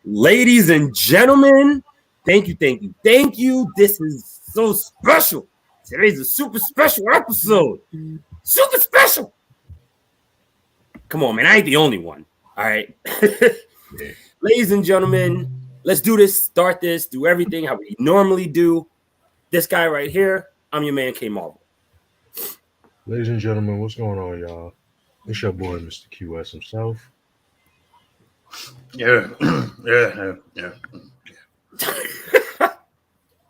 Ladies and gentlemen, thank you. This is so special. Today's a super special episode. Super special. Come on, man. I ain't the only one. All right. Ladies and gentlemen, let's do this. Start this. Do everything how we normally do. This guy right here, I'm your man, K Marvel. Ladies and gentlemen, what's going on, y'all? It's your boy, Mr. QS himself. Yeah.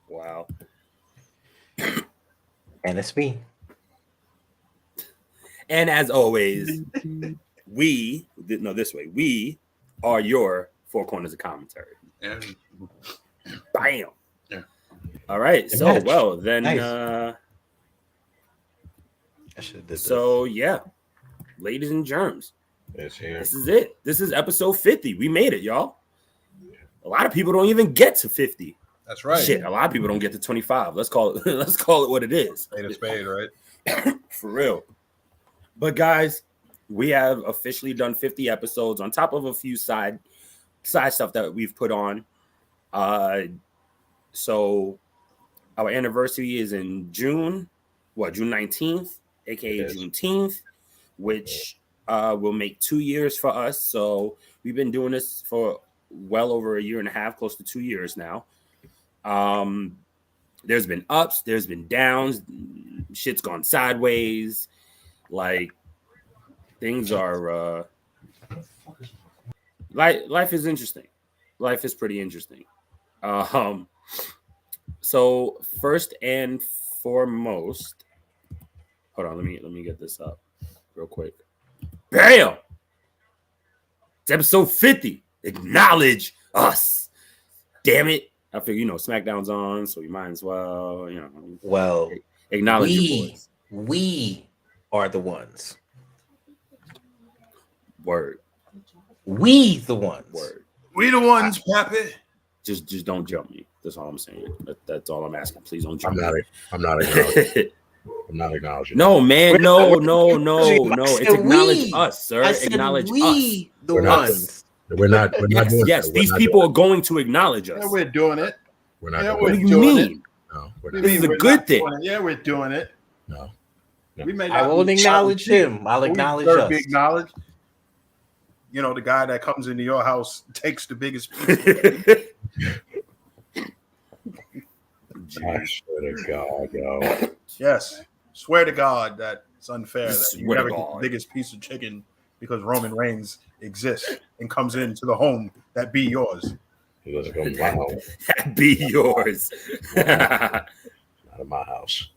Wow. And it's me. And as always, we are your four corners of commentary. Yeah. Bam. Yeah. All right. So, match. well, then, Nice. I should have did so yeah, ladies and germs, It's here. this is it. This is episode 50. We made it, y'all. A lot of people don't even get to 50. That's right. Shit, a lot of people don't get to 25. Let's call it. Let's call it what it is. Spade a spade, right? For real. But guys, we have officially done 50 episodes on top of a few side stuff that we've put on. So our anniversary is in June 19th, aka Juneteenth, which will make 2 years for us. So we've been doing this for well over a year and a half, close to 2 years now. There's been ups, there's been downs, shit's gone sideways. Like things are life is interesting. Life is pretty interesting. So first and foremost, hold on, let me get this up real quick. Bam! It's episode 50. Acknowledge us. Damn it. I figure, SmackDown's on, so we might as well, Well, acknowledge your boys. we are the ones. Word. We the ones. Word. We the ones, Pappy. Just don't jump me. That's all I'm saying. That's all I'm asking. Please don't jump I'm me. not acknowledging. I'm not acknowledging. No, man. No. It's acknowledge us, sir. I said Acknowledge we us. the We're not. ones. We're not doing Yes. that. These people are going to acknowledge us. Yeah, we're doing it. We're not Yeah, doing What it. do you mean? No, we're What not. do This you is a mean good we're not thing. doing it? Yeah, we're doing it. No. We may I not won't be acknowledge acknowledged. him. I'll We acknowledge deserve to us. be acknowledged. The guy that comes into your house takes the biggest piece. I swear to God, yo. Yes. Swear to God that it's unfair that you Swear to never get God. the biggest piece of chicken because Roman Reigns exists and comes into the home that be yours. He doesn't come to my house. That be yours. Not in my house.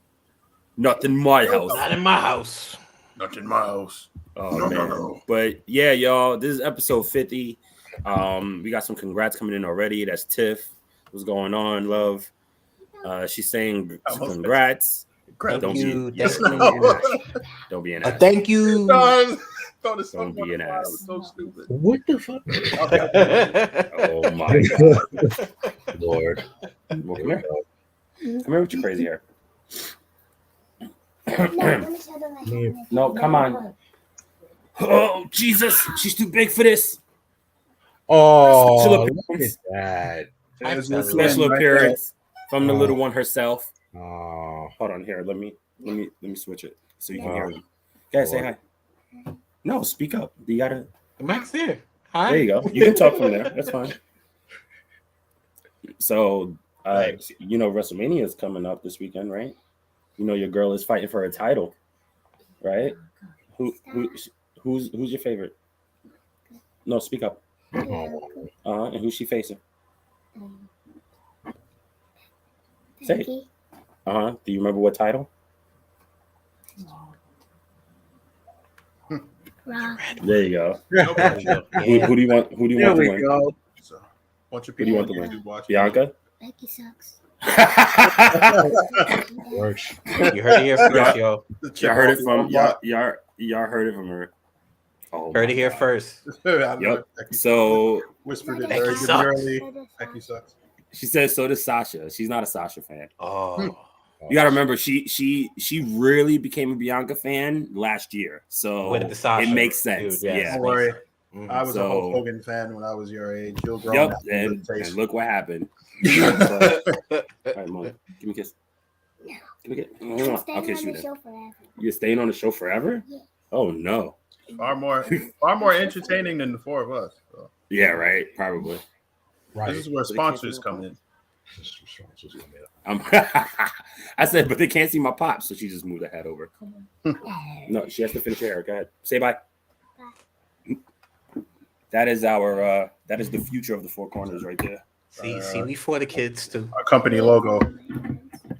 Not in my house. Not in my house. Not in my house. Oh, No, man. no. But yeah, y'all, this is episode 50. We got some congrats coming in already. That's Tiff. What's going on, love? She's saying congrats. Great. Don't Thank you. be- Thank No. you. Don't be an ass. Thank you. Don't be an ass. So stupid. What the fuck? Oh my God. Lord. Well, come here. Come here with your crazy hair. No, come on. Oh, Jesus. She's too big for this. Oh, Special look appearance. at There's Special this Special man right appearance from the little one herself. that. Oh, Hold on here. Let me switch it so you can hear me. Guys, say hi. No, speak up. You gotta. Max there. Hi. There you go. You can talk from there. That's fine. So, WrestleMania is coming up this weekend, right? Your girl is fighting for a title, right? Who's your favorite? No, speak up. And who's she facing? Say it. Do you remember what title? There you go. Nobody. Who do you want? Who do you There want to we win? go. So, bunch of Who do you people want on to win? YouTube watching. Bianca. Becky sucks. Works. You heard it here first, yo. The chick Y'all heard it on from Bois. y'all heard it from her. Oh, Heard my it here God. first. I know Yep. Becky So whispered it Becky very sucks. demurely. Becky sucks. she says so does Sasha. She's not a Sasha fan. Oh, You gotta remember, she really became a Bianca fan last year, so with the Sasha, it makes sense. dude, yes, Don't worry. Mhm. I was a So- Hulk Hogan fan when I was your age. You'll grow Yep, up. and look what happened. All right, Mom, give me a kiss. Give me a kiss. I'll kiss you then. You're staying on the show forever? Yeah. Oh no. far more entertaining than the four of us. So. Yeah, right. Probably. Right. This is where sponsors come in. I said, but they can't see my pops, so she just moved her head over. No, she has to finish her hair. Go ahead. Say bye. That is the future of the Four Corners right there. See, we for the kids too. Our company logo.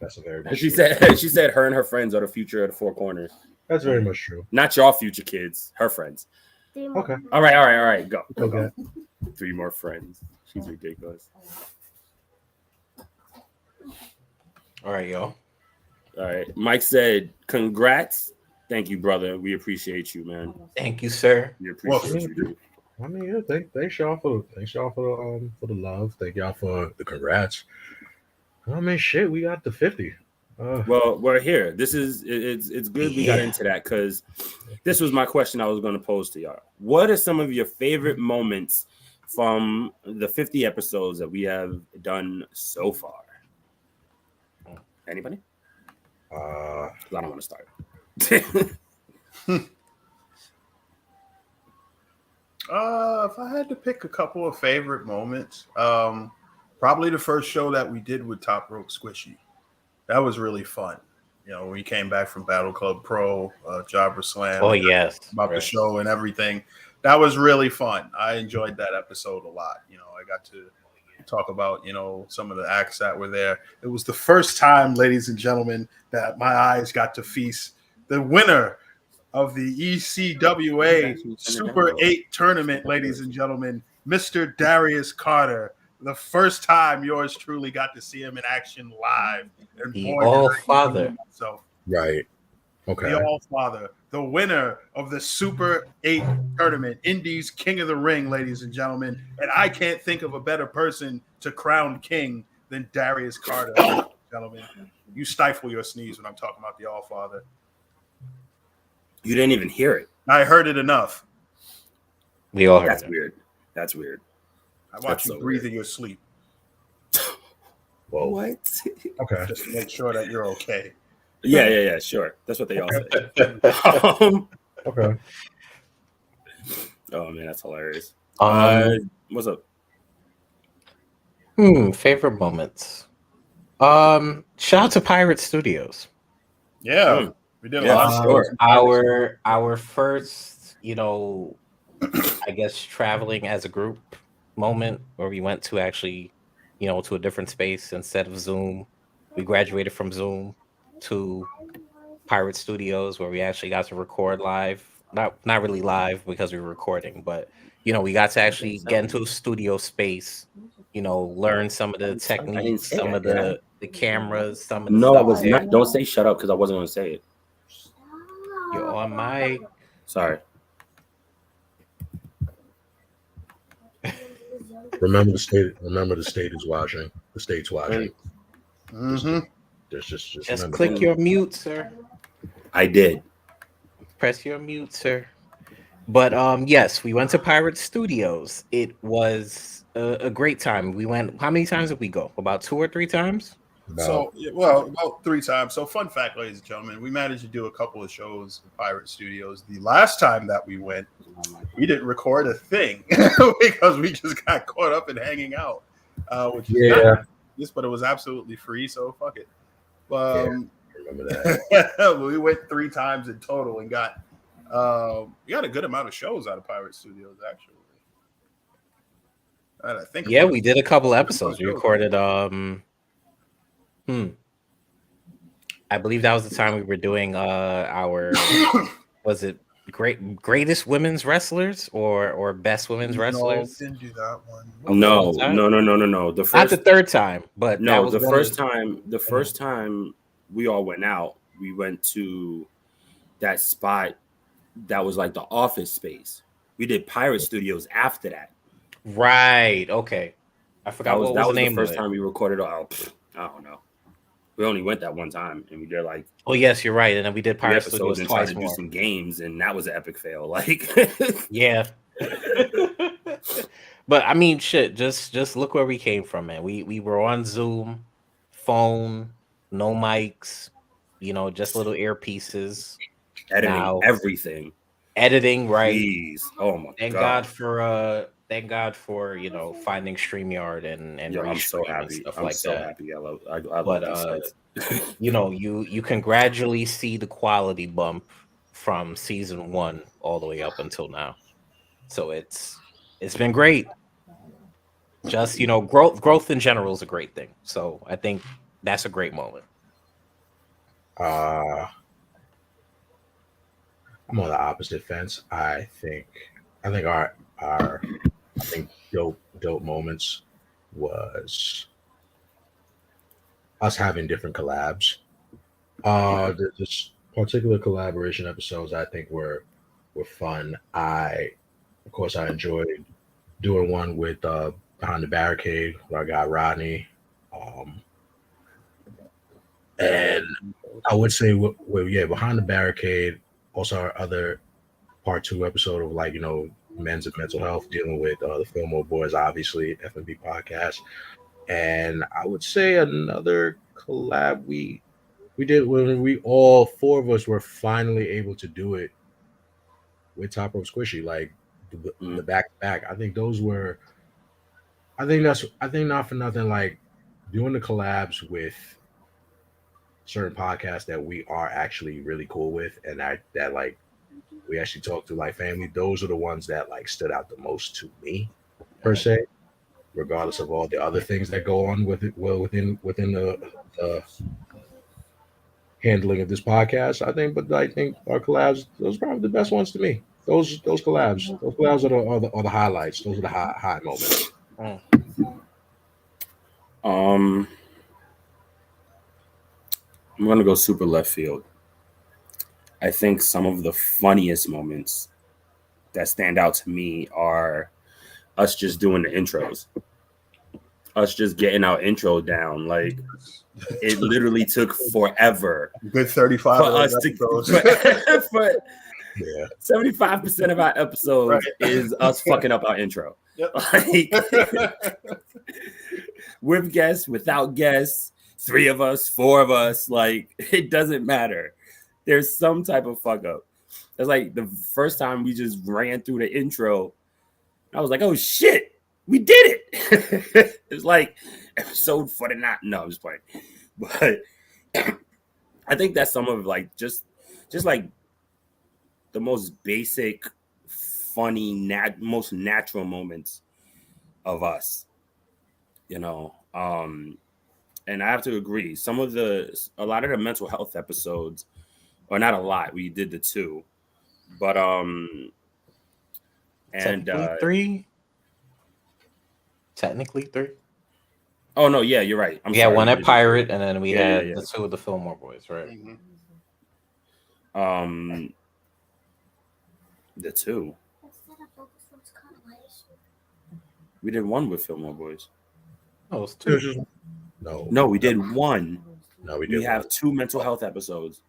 That's a very And she said her and her friends are the future of the Four Corners. That's very much true. Not your future kids, her friends. Okay. All right. Go. Okay. 3 more friends. She's ridiculous. All right, yo. All right. Mike said, congrats. Thank you, brother. We appreciate you, man. Thank you, sir. We appreciate Well, you, dude. I mean, yeah, thanks y'all for the love. Thank y'all for the congrats. I mean, shit, we got the 50. Well, we're here. It's good we got Yeah. into that because this was my question I was going to pose to y'all. What are some of your favorite moments from the 50 episodes that we have done so far? Anybody? 'Cause I don't want to start. If I had to pick a couple of favorite moments, probably the first show that we did with Top Rope Squishy. That was really fun. You know, we came back from Battle Club Pro, Jobber Slam. Oh yes, About the right. show and everything. That was really fun. I enjoyed that episode a lot. You know, I got to talk about, you know, some of the acts that were there. It was the first time, ladies and gentlemen, that my eyes got to feast the winner of the ECWA Super 8 tournament, ladies and gentlemen, Mr. Darius Carter. The first time yours truly got to see him in action live. And The boy, did I All-Father. enjoy myself. Right. Okay. The All-Father, the winner of the Super 8 tournament, Indies King of the Ring, ladies and gentlemen. And I can't think of a better person to crown king than Darius Carter, ladies and gentlemen. You stifle your sneeze when I'm talking about the All-Father. You didn't even hear it. I heard it enough. We all heard That's it. weird. That's weird. I watch That's you so breathe weird. in your sleep Whoa. What? Okay. just to make sure that you're okay. Yeah. Sure. That's what they all say. Okay. Oh man, that's hilarious. What's up? Favorite moments. Shout out to Pirate Studios. Yeah, we did a Yeah, lot. sure. Our first, you know, I guess traveling as a group moment where we went to actually, you know, to a different space instead of Zoom. We graduated from Zoom to Pirate Studios where we actually got to record live. Not really live because we were recording, but you know, we got to actually get into a studio space, you know, learn some of the techniques, say some that, of did I? the cameras, some of the No, I stuff was there. not. Don't say shut up because I wasn't going to say it. You're on my Sorry. Remember the state. Remember the state is watching. The state's watching. Mm-hmm. Just just remember click that. your mute, sir. I did. Press your mute, sir. But yes, we went to Pirate Studios. It was a great time. We went. How many times did we go? About 2 or 3 times. So, well, about 3 times. So, fun fact, ladies and gentlemen, we managed to do a couple of shows in Pirate Studios. The last time that we went, we didn't record a thing because we just got caught up in hanging out, which is not nice, but it was absolutely free. So, fuck it. Remember that. We went 3 times in total and got we got a good amount of shows out of Pirate Studios, actually. I think. Yeah, we did a couple episodes. We recorded I believe that was the time we were doing our was it greatest women's wrestlers or best women's No, wrestlers? didn't do that one. No, time? no. The Not first the third time, but that no, was the one first of, time the first time we all went out, we went to that spot that was like the office space. We did Pirate Studios after that. right. Okay, I forgot what was That the was the name of first it. time we recorded. I don't know. We only went that one time, and we did like Oh yes, you're right. And then we did 3 Pirate episodes Studios and tried twice to do more. some games, and that was an epic fail. Like, Yeah. But I mean, shit. Just look where we came from, man. We were on Zoom, phone, no mics, just little earpieces. editing Now everything. editing, right? Jeez. Oh my Thank god. thank God for finding StreamYard and Yo, I'm so Restream and happy. stuff I'm like so that. happy. I love But these sites. you can gradually see the quality bump from season 1 all the way up until now. So it's been great. Just growth in general is a great thing. So I think that's a great moment. I'm on the opposite fence. I think our dope moments was us having different collabs. This particular collaboration episodes I think were fun. Of course I enjoyed doing one with Behind the Barricade where I got Rodney. And I would say Behind the Barricade, also our other part 2 episode of men's and mental health, dealing with the Fillmore Boys, obviously F&B podcast. And I would say another collab we did when we all 4 of us were finally able to do it with Top Rope Squishy, like the back to back. I think not for nothing, like doing the collabs with certain podcasts that we are actually really cool with and that like we actually talk to like family. Those are the ones that like stood out the most to me per se, regardless of all the other things that go on with it. Well, within the handling of this podcast, I think our collabs, those are probably the best ones to me. Those collabs are the highlights. Those are the high moments. I'm gonna go super left field. I think some of the funniest moments that stand out to me are us just doing the intros. Us just getting our intro down. Like, it literally took forever. Good 35 for us to for 75% of our episodes is us fucking up our intro. Yep. Like, with guests, without guests, 3 of us, 4 of us, like, it doesn't matter. There's some type of fuck up. That's like the first time we just ran through the intro. I was like, oh shit, we did it. It's like episode 49. No, I'm just playing. But I think that's some of like just like the most basic, funny, most natural moments of us, And I have to agree. A lot of the mental health episodes, or not a lot, we did the 2, but technically 3. Oh no, yeah, you're right. We had one at Pirate, and then we had yeah. the 2 of the Fillmore Boys, right? Mm-hmm. The 2. We did 1 with Fillmore Boys. Oh, it was 2. No, we did 1. No, we have 2 mental health episodes.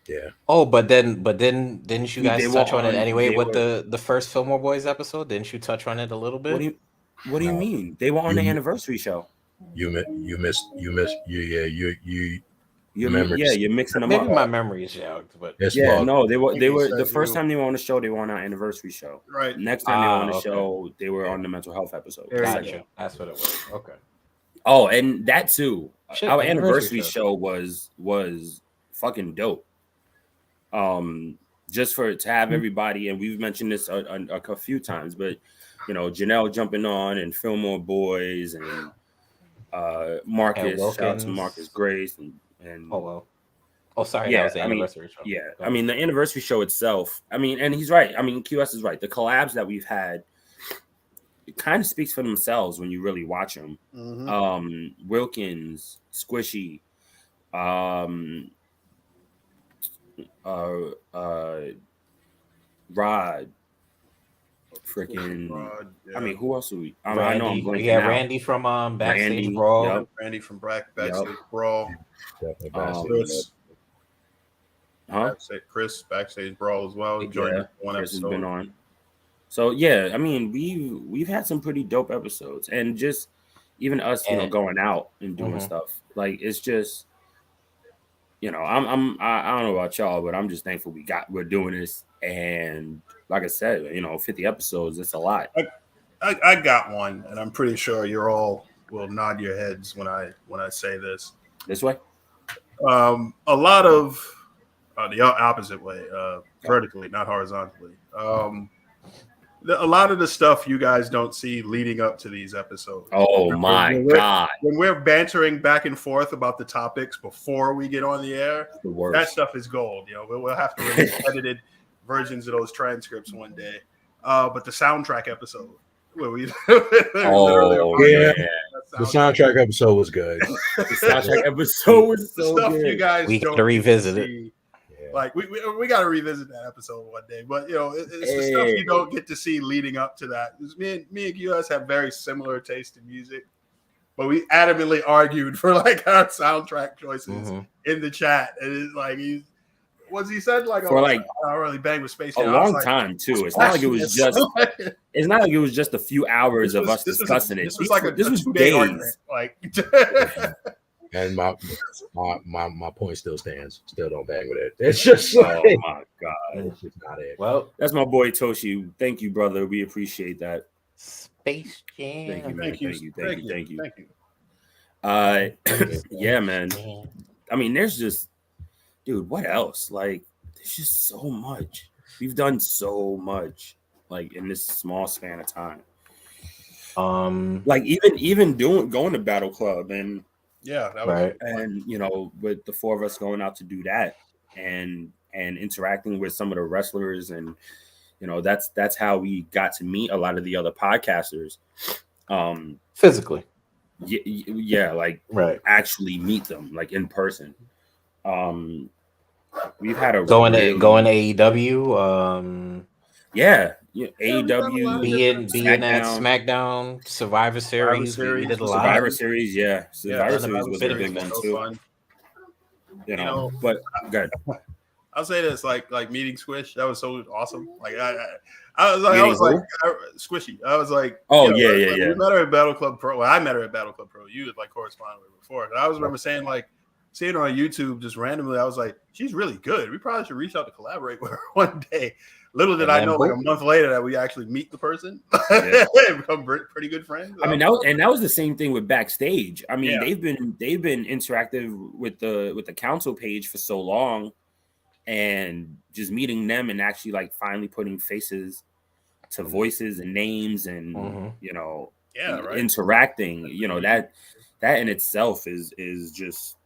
Yeah. Oh, but then didn't you guys touch on it anyway with the the first Fillmore Boys episode? Didn't you touch on it a little bit? What do you mean? They were on the anniversary show. You missed. You're mixing them Maybe up. my memory is jogged, but no, they were the first time they were on the show. They were on our anniversary show. Right. Next time they were on the show, they were on the mental health episode. Gotcha. That's what it was. Okay. Oh, and that too. Shit, our anniversary show was fucking dope. Just to have everybody, and we've mentioned this a few times, but Janelle jumping on and Fillmore Boys and Marcus, shout out to Marcus Grace and Polo. Oh, sorry, Yeah, that was the I mean, anniversary show. yeah, Go I ahead. mean the anniversary show itself. I mean, and he's right. I mean, QS is right. The collabs that we've had, it kind of speaks for themselves when you really watch them. Wilkins, Squishy, um, Rod, freaking. Rod, I mean, who else are we? I know I'm Randy, we blanking had out. Randy from Backstage Randy, Brawl. yep. Randy from Backstage Brawl. Definitely Chris, Huh? Chris Backstage Brawl as well. He joined Yeah, one Chris has episode. been on. So yeah, I mean we've had some pretty dope episodes, and just even us, going out and doing stuff. Like it's just, I don't know about y'all, but I'm just thankful we're doing this, and like I said, 50 episodes, it's a lot. I got one, and I'm pretty sure you're all will nod your heads when I say this. This way. A lot of the opposite way, vertically, not horizontally. A lot of the stuff you guys don't see leading up to these episodes. Oh my God. When we're bantering back and forth about the topics before we get on the air, that stuff is gold. We'll have to release edited versions of those transcripts one day. But the soundtrack episode where we the soundtrack episode was good. The soundtrack episode was so stuff good. You guys we don't got to revisit it. Yeah. Like we got to revisit that episode one day, but it's the stuff you don't get to see leading up to that. Me and US have very similar taste in music, but we adamantly argued for like our soundtrack choices in the chat, and it's like he said like I really bang with Space Jam. A long time too. It's not like it was just. It's not like it was just a few hours of us discussing it. This was like this was days. Argument. Like. And my point still stands. Still don't bang with it. It's just oh my God. It's just not it. Well, that's my boy Toshi. Thank you, brother. We appreciate that. Space Jam. Thank you, man. Thank you. Thank you. Yeah, man. I mean, there's just, dude, what else? Like, there's just so much. We've done so much, like in this small span of time. Like even going to Battle Club and yeah, that was right. And with the four of us going out to do that and interacting with some of the wrestlers, and that's how we got to meet a lot of the other podcasters. Physically. Yeah, like right. Actually meet them like in person. We've had a going to AEW. AEW being at SmackDown, Survivor Series. We did a lot. Survivor Series, yeah. Survivor Series was a big one too. Fun. But good. I'll say this, like meeting Squish, that was so awesome. Like I was like Squishy. I was like, yeah. We met her at Battle Club Pro. Well, I met her at Battle Club Pro. You had like corresponded with her before. And I was remember saying seeing her on YouTube just randomly. I was like, she's really good. We probably should reach out to collaborate with her one day. Little did I know, like a month later, that we actually meet the person, become pretty good friends. I mean, that was the same thing with Backstage. I mean, they've been interactive with the council page for so long, and just meeting them and actually like finally putting faces to voices and names and interacting. That in itself is just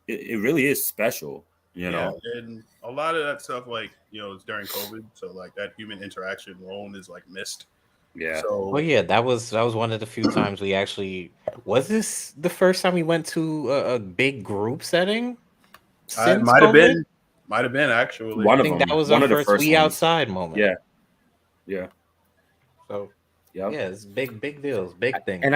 it really is special. And a lot of that stuff, like it's during COVID, so like that human interaction alone is like missed. Yeah. So, that was one of the few times we actually was this the first time we went to a big group setting. Might have been actually. I think that was our first We Outside moment. Yeah. So it's big deals, big things. And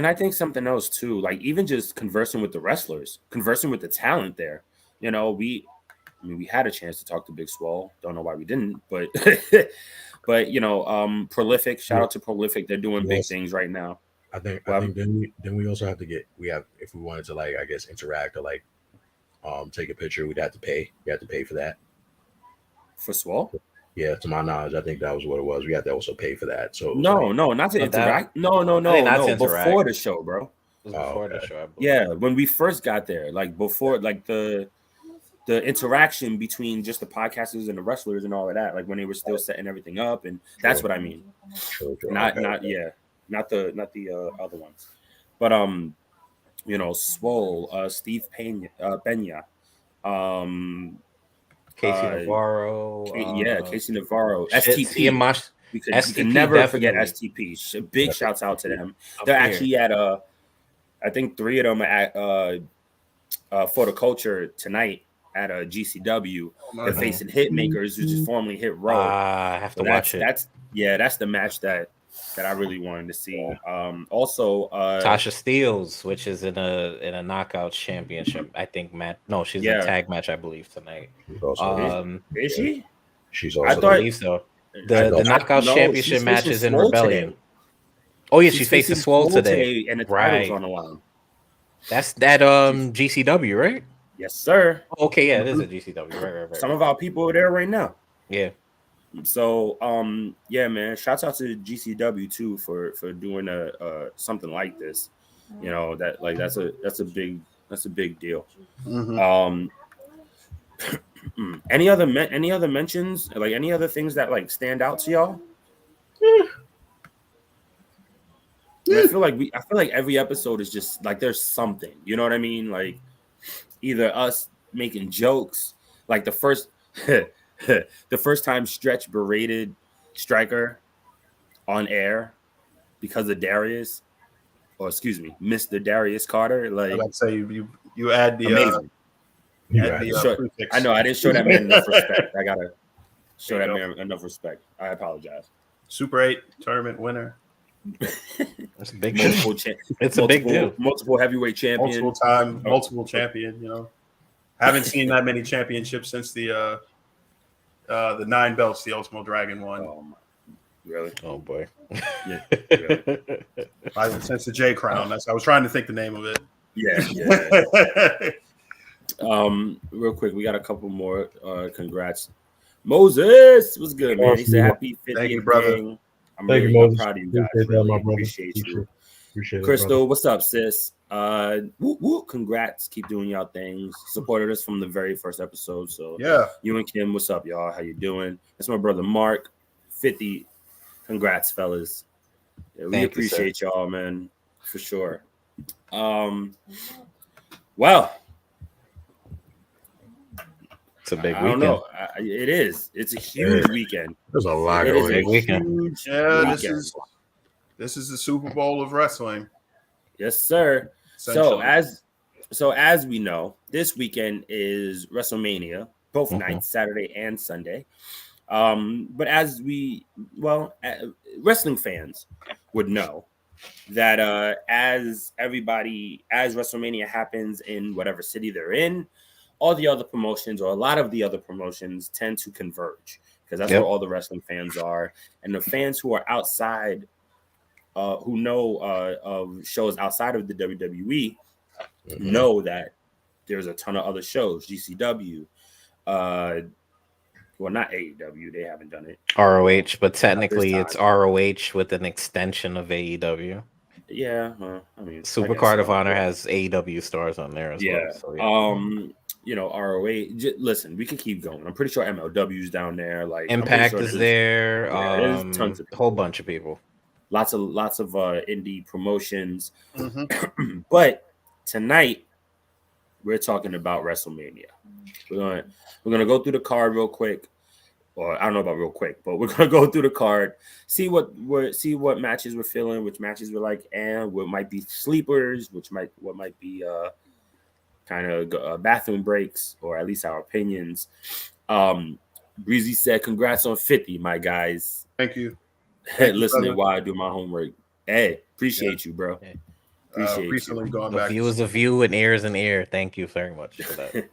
I think something else too, like even just conversing with the wrestlers, conversing with the talent there. We had a chance to talk to Big Swole. Don't know why we didn't, but Prolific. Shout out to Prolific. They're doing big things right now. I think then we also have to if we wanted to like I guess interact or like take a picture, we'd have to pay. We have to pay for that. For Swole? Yeah, to my knowledge, I think that was what it was. We had to also pay for that. So no, not to interact. No. Before the show, bro. Before the show. Yeah, when we first got there, like before, like the interaction between just the podcasters and the wrestlers and all of that, like when they were still setting everything up, and that's what I mean. Sure. Not the other ones, but Swole, Steve Pena, Casey Navarro. Casey Navarro. Shit, STP. We can STP never forget definitely. STP. Big shouts out to them. Up They're there. actually at I think 3 of them are at for the culture tonight at a GCW. They're facing Hitmakers, which is formerly Hit Row. I have to watch it. That's the match that I really wanted to see. Also, Tasha Steeles, which is in a Knockouts championship, I think. No, she's in a tag match, I believe, tonight. Is she? She's also. I believe so. The Knockouts championship match is in Rebellion. Today. Oh yeah, she's facing Swole today, and the title's on the line. That's that GCW, right? Yes, sir. Okay, yeah, it is a GCW. Right. Some of our people are there right now. Yeah. So, yeah, man. Shouts out to GCW too for doing something like this. You know that's a big deal. Mm-hmm. Any other mentions? Like any other things that like stand out to y'all? I feel like every episode is just like there's something. You know what I mean? Like either us making jokes, like the first time Stretch berated Stryker on air because of Darius, or excuse me, Mr. Darius Carter. Like I'd say you add the amazing. I know I didn't show that man enough respect. I gotta show that man enough respect. I apologize. Super 8 tournament winner. That's a big deal. It's a big deal. Multiple heavyweight champion. Multiple champion. You know, haven't seen that many championships since the 9 belts the Ultimate Dragon won. Oh, really? Oh boy. Yeah. Really. Since the J Crown. I was trying to think the name of it. Yeah. Real quick, we got a couple more. Congrats, Moses. What's good, man? He said happy 50th. Thank you, brother. Gang. I'm really proud of you guys. Really appreciate you. Appreciate Crystal, what's up, sis? Congrats. Keep doing y'all things. Supported us from the very first episode. So yeah. You and Kim, what's up, y'all? How you doing? That's my brother Mark. 50. Congrats, fellas. Yeah, we appreciate y'all, man, for sure. Well, it's a big weekend. I don't know. It is. It's a huge weekend. There's a lot of big weekend. Yeah, this is the Super Bowl of wrestling. Yes, sir. So as we know, this weekend is WrestleMania, both nights, Saturday and Sunday. But as wrestling fans would know that as WrestleMania happens in whatever city they're in, all the other promotions or a lot of the other promotions tend to converge because that's where all the wrestling fans are. And the fans who are outside, who know of shows outside of the WWE, know that there's a ton of other shows, GCW, well, not AEW, they haven't done it. ROH, but technically it's ROH with an extension of AEW. Yeah, I mean, Supercard of Honor has AEW stars on there as well. So, you know, ROH. Listen, we can keep going. I'm pretty sure MLW's down there. Like Impact is there. There's tons of a whole bunch of people. Lots of indie promotions. But tonight we're talking about WrestleMania. We're gonna go through the card real quick. Or I don't know about real quick, but we're gonna go through the card, see what matches we're feeling, which matches we're like, and what might be sleepers, what might be kind of bathroom breaks, or at least our opinions. Breezy said, "Congrats on 50, my guys." Thank you. Listening while I do my homework. Hey, appreciate you, bro. Appreciate recently you. Going the back. view is a view and ear is an ear. Thank you very much for that.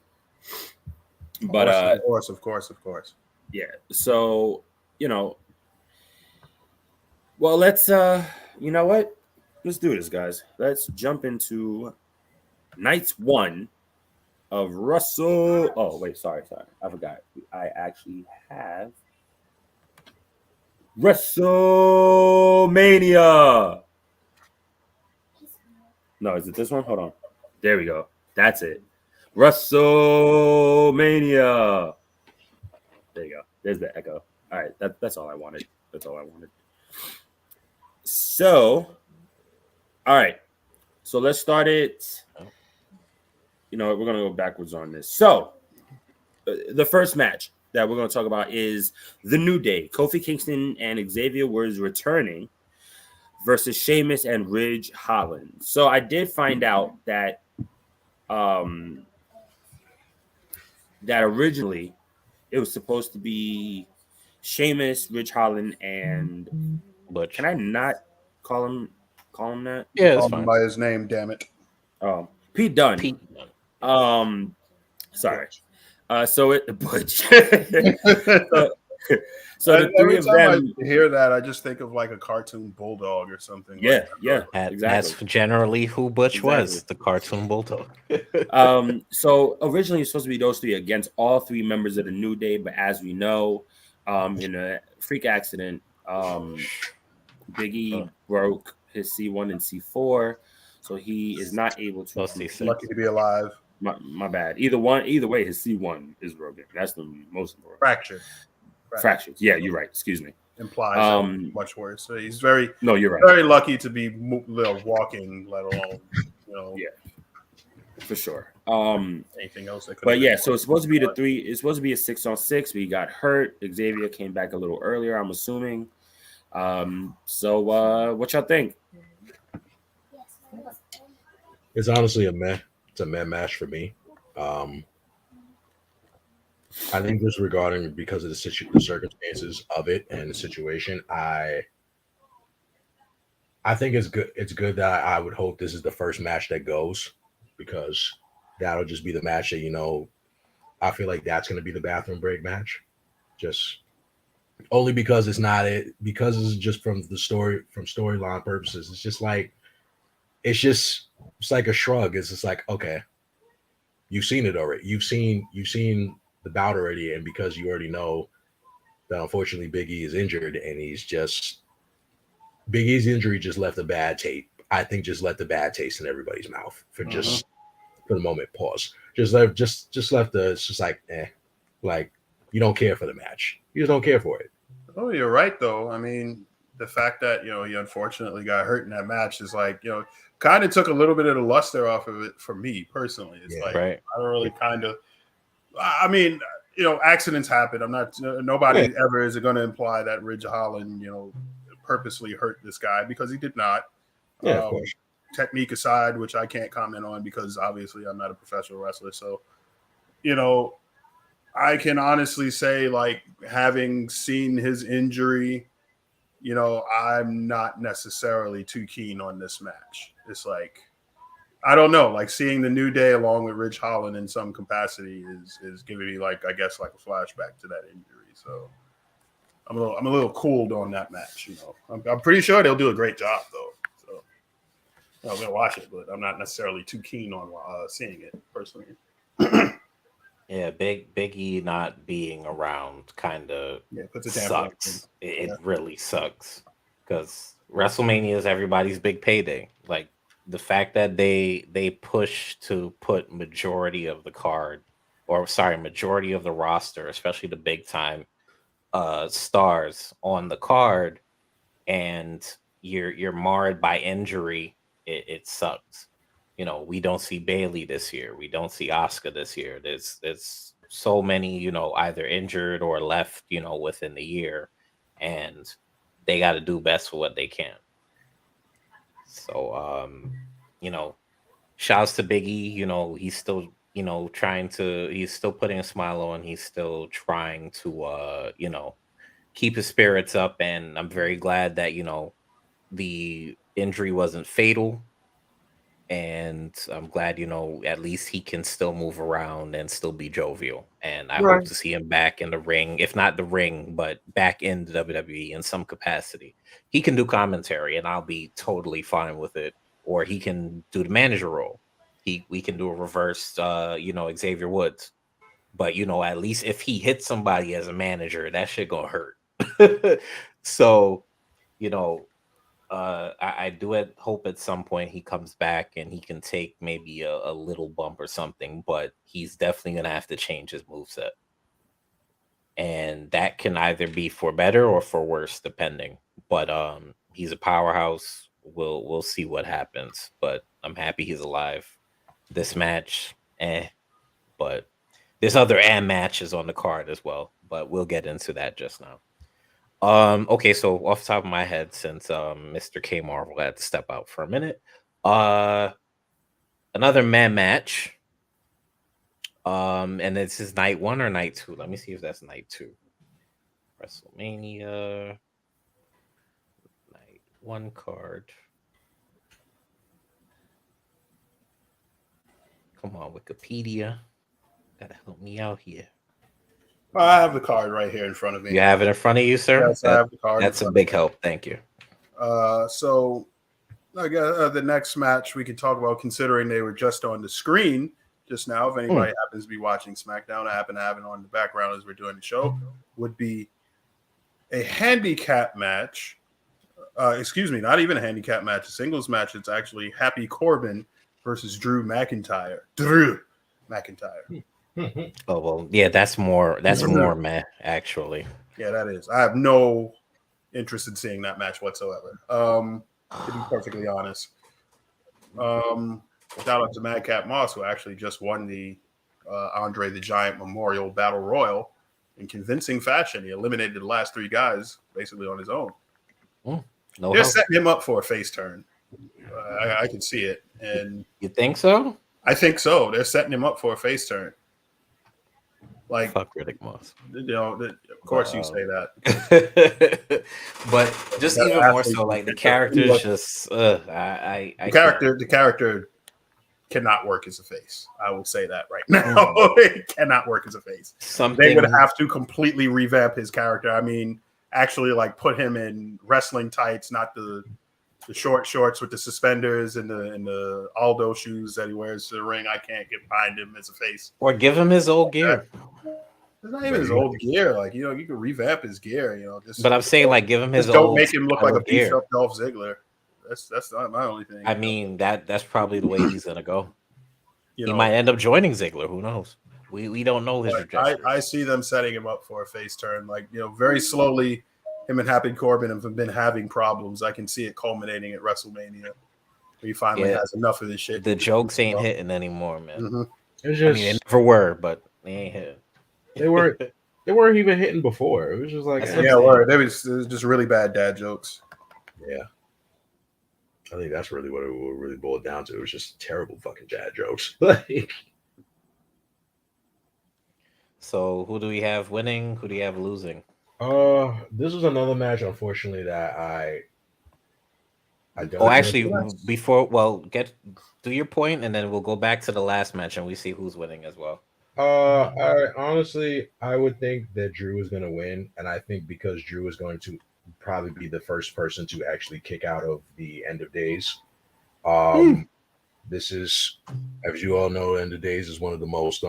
But of course. Yeah. So, you know, well, let's you know what? Let's do this, guys. Let's jump into night 1 of Russell. Oh, wait, sorry. I forgot. I actually have WrestleMania. No, is it this one? Hold on. There we go. That's it. WrestleMania. There you go. There's the echo. All right. That's all I wanted. So, all right. So let's start it. You know, we're going to go backwards on this. So, the first match that we're going to talk about is the New Day. Kofi Kingston and Xavier Woods returning versus Sheamus and Ridge Holland. So I did find out that that originally it was supposed to be Sheamus, Ridge Holland, and Butch. can I not call him that? Yeah, it's Call him fine. by his name, damn it. Pete Dunne. Pete. Sorry. So it Butch. so the three Every of time them. I hear that, I just think of like a cartoon bulldog or something. Yeah, like yeah, That's exactly. generally who Butch Exactly. was, the cartoon bulldog. So originally it's supposed to be those three against all three members of the New Day, but as we know, in a freak accident, Big E broke his C1 and C4, so he is not able to. Lucky to be alive. My bad. Either way, his C1 is broken. That's the most important. Fractured. Yeah, you're right. Excuse me. Implies much worse. So he's very you're right. Very lucky to be walking, let alone Yeah, for sure. Anything else that could. But yeah, so it's supposed to be the three. It's supposed to be a 6-on-6. But he got hurt. Xavier came back a little earlier, I'm assuming. So what y'all think? It's honestly a meh. It's a meh match for me. I think just regarding because of the circumstances of it and the situation, I think it's good. It's good that I would hope this is the first match that goes, because that'll just be the match that I feel like that's going to be the bathroom break match, just only because it's not it because it's just from storyline purposes. It's just like it's like a shrug. It's just like, okay, you've seen it already. You've seen the bout already, and because you already know that unfortunately Big E is injured, and Big E's injury just left a bad taste. I think just left a bad taste in everybody's mouth for the moment. Pause. Just left it's just like, like you don't care for the match. You just don't care for it. Oh, you're right though. I mean, the fact that he unfortunately got hurt in that match is like kind of took a little bit of the luster off of it for me personally. It's like right. I don't really kind of. I mean, accidents happen. I'm not. Nobody ever is going to imply that Ridge Holland, purposely hurt this guy, because he did not. Yeah, of course. Technique aside, which I can't comment on because obviously I'm not a professional wrestler. So, I can honestly say, like, having seen his injury, I'm not necessarily too keen on this match. It's like, I don't know, like seeing the New Day along with Ridge Holland in some capacity is giving me like a flashback to that injury. So I'm a little cooled on that match. I'm pretty sure they'll do a great job though. So I'm gonna watch it, but I'm not necessarily too keen on seeing it personally. Yeah, Big E not being around kind of sucks. It really sucks, because WrestleMania is everybody's big payday. Like, the fact that they push to put majority of the roster, especially the big time stars on the card, and you're marred by injury, it sucks. We don't see Bailey this year. We don't see Asuka this year. There's so many, either injured or left, within the year, and they got to do best for what they can. So, shouts to Big E. He's still, he's still putting a smile on. He's still trying to, keep his spirits up. And I'm very glad that, the injury wasn't fatal. And I'm glad, at least he can still move around and still be jovial. And I hope to see him back in the ring, if not the ring, but back in the WWE in some capacity. He can do commentary, and I'll be totally fine with it. Or he can do the manager role. We can do a reverse, Xavier Woods. But, at least if he hits somebody as a manager, that shit gonna hurt. So, I do hope at some point he comes back and he can take maybe a little bump or something, but he's definitely going to have to change his moveset. And that can either be for better or for worse, depending. But he's a powerhouse. We'll see what happens. But I'm happy he's alive. This match, but there's other matches on the card as well, but we'll get into that just now. Okay, so off the top of my head, since Mr. K Marvel had to step out for a minute, another man match. And this is night 1 or night 2. Let me see if that's night 2. WrestleMania night 1 card. Come on, Wikipedia. Gotta help me out here. I have the card right here in front of me. You have it in front of you, sir? Yes, I have the card. That's a big help. Thank you. So I guess the next match we can talk about, considering they were just on the screen just now, if anybody happens to be watching SmackDown, I happen to have it on the background as we're doing the show, would be a handicap match. Excuse me, not even a handicap match, a singles match. It's actually Happy Corbin versus Drew McIntyre. Drew McIntyre. Oh well, yeah, that's more man, actually. Yeah, that is. I have no interest in seeing that match whatsoever. To be perfectly honest. Shout out to Madcap Moss, who actually just won the Andre the Giant Memorial Battle Royal in convincing fashion. He eliminated the last 3 guys basically on his own. They're setting him up for a face turn. I can see it. And you think so? I think so. They're setting him up for a face turn. Like, fuck Riddick Moss. You know, of course you say that. But just even more so, like the character is just the character cannot work as a face. I will say that right now. It cannot work as a face. They would have to completely revamp his character. I mean, actually like put him in wrestling tights, not the short shorts with the suspenders and the Aldo shoes that he wears to the ring. I can't get behind him as a face. Or give him his old gear. It's not even his old gear. Like, you know, you can revamp his gear, you know. But I'm saying, like, give him his old don't make him look like a beefed up Dolph Ziggler. That's not my only thing. I mean, that's probably the way he's gonna go. He might end up joining Ziggler. Who knows? We don't know his trajectory. I see them setting him up for a face turn. Like, you know, very slowly, him and Happy Corbin have been having problems. I can see it culminating at WrestleMania. He finally has enough of this shit. The jokes ain't hitting anymore, man. Mm-hmm. It's just, I mean, they never were, but they ain't hitting. They weren't even hitting before. It was just like, they was just really bad dad jokes. Yeah. I think that's really what it really boiled down to. It was just terrible fucking dad jokes. So who do we have winning? Who do you have losing? This was another match, unfortunately, that I don't. Oh, actually, do your point, and then we'll go back to the last match and we see who's winning as well. Honestly, I would think that Drew is going to win, and I think because Drew is going to probably be the first person to actually kick out of the End of Days. This is, as you all know, End of Days is one of the most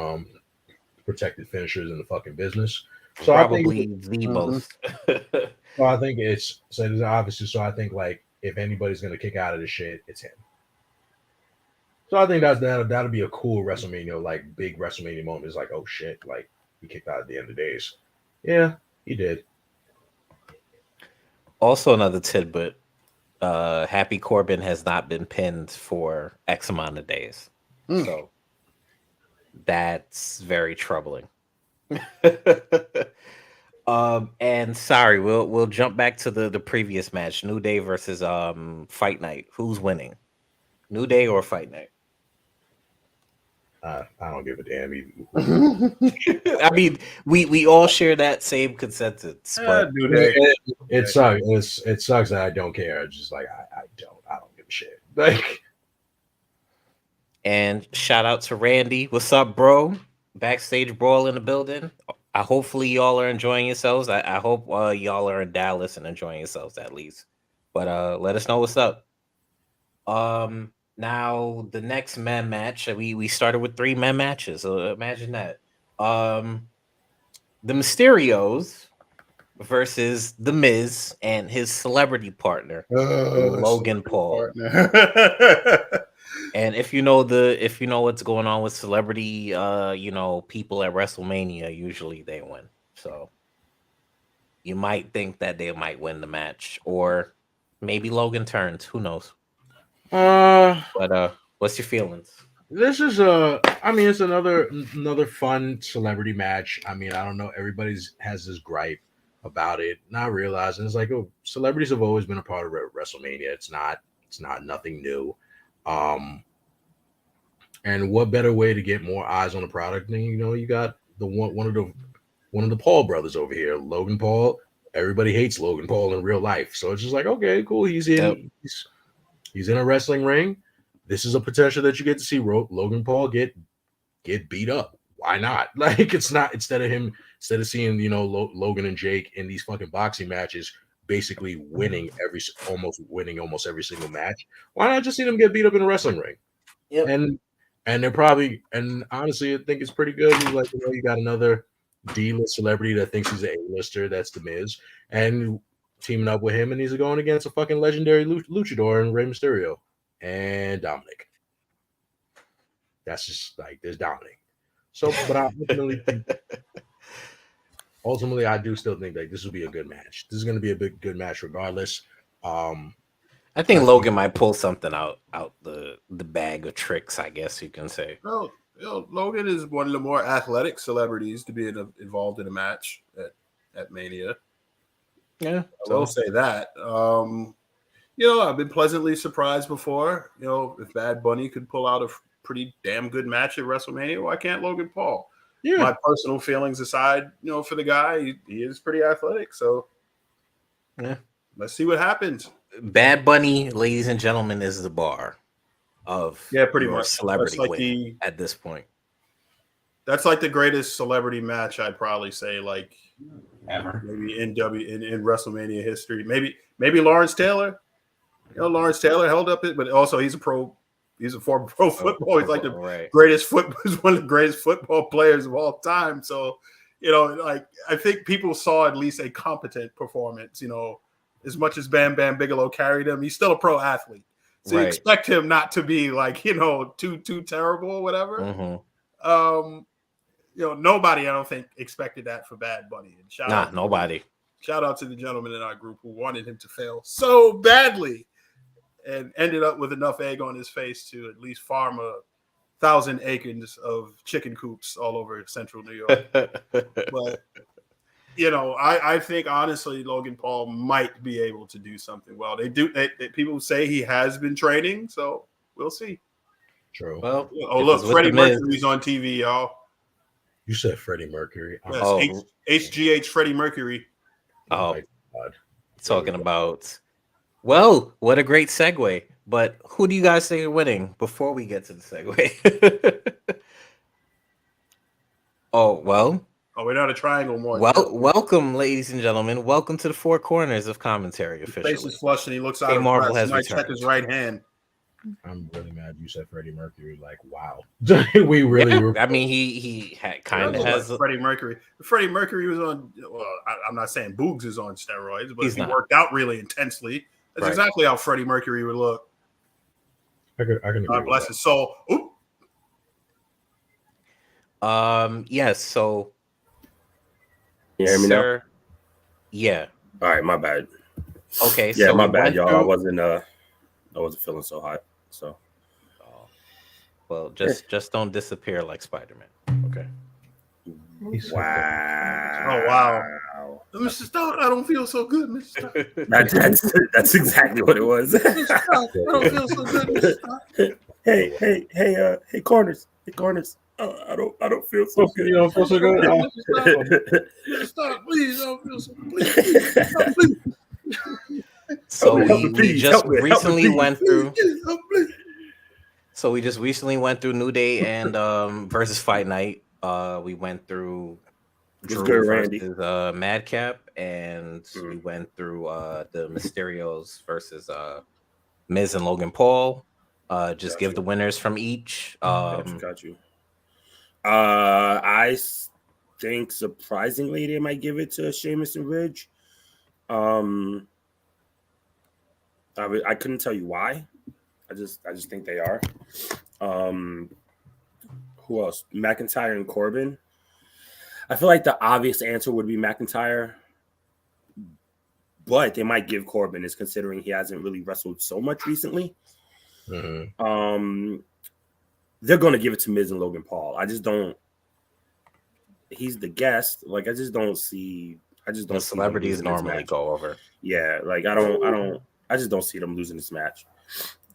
protected finishers in the fucking business. So probably the most. So I think it's obviously. So I think like if anybody's going to kick out of the shit, it's him. So I think that'll be a cool WrestleMania, like big WrestleMania moment. It's like, oh shit, like he kicked out at the End of Days. Yeah, he did. Also, another tidbit: Happy Corbin has not been pinned for X amount of days, so that's very troubling. And sorry, we'll jump back to the previous match: New Day versus Fight Night. Who's winning, New Day or Fight Night? I don't give a damn either. I mean, we all share that same consensus, but it sucks. It sucks that I don't care. It's just like I don't give a shit. Like, and shout out to Randy. What's up, bro? Backstage brawl in the building. Hopefully y'all are enjoying yourselves. I hope y'all are in Dallas and enjoying yourselves at least. But let us know what's up. Now the next man match, we started with 3 man matches. So imagine that. The Mysterios versus The Miz and his celebrity partner, Logan Paul. And if you know what's going on with celebrity, people at WrestleMania, usually they win. So you might think that they might win the match, or maybe Logan turns. Who knows? But what's your feelings? This is it's another fun celebrity match. I mean, I don't know. Everybody's has this gripe about it, not realizing it's like, oh, celebrities have always been a part of WrestleMania. It's not nothing new. And what better way to get more eyes on the product than you got the one of the Paul brothers over here, Logan Paul. Everybody hates Logan Paul in real life, so it's just like, okay, cool. He's in a wrestling ring. This is a potential that you get to see Logan Paul get beat up. Why not? Like, it's not instead of seeing Logan and Jake in these fucking boxing matches, basically almost winning every single match. Why not just see them get beat up in a wrestling ring? Yep. And they're probably, and honestly, I think it's pretty good. Like, you got another D-list celebrity that thinks he's an A-lister. That's The Miz, and teaming up with him, and he's going against a fucking legendary luchador and Rey Mysterio and Dominic. That's just like, there's Dominic. So, but I ultimately, I do still think that this will be a good match. This is going to be a good match regardless. I think Logan might pull something out the bag of tricks, I guess you can say. Well, Logan is one of the more athletic celebrities to be involved in a match at Mania. Yeah, I will say that. I've been pleasantly surprised before. If Bad Bunny could pull out a pretty damn good match at WrestleMania, why can't Logan Paul? Yeah. My personal feelings aside, for the guy, he is pretty athletic. So, yeah, let's see what happens. Bad Bunny, ladies and gentlemen, is the bar of pretty much celebrity at this point. That's like the greatest celebrity match, I'd probably say, like ever. Maybe in WrestleMania history. Maybe Lawrence Taylor. Lawrence Taylor held up it, but also he's a former pro football. He's like the greatest he's one of the greatest football players of all time. So, I think people saw at least a competent performance, as much as Bam Bam Bigelow carried him, he's still a pro athlete. So you expect him not to be like, too terrible or whatever. Mm-hmm. Nobody, I don't think, expected that for Bad Bunny. And nobody. Shout out to the gentleman in our group who wanted him to fail so badly and ended up with enough egg on his face to at least farm 1,000 acres of chicken coops all over central New York. But, I think, honestly, Logan Paul might be able to do something well. People say he has been training, so we'll see. True. Well, look, Freddie Mercury's on TV, y'all. You said Freddie Mercury. Yes, HGH Freddie Mercury. Oh, God. Talking about, well, what a great segue. But who do you guys think are winning before we get to the segue? We're not a triangle more. Welcome, ladies and gentlemen. Welcome to the Four Corners of Commentary officially. His face is flushed and he looks out of Marvel breath. has Might check his right hand. I'm really mad you said Freddie Mercury. Like, wow. We really were. I mean, he kind of has Freddie Mercury. Freddie Mercury was on. Well, I'm not saying Boogs is on steroids, but he worked out really intensely. That's exactly how Freddie Mercury would look. I can God bless his soul. Oop. Yes. So, you hear me now? Yeah. All right, my bad. Okay. Yeah, so my bad, y'all. I wasn't feeling so hot. So, well, just don't disappear like Spider-Man. Okay. Wow. Oh wow. Mr. Stout, I don't feel so good, Mr. Stout. That's exactly what it was. Mr. Stout, I don't feel so good, Mr. Stout. Hey, corners. Hey, corners. I don't feel so good. You don't feel so good? Mr. Stout, please, I don't feel so good. Please. So we just recently went through. So we just recently went through New Day and versus Fight Night. We went through Drew versus Madcap, and we went through the Mysterios versus Miz and Logan Paul. Just give the winners from each. Got you. I think surprisingly they might give it to Sheamus and Ridge. I couldn't tell you why. I just think they are. Who else? McIntyre and Corbin. I feel like the obvious answer would be McIntyre, but they might give Corbin, is considering he hasn't really wrestled so much recently. Mm-hmm. they're gonna give it to Miz and Logan Paul. I just don't. He's the guest. Like I just don't see. I just don't. The see them celebrities losing this normally match. go over. Yeah, like I don't. I just don't see them losing this match.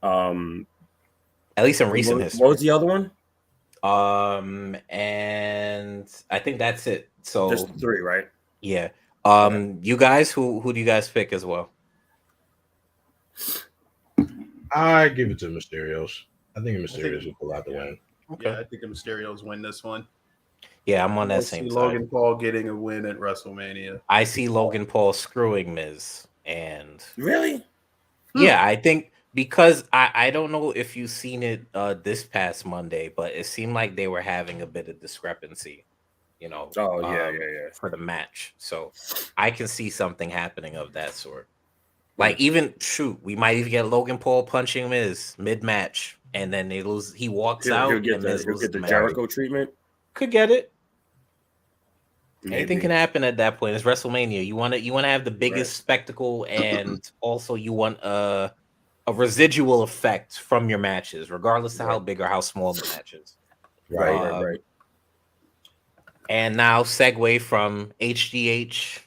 At least in recent history. What was the other one? And I think that's it. So Just 3, right? yeah. You guys, who do you guys pick as well? I give it to Mysterios. I think Mysterios will pull out the win. Okay. Yeah, I think the Mysterios win this one. Yeah, I'm on I that see same side. Logan Paul getting a win at WrestleMania. I see Logan Paul screwing Miz, and Really? yeah, I think because I don't know if you've seen it this past Monday, but it seemed like they were having a bit of discrepancy, you know. Oh yeah. For the match, so I can see something happening of that sort. Like even we might even get Logan Paul punching Miz mid-match, and then they lose. He walks out, He'll get and Miz the loses the match. Jericho treatment. Could get it. Maybe. Anything can happen at that point. It's WrestleMania. You want to have the biggest spectacle, and also you want a residual effect from your matches, regardless of how big or how small the match is. Right. And now segue from HDH,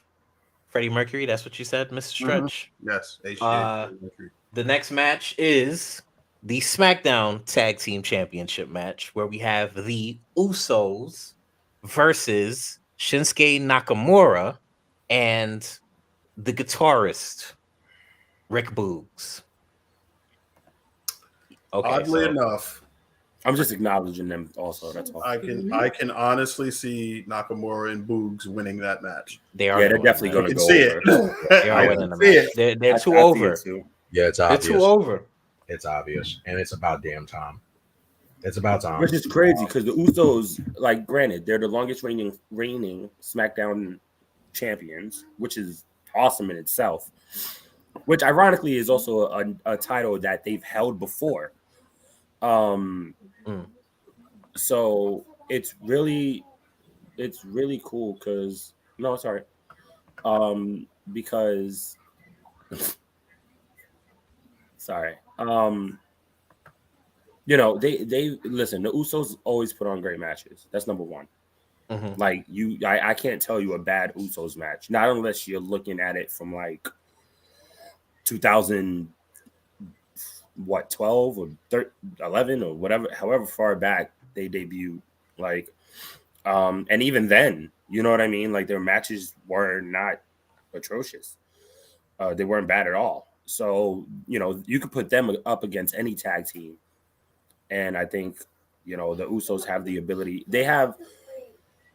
Freddie Mercury. That's what you said, Mr. Stretch. Yes, HGH. The next match is the SmackDown Tag Team Championship match, where we have the Usos versus Shinsuke Nakamura and the guitarist Rick Boogs. Okay, Oddly enough, I'm just acknowledging them. Also, that's all. I can honestly see Nakamura and Boogs winning that match. they are. Yeah, they're definitely You going to can go see over. it. They are I winning the can see match. it. They're too I see over. it too. Yeah, it's They're obvious. too over. It's obvious, and it's about damn time. It's about time. Which is crazy because the Usos, like, granted, they're the longest reigning SmackDown champions, which is awesome in itself. Which, ironically, is also a title that they've held before. So it's really cool because because sorry. You know, they listen, the Usos always put on great matches. That's number one. Like I can't tell you a bad Usos match, not unless you're looking at it from like 2000 12 or 11 or whatever, however far back they debuted, like and even then, you know what I mean, like their matches were not atrocious. They weren't bad at all. So, you know, you could put them up against any tag team, and I think, you know, the Usos have the ability. They have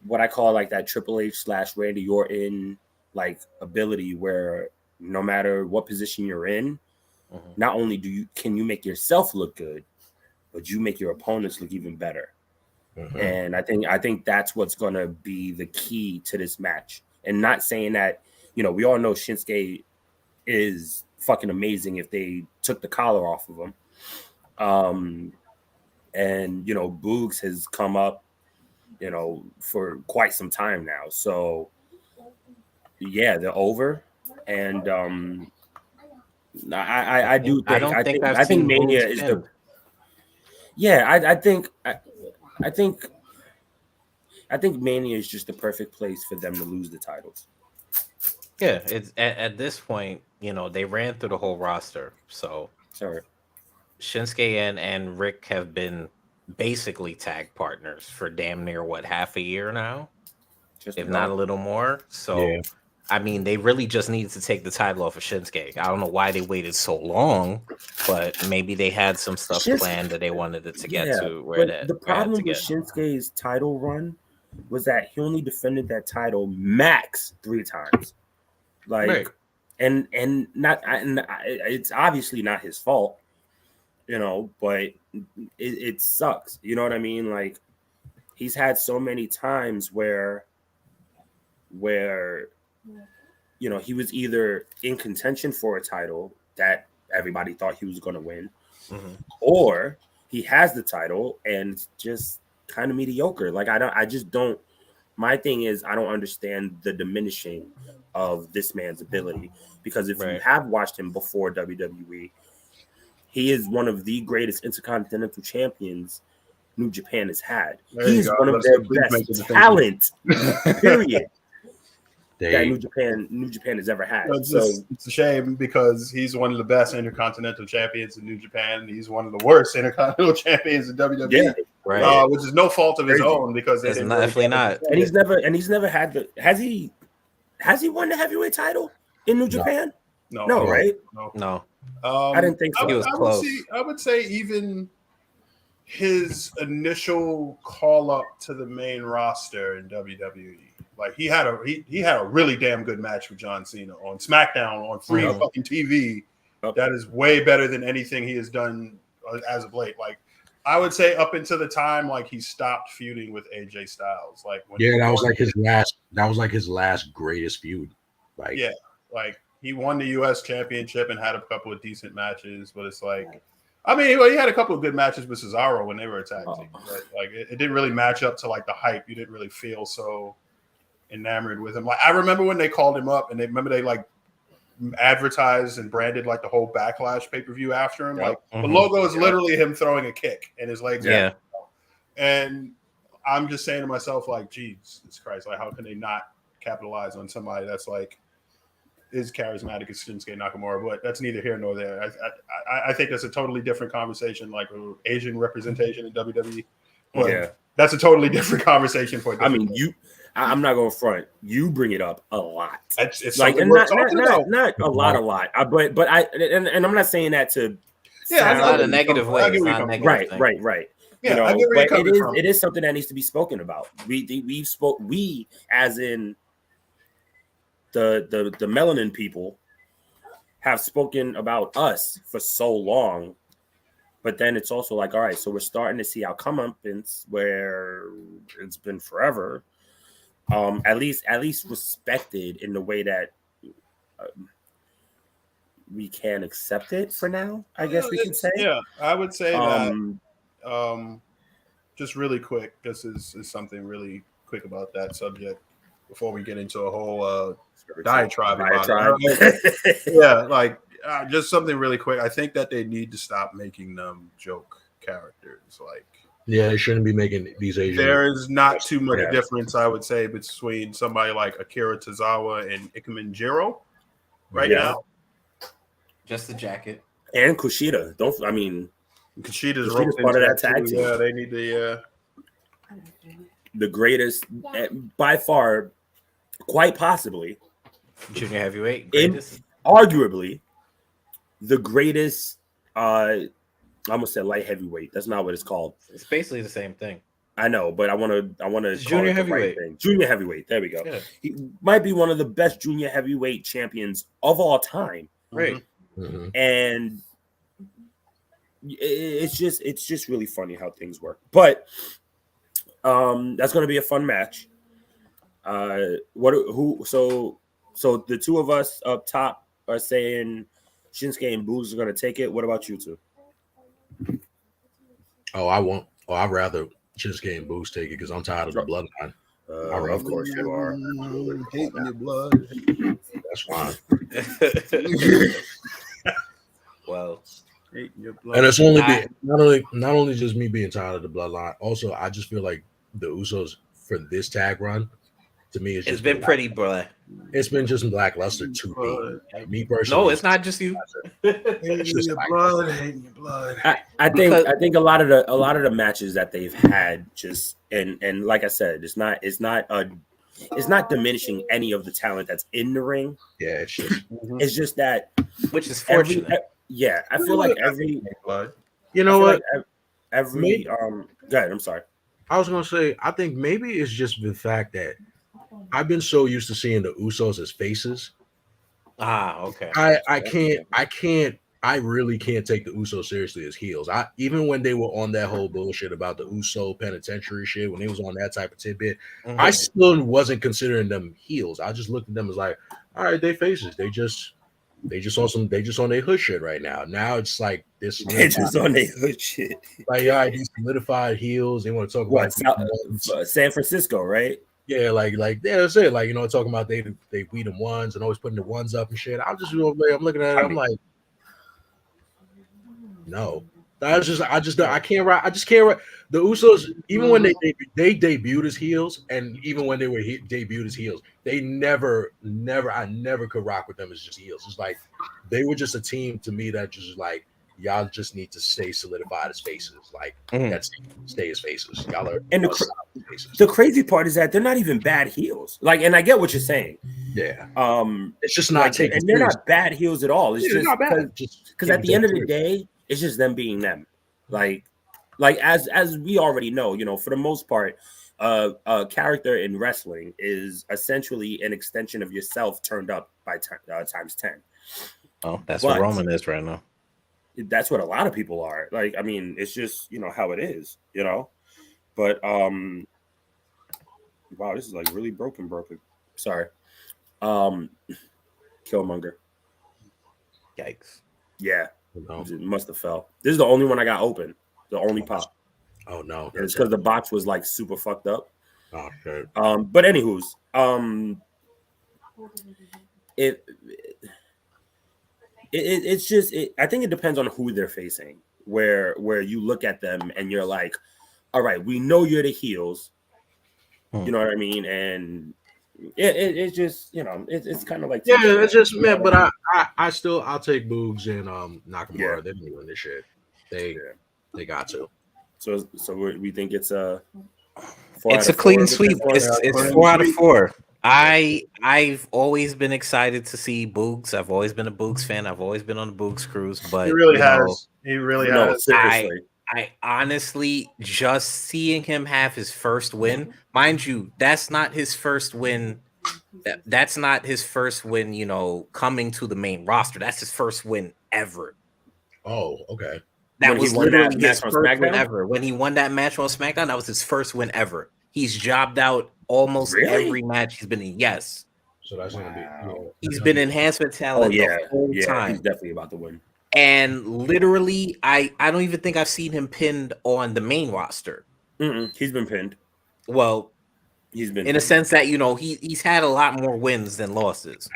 what I call like that Triple H / Randy Orton like ability, where no matter what position you're in, not only can you make yourself look good, but you make your opponents look even better. And I think that's what's going to be the key to this match. And not saying that, you know, we all know Shinsuke is fucking amazing if they took the collar off of him. And, you know, Boogs has come up, you know, for quite some time now. So, yeah, they're over. And I do think I think Mania is the I think Mania is just the perfect place for them to lose the titles. Yeah, it's at this point, you know, they ran through the whole roster. So Shinsuke and Rick have been basically tag partners for damn near half a year now, if not a little more. So I mean, they really just needed to take the title off of Shinsuke. I don't know why they waited so long, but maybe they had some stuff planned that they wanted it to get to where that. The problem with Shinsuke's title run was that he only defended that title max 3 times. Like, and it's obviously not his fault, you know, but it sucks. You know what I mean? Like, he's had so many times where you know, he was either in contention for a title that everybody thought he was going to win, or he has the title and it's just kind of mediocre. Like, my thing is, I don't understand the diminishing of this man's ability, because if you have watched him before WWE, he is one of the greatest intercontinental champions New Japan has had. There you He's go. one of Let's their please make best it a talent, period, They that New Japan has ever had. It's, So it's a shame because he's one of the best intercontinental champions in New Japan. He's one of the worst intercontinental champions in WWE. yeah, Right. Which is no fault of his Crazy. own because they It's didn't definitely really not. and he's never had the has he won the heavyweight title in New Japan? No, right? No. I didn't think so. He was close. I would say even his initial call up to the main roster in WWE, like he had a really damn good match with John Cena on SmackDown on free fucking TV. That is way better than anything he has done as of late. Like I would say up until the time like he stopped feuding with AJ Styles. Like when that was like his last. That was like his last greatest feud. Like like he won the U.S. championship and had a couple of decent matches, but it's like. I mean, well, he had a couple of good matches with Cesaro when they were a tag team. But like, it didn't really match up to like the hype. You didn't really feel so enamored with him. Like, I remember when they called him up, and they like advertised and branded like the whole Backlash pay-per-view after him. Like the logo is literally him throwing a kick and his legs. Yeah. And I'm just saying to myself, like, Jesus Christ, like, how can they not capitalize on somebody that's like is charismatic as Shinsuke Nakamura, but that's neither here nor there. I think that's a totally different conversation, like Asian representation in WWE. But that's a totally different conversation for. I mean, I'm not going front. You bring it up a lot. It's like and not a lot. But I'm not saying that to. Yeah, it's not a negative way. It's not a negative thing. Right. Yeah, but it is something that needs to be spoken about. We as in the melanin people have spoken about us for so long, but then it's also like, all right, so we're starting to see our comeuppance where it's been forever, at least respected in the way that we can accept it for now. I guess we can say. Yeah, I would say that. Just really quick, this is something really quick about that subject before we get into a whole diatribe about it. Yeah, like just something really quick. I think that they need to stop making them joke characters. Like, they shouldn't be making these Asian. There is not too much difference, I would say, between somebody like Akira Tozawa and Ikemen Jiro now. Just the jacket and Kushida. Kushita's part of that tag team. Yeah, they need the greatest by far, quite possibly, junior heavyweight, greatest, arguably the greatest. I almost said light heavyweight. That's not what it's called. It's basically the same thing. I know, but I want to junior heavyweight. Right, junior heavyweight. There we go. Yeah. He might be one of the best junior heavyweight champions of all time. Right. Mm-hmm. And it's just really funny how things work. But that's going to be a fun match. So the two of us up top are saying Shinsuke and Boos are going to take it. What about you two? I'd rather Shinsuke and Boos take it because I'm tired of the bloodline. Of course you are. Hating your blood. That's fine. Well, hating your blood. And it's not only just me being tired of the bloodline. Also, I just feel like the Usos for this tag run, to me, it's been pretty, bro. It's been just lackluster to me personally. No, it's not just you. Hating your blood, hating your blood. I think a lot of the matches that they've had just and like I said, it's not diminishing any of the talent that's in the ring. Yeah, it's just that, which is fortunate. I feel like every go ahead, I'm sorry. I was gonna say, I think maybe it's just the fact that I've been so used to seeing the Usos as faces. Okay. I really can't take the Usos seriously as heels. Even when they were on that whole bullshit about the Uso penitentiary shit, when they was on that type of tidbit, I still wasn't considering them heels. I just looked at them as like, all right, they faces. They just on their hood shit right now. Now it's like this. They just on their hood shit. Like, yeah, these solidified heels. They want to talk about San Francisco, right? Yeah, like that's it. Like, talking about they beat them ones and always putting the ones up and shit. I'm looking at it. I'm like, no. I can't write. I just can't write. The Usos, even when they debuted as heels, and even when they were debuted as heels, I never could rock with them as just heels. It's like they were just a team to me that just like y'all just need to stay solidified as faces. Like that's stay as faces. Y'all are and faces. The crazy part is that they're not even bad heels. Like, and I get what you're saying. Yeah. It's just like, not taking. And they're not bad heels at all. It's just not bad. Because at the end of the day, it's just them being them. Like as we already know, you know, for the most part, a character in wrestling is essentially an extension of yourself turned up by times 10. Oh, that's what Roman is right now. That's what a lot of people are. Like, I mean, it's just, you know, how it is, you know. But wow, this is like really broken. Sorry. Killmonger. Yikes. Yeah. It must have fell. This is the only one I got open. The only pop. Oh no. And it's because the box was like super fucked up. Oh shit. But anywho's, it's just I think it depends on who they're facing. Where you look at them and you're like, all right, we know you're the heels. You know what I mean? And it's just, you know, it's kind of like, yeah, it's just man. But I'll take Boogs and Nakamura. Yeah. They're doing this shit. They got to. So we think it's a clean sweep. It's 4 out of 4. I've always been excited to see Boogs. I've always been a Boogs fan. I've always been on the Boogs cruise. But he really has. He really has. Seriously. I honestly, just seeing him have his first win, mind you, that's not his first win. That's not his first win, you know, coming to the main roster. That's his first win ever. Oh, okay. That was literally his first win ever. When he won that match on SmackDown, that was his first win ever. He's jobbed out almost every match he's been in. Yes. So that's gonna be. He's been enhancement talent the whole time. He's definitely about to win. And literally, I don't even think I've seen him pinned on the main roster. He's been pinned. Well, he's been in a sense that, you know, he's had a lot more wins than losses.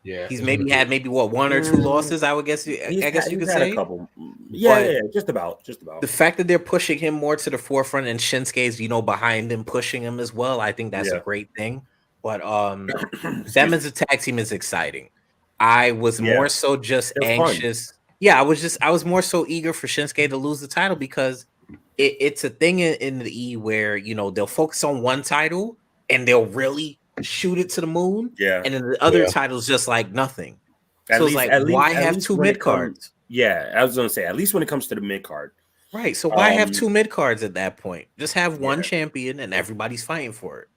Yeah, he's had 1 or 2 losses. I would guess. I guess you could say a couple. Yeah, just about. The fact that they're pushing him more to the forefront and Shinsuke's, you know, behind him, pushing him as well. I think that's a great thing. But them as a tag team is exciting. I was more so just anxious. Fun. Yeah, I was more so eager for Shinsuke to lose the title because it's a thing in the E where, you know, they'll focus on one title and they'll really shoot it to the moon. Yeah. And then the other title's just like nothing. So it's like, why have 2 mid cards? Yeah, I was gonna say, at least when it comes to the mid card. Right. So why have 2 mid cards at that point? Just have one champion and everybody's fighting for it.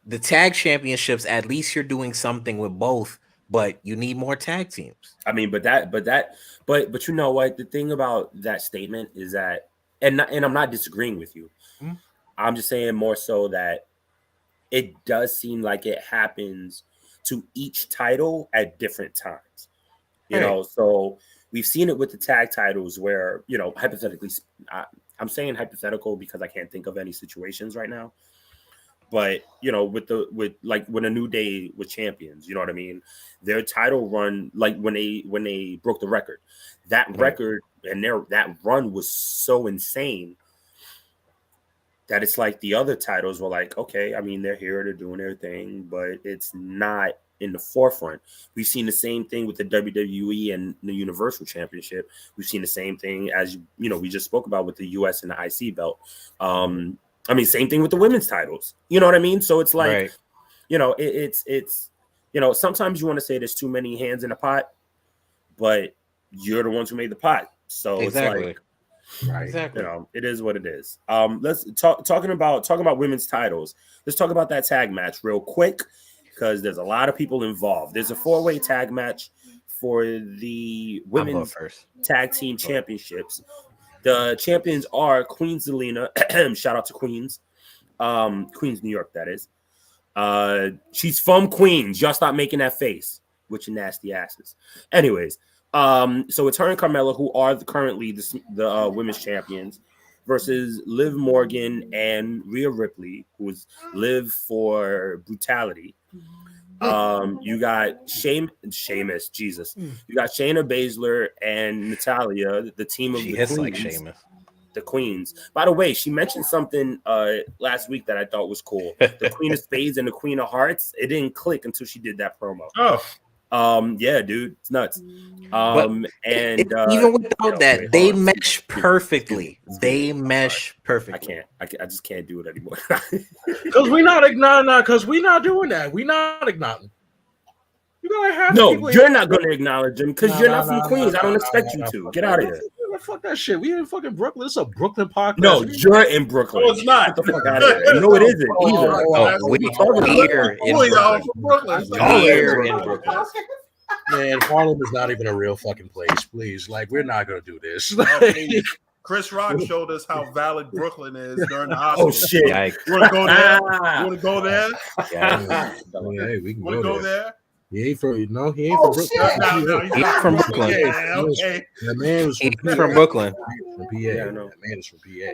The tag championships, at least you're doing something with both. But you need more tag teams. I mean, but you know what? The thing about that statement is that, and I'm not disagreeing with you. I'm just saying more so that it does seem like it happens to each title at different times. You know, so we've seen it with the tag titles where, you know, hypothetically, I'm saying hypothetical because I can't think of any situations right now. But, you know, with when a New Day was champions, you know what I mean? Their title run, like when they broke the record, that record and that run was so insane that it's like the other titles were like, okay, I mean, they're here, they're doing their thing, but it's not in the forefront. We've seen the same thing with the WWE and the Universal Championship. We've seen the same thing as, you know, we just spoke about with the US and the IC belt. I mean, same thing with the women's titles. You know what I mean? So it's like, you know, it's you know, sometimes you want to say there's too many hands in a pot, but you're the ones who made the pot. So it's like, exactly. You know, it is what it is. Let's talking about women's titles. Let's talk about that tag match real quick because there's a lot of people involved. There's a 4-way tag match for the women's tag team championships. The champions are Queen Zelina. Shout out to Queens. Queens, New York, that is. She's from Queens. Y'all stop making that face with your nasty asses. Anyways, so it's her and Carmella, who are currently the women's champions, versus Liv Morgan and Rhea Ripley, who is Liv for Brutality. You got Sheamus, Jesus. You got Shayna Baszler and Natalia, the team of She the hits queens. like Sheamus. The queens. By the way, she mentioned something last week that I thought was cool. The Queen of Spades and the Queen of Hearts. It didn't click until she did that promo. Yeah, dude, it's nuts. And even without that, they mesh perfectly. They mesh perfectly. I just can't do it anymore. Because we're not doing that. We're not acknowledging. You're not going to acknowledge them because you're not from Queens. I don't expect you to. Get out of here. Fuck that shit. We in fucking Brooklyn. It's a Brooklyn podcast. No, you're in Brooklyn. No, it's not. Get the fuck out of here. No, it isn't either. We're in Brooklyn. Man, Harlem is not even a real fucking place. Please, like, we're not gonna do this. Chris Rock showed us how valid Brooklyn is during the Oscars. Oh shit! You want to go there? You want to go there? Hey, we can go there. He ain't from Brooklyn. He's from Brooklyn. Okay. That man was from Brooklyn. From PA. That man is from PA.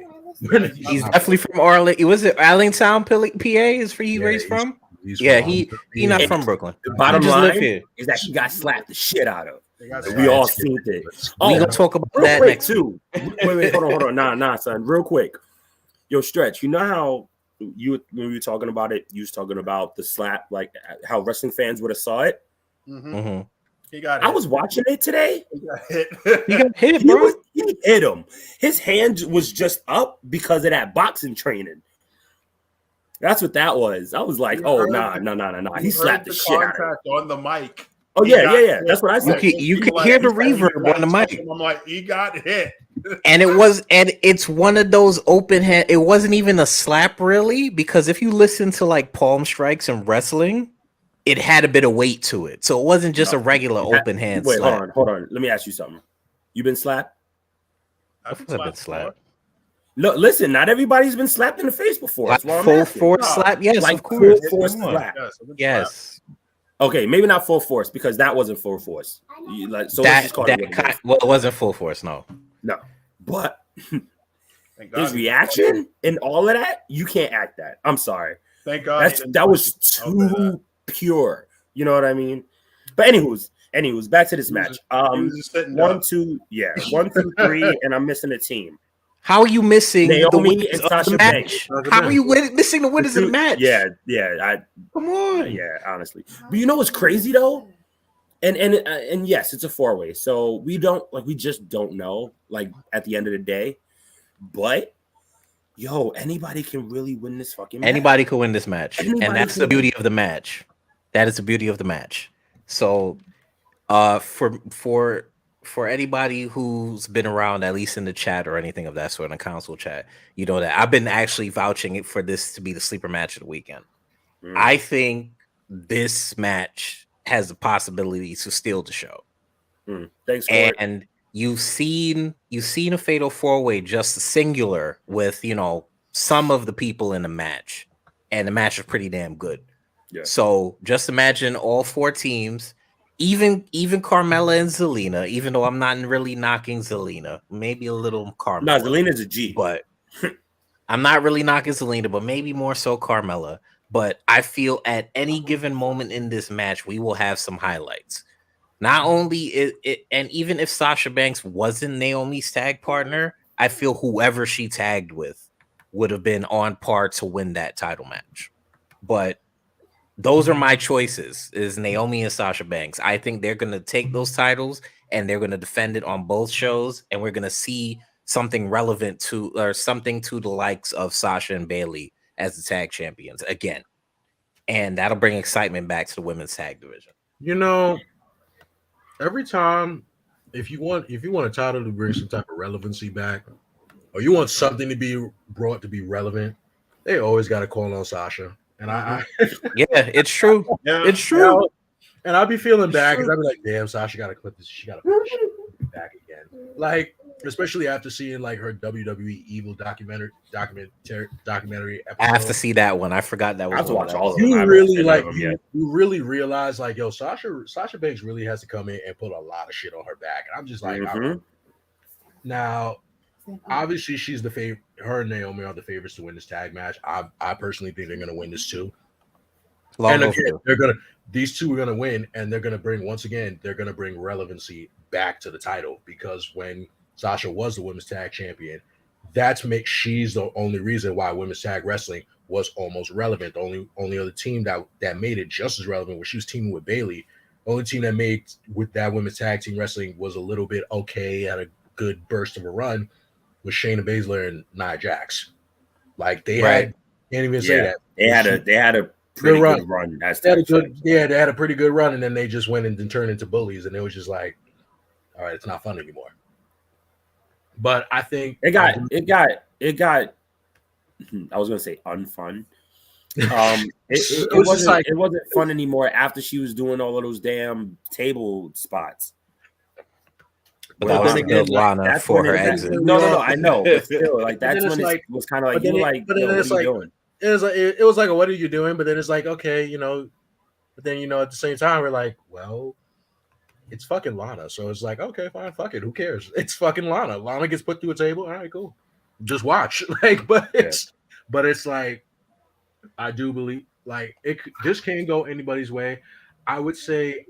He's definitely from Arlington. Was it Allentown, PA? Is where he's from? He's not from Brooklyn. The bottom line is that he got slapped the shit out of. We all seen it. We gonna talk about that next too. Wait, hold on. Nah, son. Real quick. Yo, Stretch, you know how when we were talking about it, you was talking about the slap, like how wrestling fans would have saw it. Mm-hmm. He got I was watching it today. He got hit. He got hit, bro. He hit him. His hand was just up because of that boxing training. That's what that was. I was like, nah. He slapped the shit out of him. On the mic. Oh, yeah. That's what I said. You could hear the reverb on the mic. I'm like, he got hit. And it's one of those open hand. It wasn't even a slap, really, because if you listen to like palm strikes in wrestling, it had a bit of weight to it. So it wasn't just a regular open hand slap. Hold on. Let me ask you something. You been slapped? I've been slapped. Look, listen, not everybody's been slapped in the face before. Like full force slap? Yes, like of course. Full force slap. Yes. Okay, maybe not full force because that wasn't full force. It wasn't full force, no. But his reaction and all of that, you can't act that. I'm sorry. Thank God. That was too pure. You know what I mean? But anyways, back to this match. 1, 2, 3, and I'm missing a team. How are you missing Naomi and Sasha Banks? How are you missing the winners of the match? Yeah. Come on. Yeah, honestly. But you know what's crazy though? And yes, it's a 4-way. So we just don't know. Like at the end of the day, but anybody can really win this fucking match. Anybody can win this match, and that's the beauty of the match. That is the beauty of the match. So, for anybody who's been around, at least in the chat or anything of that sort, in the console chat, you know that I've been actually vouching for this to be the sleeper match of the weekend. I think this match has the possibility to steal the show. Thanks, and you've seen a fatal 4-way just singular with some of the people in the match, and the match is pretty damn good. Yeah. So just imagine all 4 teams. Even Carmella and Zelina, even though I'm not really knocking Zelina, maybe a little Carmella. No, Zelina's a G. But I'm not really knocking Zelina, but maybe more so Carmella. But I feel at any given moment in this match, we will have some highlights. Not only and even if Sasha Banks wasn't Naomi's tag partner, I feel whoever she tagged with would have been on par to win that title match. But those are my choices, is Naomi and Sasha Banks. I think they're going to take those titles and they're going to defend it on both shows. And we're going to see something relevant to, or something to the likes of Sasha and Bayley as the tag champions again. And that'll bring excitement back to the women's tag division. Every time, if you want a title to bring some type of relevancy back, or you want something to be brought to be relevant, they always got to call on Sasha. And yeah, it's true. It's true. And I'll be feeling bad because I'll be like, damn, Sasha got to clip this. She got to push it back again. Like, especially after seeing like her WWE Evil documentary episode. I have to see that one. I forgot that was. I have to watch all of them. You really like you really realize like, yo, Sasha Banks really has to come in and put a lot of shit on her back. And I'm just like, now, obviously she's the favorite. Her and Naomi are the favorites to win this tag match. I personally think they're going to win this too. Long and overdue. again, these two are gonna win, and they're gonna bring relevancy back to the title, because when Sasha was the women's tag champion, she's the only reason why women's tag wrestling was almost relevant. The only other team that made it just as relevant was she was teaming with Bayley. The only team that made with that women's tag team wrestling was a little bit okay, had a good burst of a run, was Shayna Baszler and Nia Jax. Like they had, can't even say that they had a pretty good run. They had a pretty good run, and then they just went and turned into bullies, and it was just like, all right, it's not fun anymore. But I think it got. I was gonna say unfun. It wasn't fun anymore after she was doing all of those damn table spots. But that was again, Lana for her exit. No, I know, but still, like that's when it was kind of like, you like, what are you doing? It was like, what are you doing? But then it's like, okay, but then at the same time, we're like, well, it's fucking Lana, so it's like, okay, fine, fuck it, who cares? It's fucking Lana. Lana gets put through a table. All right, cool, just watch. But it's like, I do believe like this can't go anybody's way. I would say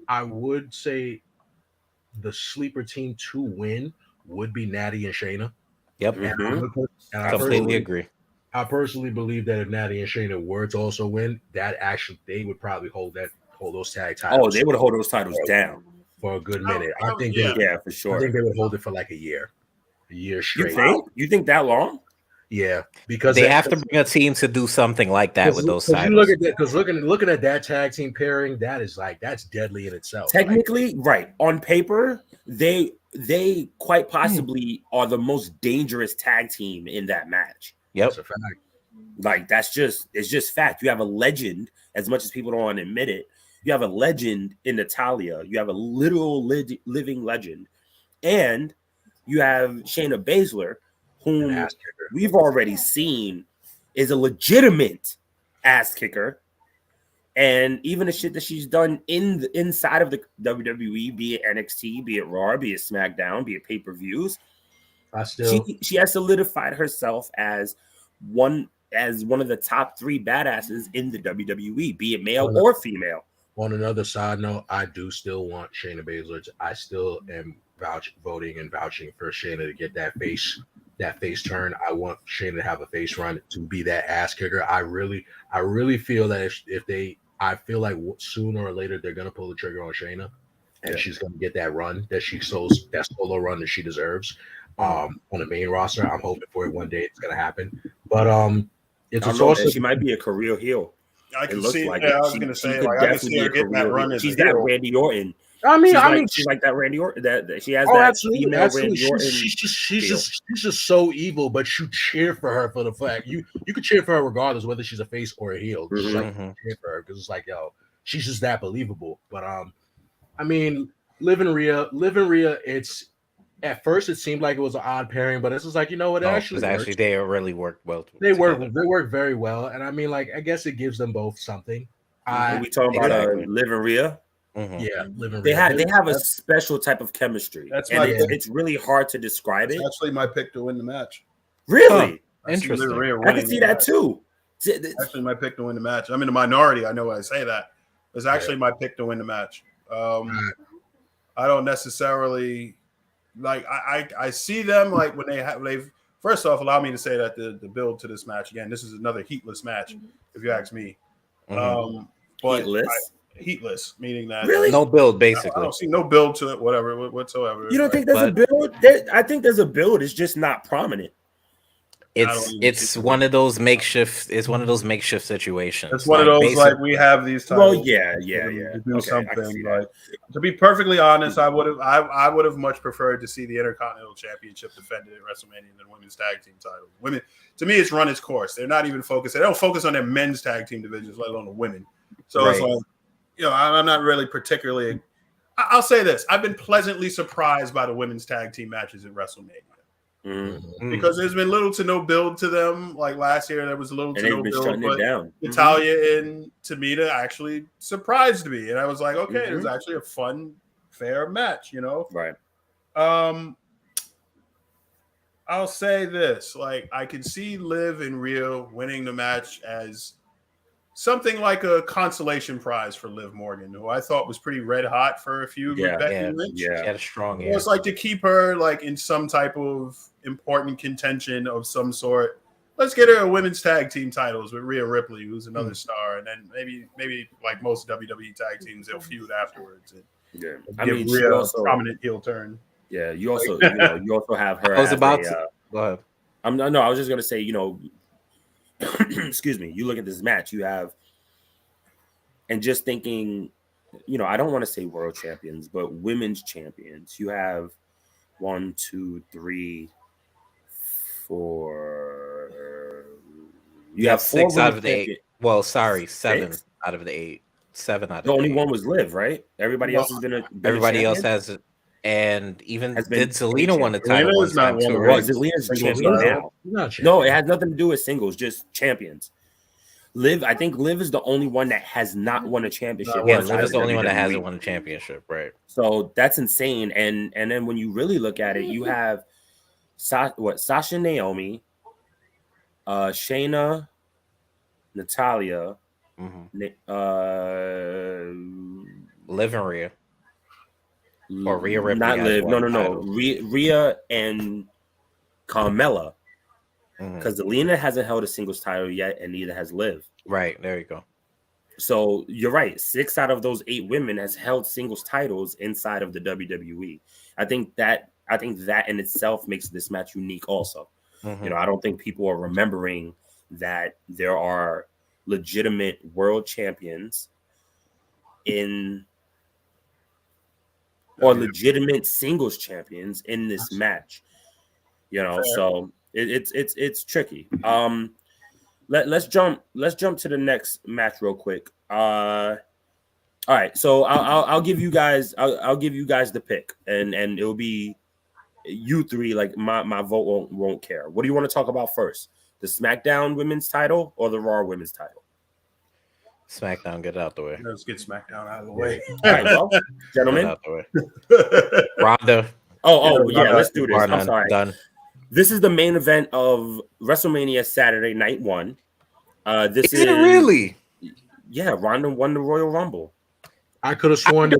the sleeper team to win would be Natty and Shayna. Yep, and I completely agree. I personally believe that if Natty and Shayna were to also win, they would probably hold those tag titles. Oh, they would hold those titles down for a good minute. I think for sure. I think they would hold it for like a year straight. You think that long? Yeah, because they have to bring a team to do something like that with those titles. You look at that, because looking at that tag team pairing, that's deadly in itself. Technically, right on paper, they quite possibly are the most dangerous tag team in that match. Yep, that's a fact. Like it's just fact. You have a legend, as much as people don't want to admit it. You have a legend in Natalya. You have a literal living legend, and you have Shayna Baszler, whom we've already seen is a legitimate ass kicker. And even the shit that she's done inside of the WWE, be it NXT, be it Raw, be it SmackDown, be it pay-per-views, she has solidified herself as one of the top 3 badasses in the WWE, be it male or female. On another side note, I do still want Shayna Baszler. I still am voting and vouching for Shayna to get that face turn. I want Shayna to have a face run, to be that ass kicker. I really feel that I feel like sooner or later they're gonna pull the trigger on Shayna, and she's gonna get that run that solo run that she deserves on the main roster. I'm hoping for it one day. It's gonna happen, but it's also she might be a career heel. I can see. Like I was gonna say, like I can see her getting that run. She's that Randy Orton. She's like that Randy Orton. That she has that female Randy Orton. She's just so evil, but you cheer for her for the fact you could cheer for her regardless whether she's a face or a heel. Cheer for her because it's like, yo, she's just that believable. But I mean, Liv and Rhea. It's at first it seemed like it was an odd pairing, but it's just like, actually they really worked well. They work very well, and I mean, like, I guess it gives them both something. We talking about Liv and Rhea. Mm-hmm. Yeah, Liv and Rhea. They have a special type of chemistry. It's really hard to describe it. Actually, my pick to win the match. Really interesting. I can see that too. Actually, my pick to win the match. I'm in the minority. I know when I say that. It's actually my pick to win the match. I don't necessarily. Like I see them like when they've first off, allow me to say that the build to this match, again, this is another heatless match, if you ask me. But heatless, meaning that no build, basically. I don't see no build to it, whatsoever. You don't think there's a build? I think there's a build. It's just not prominent. It's one of those makeshift. It's one of those makeshift situations. It's one of those like we have these titles. Well, yeah. To do something like. To be perfectly honest, I would have much preferred to see the Intercontinental Championship defended at WrestleMania than women's tag team titles. Women, to me, it's run its course. They're not even focused. They don't focus on their men's tag team divisions, let alone the women. So it's like, I'm not really particularly. I'll say this: I've been pleasantly surprised by the women's tag team matches at WrestleMania. Mm-hmm. Because there's been little to no build to them. Like last year, there was little to no build. But Natalya and Tamina actually surprised me, and I was like, okay, it was actually a fun, fair match, Right. I'll say this: like, I can see Liv and Rhea winning the match as something like a consolation prize for Liv Morgan, who I thought was pretty red hot for a feud with Becky Lynch. She had a strong It's like to keep her like in some type of important contention of some sort. Let's get her a women's tag team titles with Rhea Ripley, who's another star, and then maybe like most WWE tag teams, they'll feud afterwards. And I mean, Rhea a prominent heel turn. Yeah, you also you also have her. I was about to go ahead. I was just gonna say, excuse me. You look at this match, you have, and just thinking, I don't want to say world champions, but women's champions. You have 1, 2, 3, 4. You have 6 out of the 8. champions. Well, sorry, 7 6? out of the 8. 7 out of the only 8. one was Liv, right? Everybody else has been Everybody else has, and even did Zelina won the title one time too? Right? Zelina's champion now. No, it has nothing to do with singles, just champions. Liv, I think Liv is the only one that has not won a championship. Yeah, Liv is the only one that hasn't won a championship, right? So that's insane. And then when you really look at it, you have Sasha, Naomi, Shayna, Natalia, Liv and Rhea. Or Rhea Ripley. Not Liv. No. Rhea and Carmella. Because Zelina hasn't held a singles title yet, and neither has Liv. Right. There you go. So you're right. 6 out of those 8 women has held singles titles inside of the WWE. I think that in itself makes this match unique also. I don't think people are remembering that there are legitimate world champions or legitimate singles champions in this match. So it's tricky. Let's jump to the next match real quick. All right, so I'll give you guys the pick, and it'll be you three. Like my vote won't care. What do you want to talk about first? The SmackDown women's title or the Raw women's title? SmackDown, get it out the way. Let's get SmackDown out of the way. All right, well, gentlemen. Out the way. Ronda. Oh, yeah, let's do this. I'm sorry. Done. This is the main event of WrestleMania Saturday Night 1. This is it really? Yeah, Ronda won the Royal Rumble. I could have sworn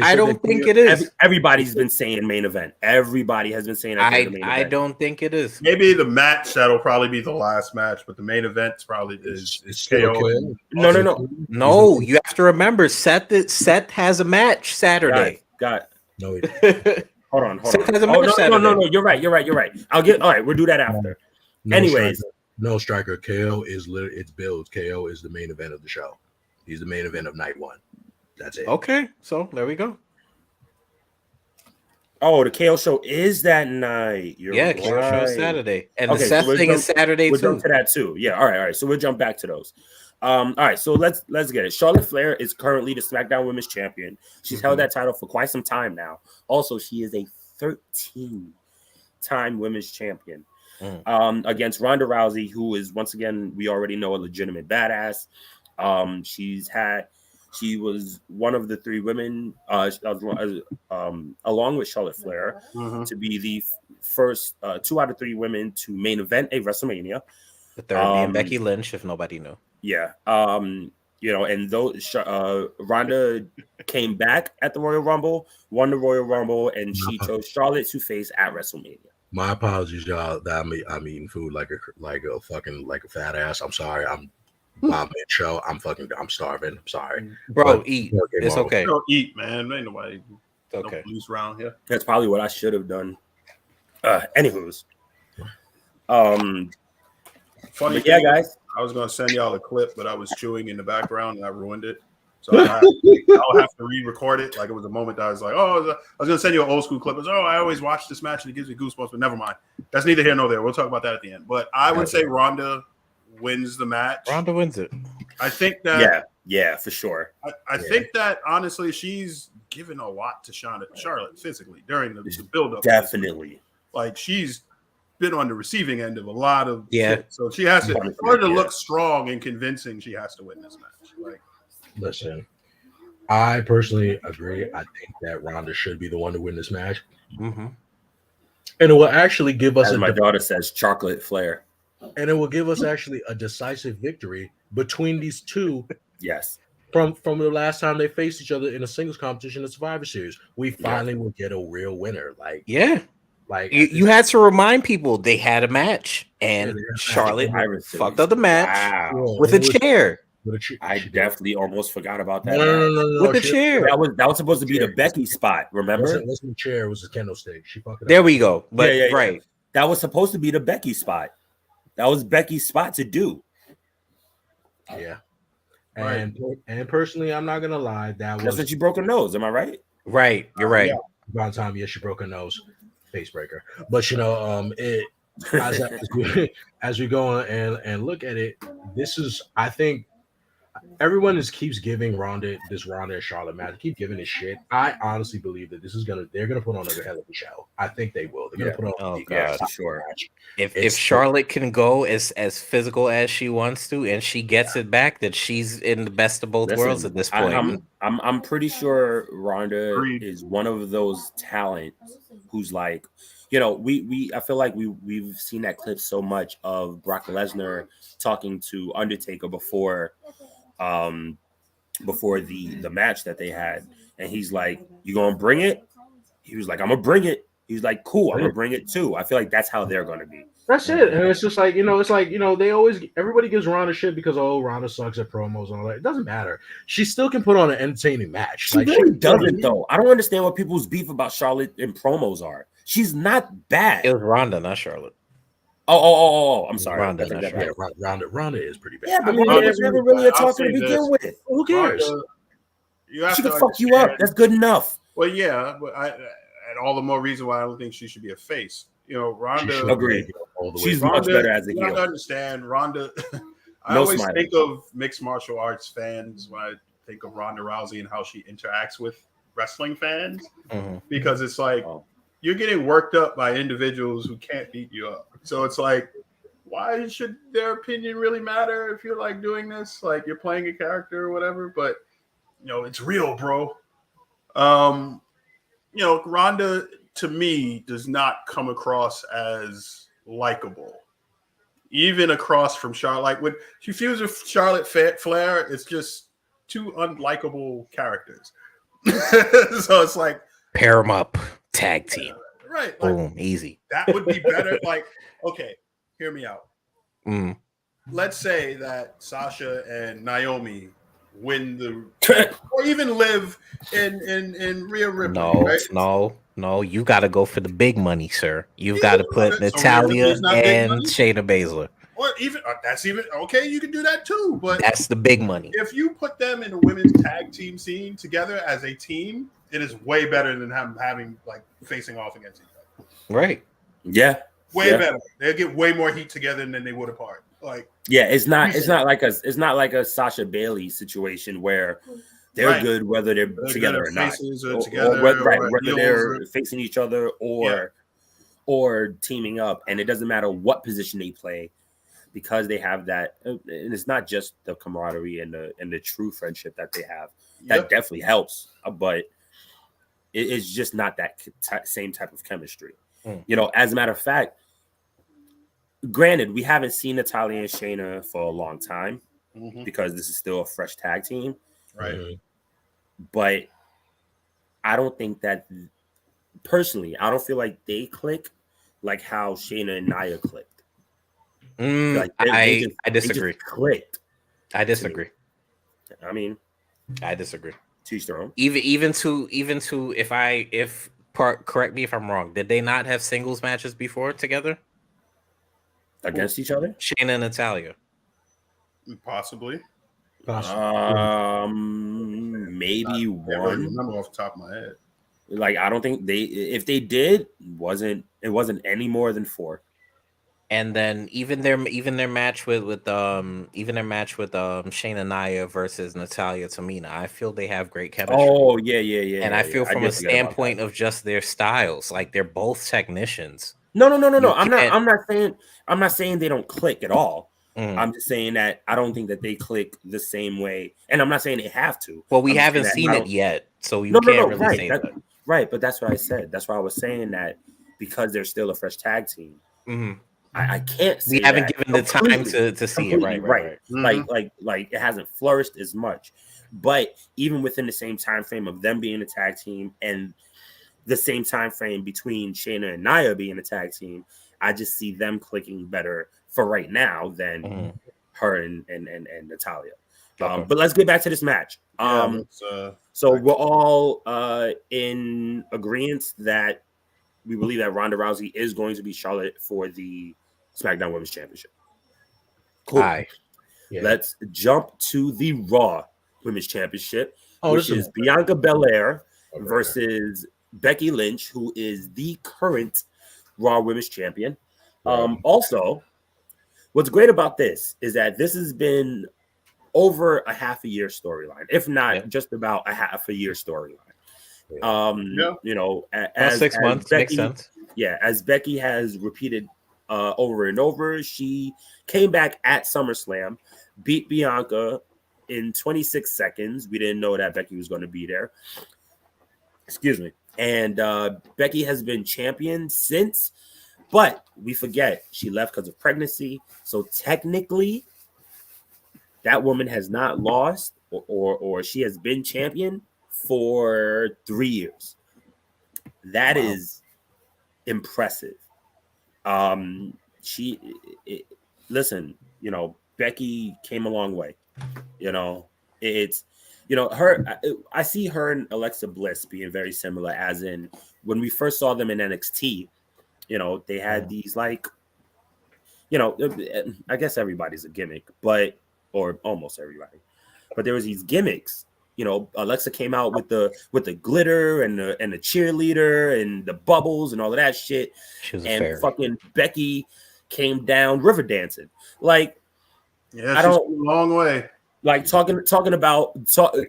I don't think it is. Everybody's been saying main event. Everybody has been saying that. I don't think it is. Maybe the match that'll probably be the last match, but the main event probably is KO. No. You have to remember, Seth has a match Saturday. Got no. Hold on. Seth has a match Saturday. No. You're right. All right. We'll do that after. Anyways, Striker. KO is literally it's build. KO is the main event of the show. He's the main event of night 1. That's it. Okay, so there we go. Oh, the KO show is that night. KO show is Saturday, and the Seth thing is Saturday too. We'll jump to that too. Yeah, all right. So we'll jump back to those. All right, so let's get it. Charlotte Flair is currently the SmackDown Women's Champion. She's held that title for quite some time now. Also, she is a 13-time Women's Champion against Ronda Rousey, who is once again we already know a legitimate badass. She was one of the 3 women, along with Charlotte Flair, to be the first 2 out of 3 women to main event a WrestleMania. The third being Becky Lynch, if nobody knew. Yeah, and those Ronda came back at the Royal Rumble, won the Royal Rumble, and she chose Charlotte to face at WrestleMania. My apologies, y'all. That I'm eating food like a fat ass. I'm sorry. I'm mid-show. I'm starving. I'm sorry, bro. Eat. It's okay. Don't eat, man. Ain't nobody. Okay. No police around here. That's probably what I should have done. Anywho's. Funny, yeah, guys. I was gonna send y'all a clip, but I was chewing in the background and I ruined it. So I'll have to re-record it. Like it was a moment that I was like, I was gonna send you an old school clip. I always watch this match and it gives me goosebumps, but never mind. That's neither here nor there. We'll talk about that at the end. But I would say Ronda wins the match. Ronda wins it. I think that. Yeah, for sure. I think that honestly, she's given a lot to Charlotte physically during the build-up. Definitely. Like she's been on the receiving end of a lot of shit. So she has to, in order to look strong and convincing, she has to win this match. Like, listen, I personally agree. I think that Ronda should be the one to win this match. And it will actually give us As my daughter says, chocolate Flair. and it will give us actually a decisive victory between these two Yes. from the last time they faced each other in a singles competition in Survivor Series. We finally will get a real winner. Like you had to remind people they had a match, and Yeah, Charlotte Survivor fucked Series. up the match Wow. with a chair. I definitely almost forgot about that. No. With the chair. That was supposed to be the Becky spot. Remember? It wasn't the chair. It was the candlestick. She fucked it up. There we go. But Yeah. right. That was supposed to be the Becky spot. That was Becky's spot to do. Yeah. And personally, I'm not gonna lie. That's when she broke her nose. Am I right? Right. You're right. Yeah. Around time, she broke her nose, face breaker. But as we go on and look at it, this is, I think, everyone keeps giving Ronda and Charlotte match. Keep giving this shit. I honestly believe that they're gonna put on a hell of a show. I think they will. They're gonna put on sure. Match. If Charlotte can go as physical as she wants to, and she gets it back, that she's in the best of both worlds at this point. I'm pretty sure Ronda is one of those talents who's like, I feel like we've seen that clip so much of Brock Lesnar talking to Undertaker before the match that they had, and he's like, "You gonna bring it?" He was like, "I'm gonna bring it." He's like, "Cool, I'm gonna bring it too." I feel like that's how they're gonna be. That's it. And it's just like, everybody gives Ronda shit because Ronda sucks at promos and all that. It doesn't matter. She still can put on an entertaining match. She really doesn't though. I don't understand what people's beef about Charlotte and promos are. She's not bad. It was Ronda, not Charlotte. Oh, I'm sorry. Ronda is pretty bad. Yeah, but Ronda's never really a talker to begin with. Who cares? She can fuck you up. That's good enough. Well, yeah, but and all the more reason why I don't think she should be a face. Ronda. Agreed. She's much better as a heel. You have to understand, Ronda. I always think of mixed martial arts fans when I think of Ronda Rousey and how she interacts with wrestling fans, because it's like you're getting worked up by individuals who can't beat you up. So it's like, why should their opinion really matter if you're like doing this? Like you're playing a character or whatever, but it's real, bro. Ronda to me does not come across as likable, even across from Charlotte. Like when she fused with Charlotte Flair, it's just two unlikable characters. So it's like pair them up, tag team, right? Boom, easy. That would be better. Like, okay, hear me out. Let's say that Sasha and Naomi win or even live in Rhea Ripley. No, you got to go for the big money, sir. You've got to put Natalya and Shayna Baszler. Or even that's even okay. You can do that too, but that's the big money. If you put them in a women's tag team scene together as a team, it is way better than having like facing off against each other. Right? Yeah. Way better. They'll get way more heat together than they would apart. Like, yeah, it's not like a Sasha Bailey situation where they're good whether they're together or not, whether they're facing each other or teaming up, and it doesn't matter what position they play because they have that. And it's not just the camaraderie and the true friendship that they have. That definitely helps, but it's just not that same type of chemistry. As a matter of fact. Granted, we haven't seen Natalya and Shayna for a long time because this is still a fresh tag team. Right. But I don't think that, personally, I don't feel like they click like how Shayna and Nia clicked. I disagree. They just clicked. I disagree. I mean, I disagree. Teach their own. Even to correct me if I'm wrong. Did they not have singles matches before together? Against each other? Shayna and Natalya. Possibly. Maybe one. Remember off the top of my head. Like I don't think if they did, it wasn't any more than 4. And then even their match with Shayna Nia versus Natalya Tamina, I feel they have great chemistry. Oh yeah. And I feel from a standpoint of just their styles, like they're both technicians. No. I'm not saying they don't click at all. I'm just saying that I don't think that they click the same way, and I'm not saying they have to. Well, we haven't seen it yet, so you can't really say that. Right, but that's what I said. That's why I was saying that because they're still a fresh tag team. I can't say We haven't that given the time completely. to see it. Right. Mhm. Like it hasn't flourished as much. But even within the same time frame of them being a tag team and the same time frame between Shayna and Nia being a tag team, I just see them clicking better for right now than her and Natalia. Okay. But let's get back to this match. So we're all in agreement that we believe that Ronda Rousey is going to be Charlotte for the SmackDown Women's Championship. Cool. Aye. Yeah. Let's jump to the Raw Women's Championship, which this is Bianca Belair Okay. versus Becky Lynch, who is the current Raw Women's Champion. Right. Also, what's great about this is that this has been over a half a year storyline, if not just about a half a year storyline. You know, as 6 months Becky, makes sense. Yeah, as Becky has repeated over and over, she came back at SummerSlam, beat Bianca in 26 seconds. We didn't know that Becky was going to be there. Excuse me. And Becky has been champion since, but we forget she left because of pregnancy. So technically, that woman has not lost or she has been champion for 3 years. That is impressive. Listen, you know, Becky came a long way. You know, it's, you know, I see her and Alexa Bliss being very similar, as in when we first saw them in NXT, you know, they had these like, you know, I guess everybody's a gimmick, or almost everybody, but there was these gimmicks. You know, Alexa came out with the glitter and the cheerleader and the bubbles and all of that shit. She was and fair. Fucking Becky came down river dancing. Like, I don't a long way. Like talking about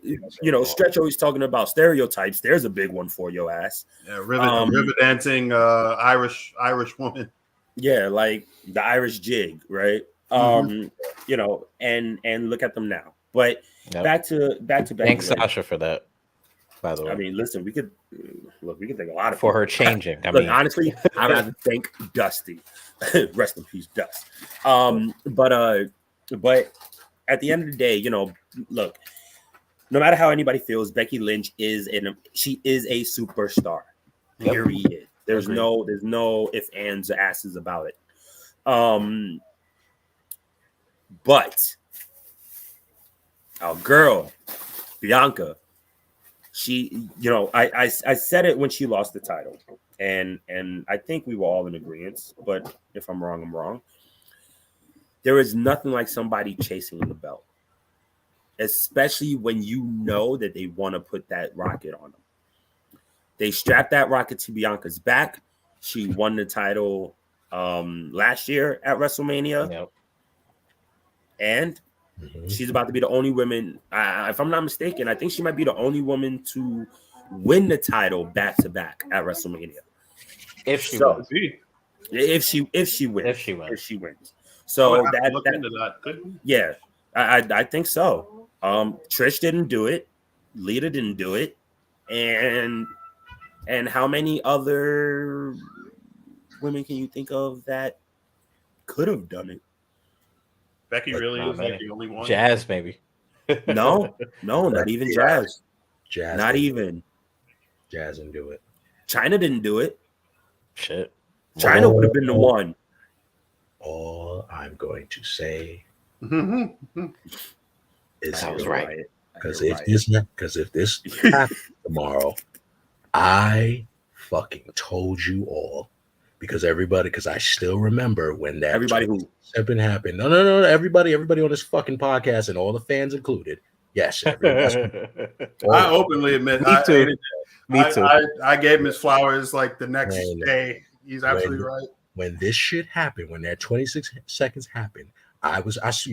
you know, Stretch always talking about stereotypes. There's a big one for your ass. Yeah, river dancing Irish woman. Yeah, like the Irish jig, right? You know, and look at them now. But back to Becky. Thanks, Sasha, for that. By the way, I mean, listen, we could thank a lot of for people. her changing. I Look, mean, honestly, I'd rather thank Dusty. Rest in peace, Dust. But at the end of the day, you know, look, no matter how anybody feels, Becky Lynch is a superstar. Period. There's no ifs, ands, or asses about it. But our girl, Bianca, she, you know, I said it when she lost the title, and I think we were all in agreement. But if I'm wrong, I'm wrong. There is nothing like somebody chasing the belt, especially when you know that they want to put that rocket on them. They strapped that rocket to Bianca's back. She won the title last year at WrestleMania. And she's about to be the only woman, if I'm not mistaken, I think she might be the only woman to win the title back-to-back at WrestleMania. If she wins. So yeah, I think so. Trish didn't do it. Lita didn't do it. And how many other women can you think of that could have done it? Becky really is like the only one. Jazz, maybe. No, not even Jazz. Jazz. Not even. Jazz didn't do it. China didn't do it. Shit. China would have been the one. All I'm going to say is that was right. Because if this happens tomorrow, I fucking told you all. Because I still remember when that everybody who happened. No, everybody on this fucking podcast and all the fans included. Yes, I openly admit, Me too. I gave him his flowers like the next day. He's absolutely right. When this shit happened, when that 26 seconds happened, we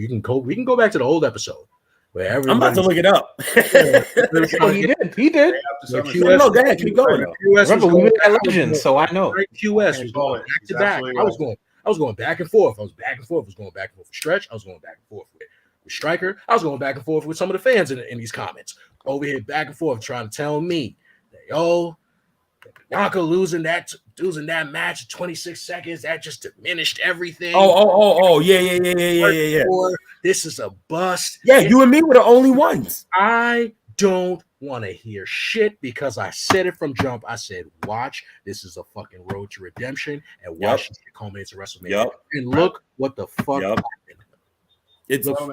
can go back to the old episode where I'm about to look it up. He did. No, go ahead, keep going. Remember, we were at Legends, so I know. QS was going back to back. I was going back and forth. I was going back and forth with Stretch. I was going back and forth with Stryker. I was going back and forth with some of the fans in these comments. Over here, back and forth, trying to tell me that Bianca losing that match in 26 seconds, that just diminished everything. Yeah. This is a bust. Yeah, you and me were the only ones. I don't want to hear shit because I said it from jump. I said, watch, this is a fucking road to redemption, and watch this culminate to WrestleMania. And look what the fuck happened.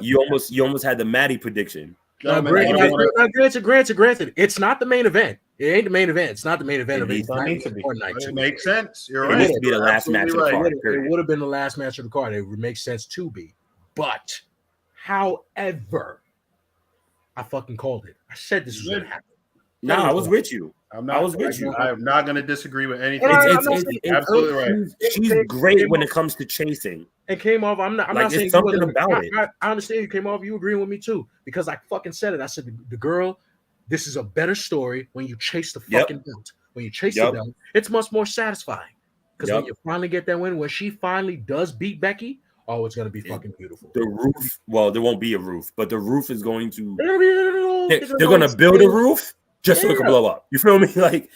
You almost had the Maddie prediction. Granted, it's not the main event. It ain't the main event. It's not the main event of it. It makes sense. You're right. It needs to be the last match of the card. It would have been the last match of the card. It would make sense to be. But, however, I fucking called it. I said this was going to happen. No, I was with you. I was with you. I am not going to disagree with anything. It's absolutely right. She's great when it comes to chasing. It came off. I'm not saying something about it. I understand you came off. You agreeing with me too because I fucking said it. I said the girl. This is a better story when you chase the fucking belt. When you chase the belt, it's much more satisfying because when you finally get that win, when she finally does beat Becky, oh, it's gonna be fucking beautiful. The roof. Well, there won't be a roof, but the roof is going to. They're gonna build a roof just so it can blow up. You feel me? Like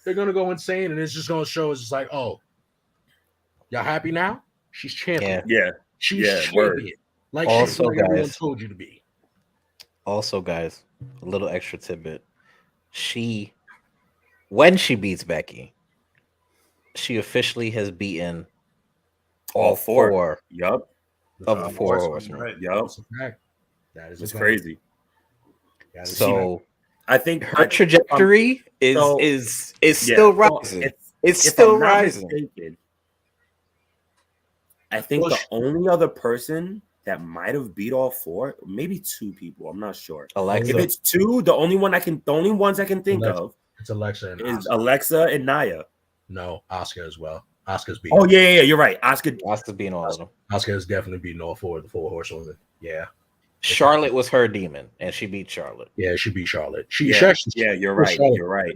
they're gonna go insane, and it's just gonna show. It's just like, oh, y'all happy now? She's champion. Yeah. She's champion. Word. Like also, guys, everyone told you to be. Also, guys, a little extra tidbit. When she beats Becky, she officially has beaten all four. Yup. Of the four horsemen. Right. Yup. That is crazy. So I think her trajectory is still rising. It's still rising. I think the only other person that might have beat all four, maybe two people, I'm not sure. Alexa. If it's two, the only ones I can think of it's Alexa and is Alexa and Nia. No, Asuka as well. Asuka's beating. Oh yeah, you're right. Asuka's beating all of them. Asuka has definitely beaten all four of the four horsewomen. Yeah. Charlotte was her demon, and she beat Charlotte. Yeah, she beat Charlotte. You're right. You're right.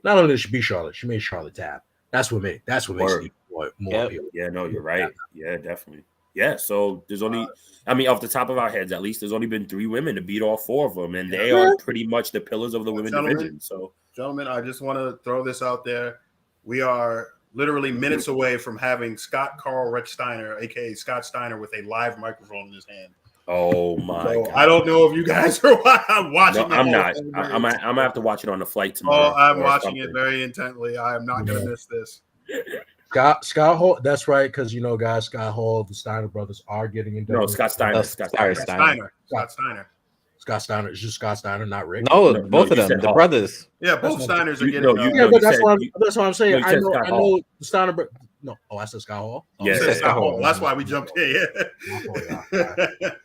Not only did she beat Charlotte, she made Charlotte tap. That's what makes it more appealing. Yeah, no, you're right. Yeah, definitely. Yeah, so there's only, off the top of our heads, at least there's only been 3 women to beat all 4 of them, and they are pretty much the pillars of the women's division. So, gentlemen, I just want to throw this out there. We are literally minutes away from having Scott Carl Rex Steiner, aka Scott Steiner, with a live microphone in his hand. Oh my God. I don't know if you guys are watching. No, I'm not. I'm gonna have to watch it on the flight tomorrow. Oh, I'm watching it very intently. I am not gonna miss this. Scott Hall, that's right, because guys, Scott Hall, the Steiner brothers are getting inducted. No, Scott Steiner. Scott Steiner. Scott Steiner. It's just Scott Steiner, not Rick. No, both of them, the brothers. Yeah, both Steiners are getting. But that's what I'm saying. I know the Steiner. No, I said Scott Hall. Yeah, Scott Hall. That's why we jumped in.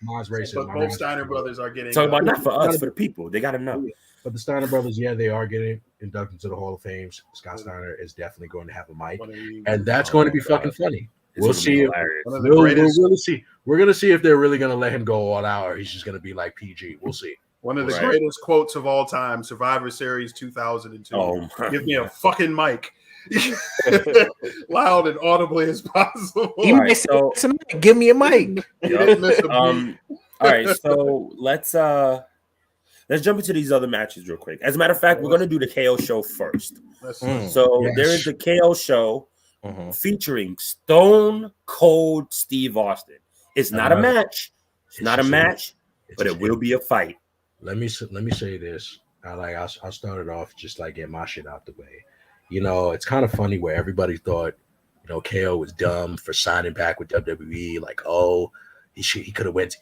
Mine's racist. But both Steiner brothers are getting. Talking about not for us, for the people. They got to know. But the Steiner brothers, they are getting inducted into the Hall of Fame. Scott Steiner is definitely going to have a mic, and that's going to be fucking funny. We'll see. We'll see. We're gonna see if they're really gonna let him go all out, or he's just gonna be like PG. We'll see. One of the greatest quotes of all time: Survivor Series 2002. Oh, give me a fucking mic, loud and audibly as possible. Give me a mic. All right, so let's jump into these other matches real quick. As a matter of fact, we're gonna do the KO show first. So there is the KO show. Featuring Stone Cold Steve Austin. It's not a match. It's not a match, but it will be a fight. Let me say this. I started off just like getting my shit out the way. It's kind of funny where everybody thought, KO was dumb for signing back with WWE. Like, oh, he could have went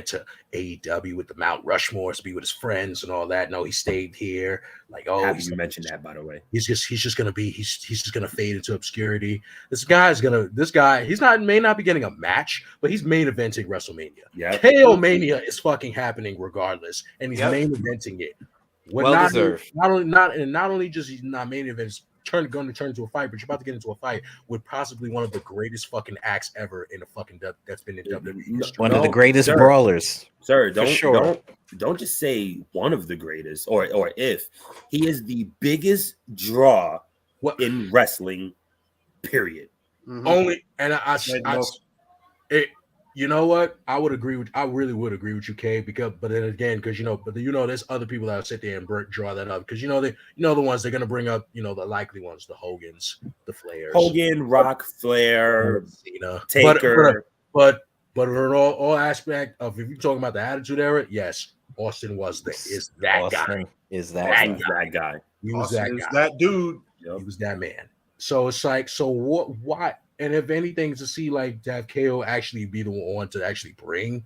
to AEW with the Mount Rushmore to be with his friends and all that. No, he stayed here. Like, oh, you mentioned that, by the way. He's just gonna fade into obscurity. This guy may not be getting a match, but he's main eventing WrestleMania. Yeah, KO Mania is fucking happening regardless, and he's main eventing it. Well deserved. Not only just he's not main event, going to turn into a fight, but you're about to get into a fight with possibly one of the greatest fucking acts ever in a fucking that's been in WWE history. One of the greatest brawlers. Sir, don't just say one of the greatest, or if he is the biggest draw in wrestling, period. Only, and You know what? I really would agree with you, Kay. But then again, because there's other people that will sit there and draw that up because the ones they're gonna bring up, the likely ones, the Hogans, the Flairs, Hogan, Rock, Flair, Cena, Taker. But in all aspect of, if you're talking about the Attitude Era, yes, Austin is that guy. Is that guy? He was that guy. That dude. He was that man. So it's like, so what? Why? And if anything, to see like to have KO actually be the one to actually bring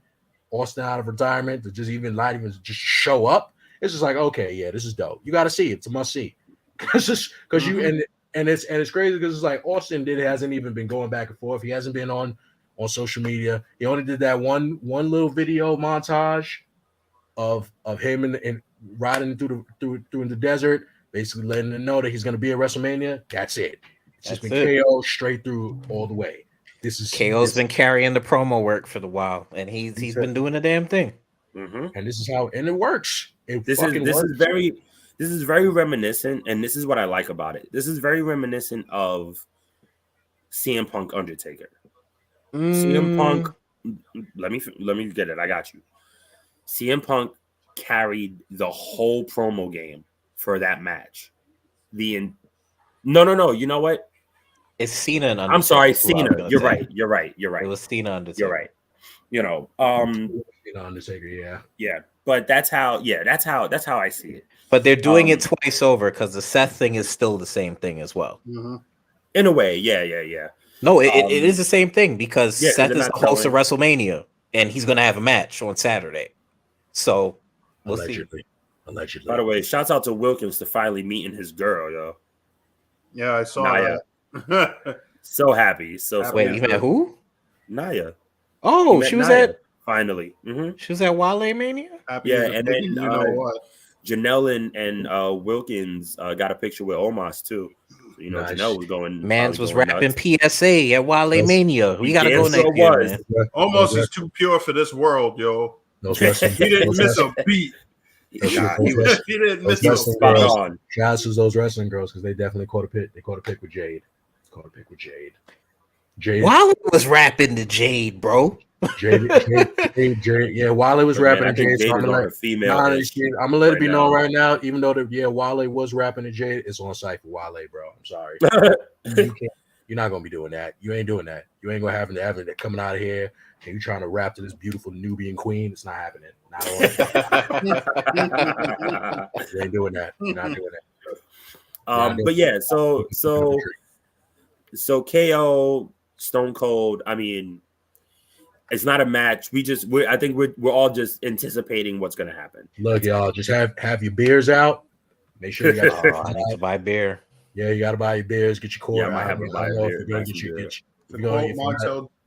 Austin out of retirement, to just even not even just show up, it's just like, okay, yeah, this is dope. You got to see it. It's a must see. Because you and it's crazy because it's like Austin hasn't even been going back and forth. He hasn't been on social media. He only did that one little video montage of him and riding through the desert, basically letting them know that he's going to be at WrestleMania. That's it. It's just been KO straight through all the way. KO's been carrying the promo work for the while, and he's been doing the damn thing. Mm-hmm. And this is how, and it works. This is very reminiscent, and this is what I like about it. This is very reminiscent of CM Punk Undertaker. CM Punk, let me get it. I got you. CM Punk carried the whole promo game for that match. No. You know what? It's Cena and Undertaker. I'm sorry, Cena. You're right. It was Cena Undertaker. You're right. Cena Undertaker. Yeah. But that's how I see it. But they're doing it twice over because the Seth thing is still the same thing as well. Mm-hmm. In a way, yeah. No, it is the same thing because Seth is the host of WrestleMania, and he's going to have a match on Saturday. So we'll see. Allegedly. By the way, shouts out to Wilkins to finally meeting his girl, yo. Yeah, I saw Naya. that. So happy. Wait, you met who? Naya. Oh, she was Naya, at finally. Mm-hmm. She was at Wale Mania. And then you know what? Janelle and Wilkins got a picture with Omos too. So, nice. Janelle was going. Mans was rapping nuts. PSA at Wale Mania. We gotta go next year. Man. Almost is too pure for this world, yo. He didn't miss a beat. He didn't miss a spot on. Shouts to those wrestling girls because they definitely caught a pick with Jade. Wale was rapping to Jade, bro. Jade. Yeah, Wale was rapping to Jade. So I'm gonna let it be known right now, even though Wale was rapping to Jade, it's on site for Wale, bro. I'm sorry. You're not gonna be doing that. You ain't doing that. You ain't gonna have it coming out of here and you trying to rap to this beautiful Nubian queen. It's not happening. You ain't doing that. You're not doing that. But yeah, so KO, Stone Cold. I mean, it's not a match. I think we're all just anticipating what's gonna happen. Look, y'all, just have your beers out. Make sure you got. I need to buy beer. Yeah, you got to buy your beers. Get your core. Yeah, I might have to buy beer.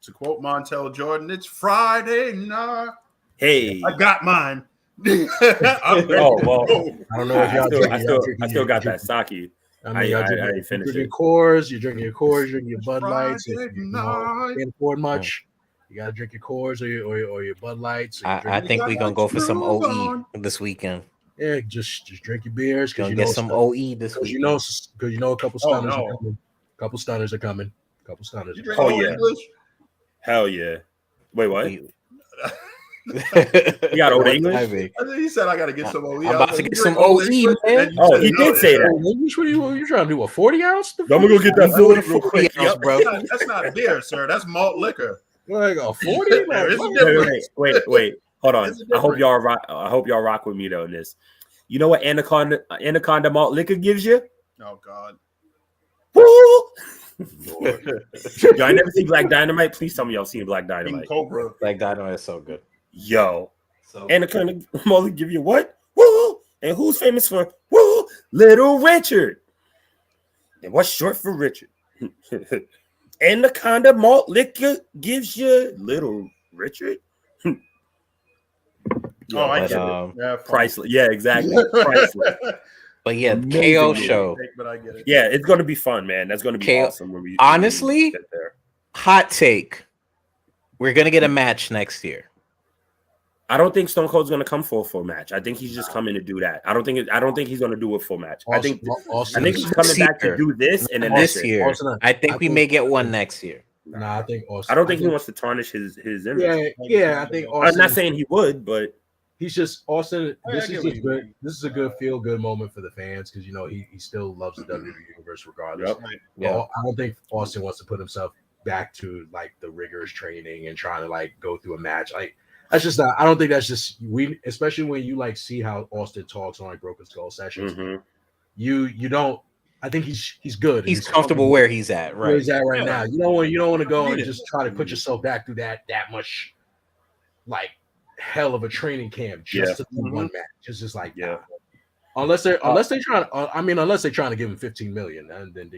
To quote Montel Jordan, it's Friday night. Hey, I got mine. I don't know if y'all. I still got that sake. I didn't finish it. You're drinking your Coors, drinking your Bud Lights. If you can't afford much, you gotta drink your Coors or your Bud Lights. I think we're gonna go for some OE this weekend. Yeah, just drink your beers because get some OE this week. Because a couple stunners are coming. Couple stunners are coming. Oh yeah. Hell yeah. Wait, what? You got old English? I think he said I gotta get some OE. I'm about to get some OE, man. Oh, he did say that. What are you trying to do? A 40 ounce? I'm gonna go get that 40 real quick. Ounce, bro. That's not beer, sir. That's malt liquor. Like a 40? Wait. Hold on. I hope y'all rock with me though in this. You know what Anaconda malt liquor gives you? Oh God. Y'all never seen Black Dynamite? Please tell me y'all seen Black Dynamite. Cobra. Black Dynamite is so good. Yo. Anaconda malt liquor give you what? Woo! And who's famous for woo? Little Richard. And what's short for Richard? Anaconda malt liquor gives you Little Richard. I get it. Yeah, priceless. Yeah, exactly. Priceless. But yeah, KO show. But I get it. Yeah, it's going to be fun, man. That's going to be awesome. When honestly, hot take. We're going to get a match next year. I don't think Stone Cold's going to come for a full match. I think he's just coming to do that. I don't think he's going to do a full match. I think he's coming back to do this and then this year. I think we may get one next year. Nah, I think Austin. I don't think he wants to tarnish his image. Yeah. I think Austin. I'm not saying he would, but he's just Austin. I This get is what just you good. mean. This is a good feel-good moment for the fans because he still loves the WWE universe regardless. Yep. Yeah. Well, I don't think Austin wants to put himself back to like the rigorous training and trying to like go through a match. Like that's just not. I don't think that's just especially when you like see how Austin talks on like Broken Skull sessions. Mhm. You don't. I think he's good. He's comfortable where he's at, where right? he's at right now. You don't want to go and Need it. just try to put yourself back through that much like hell of a training camp just to do one match. It's just like unless they're trying to give him 15 million, and then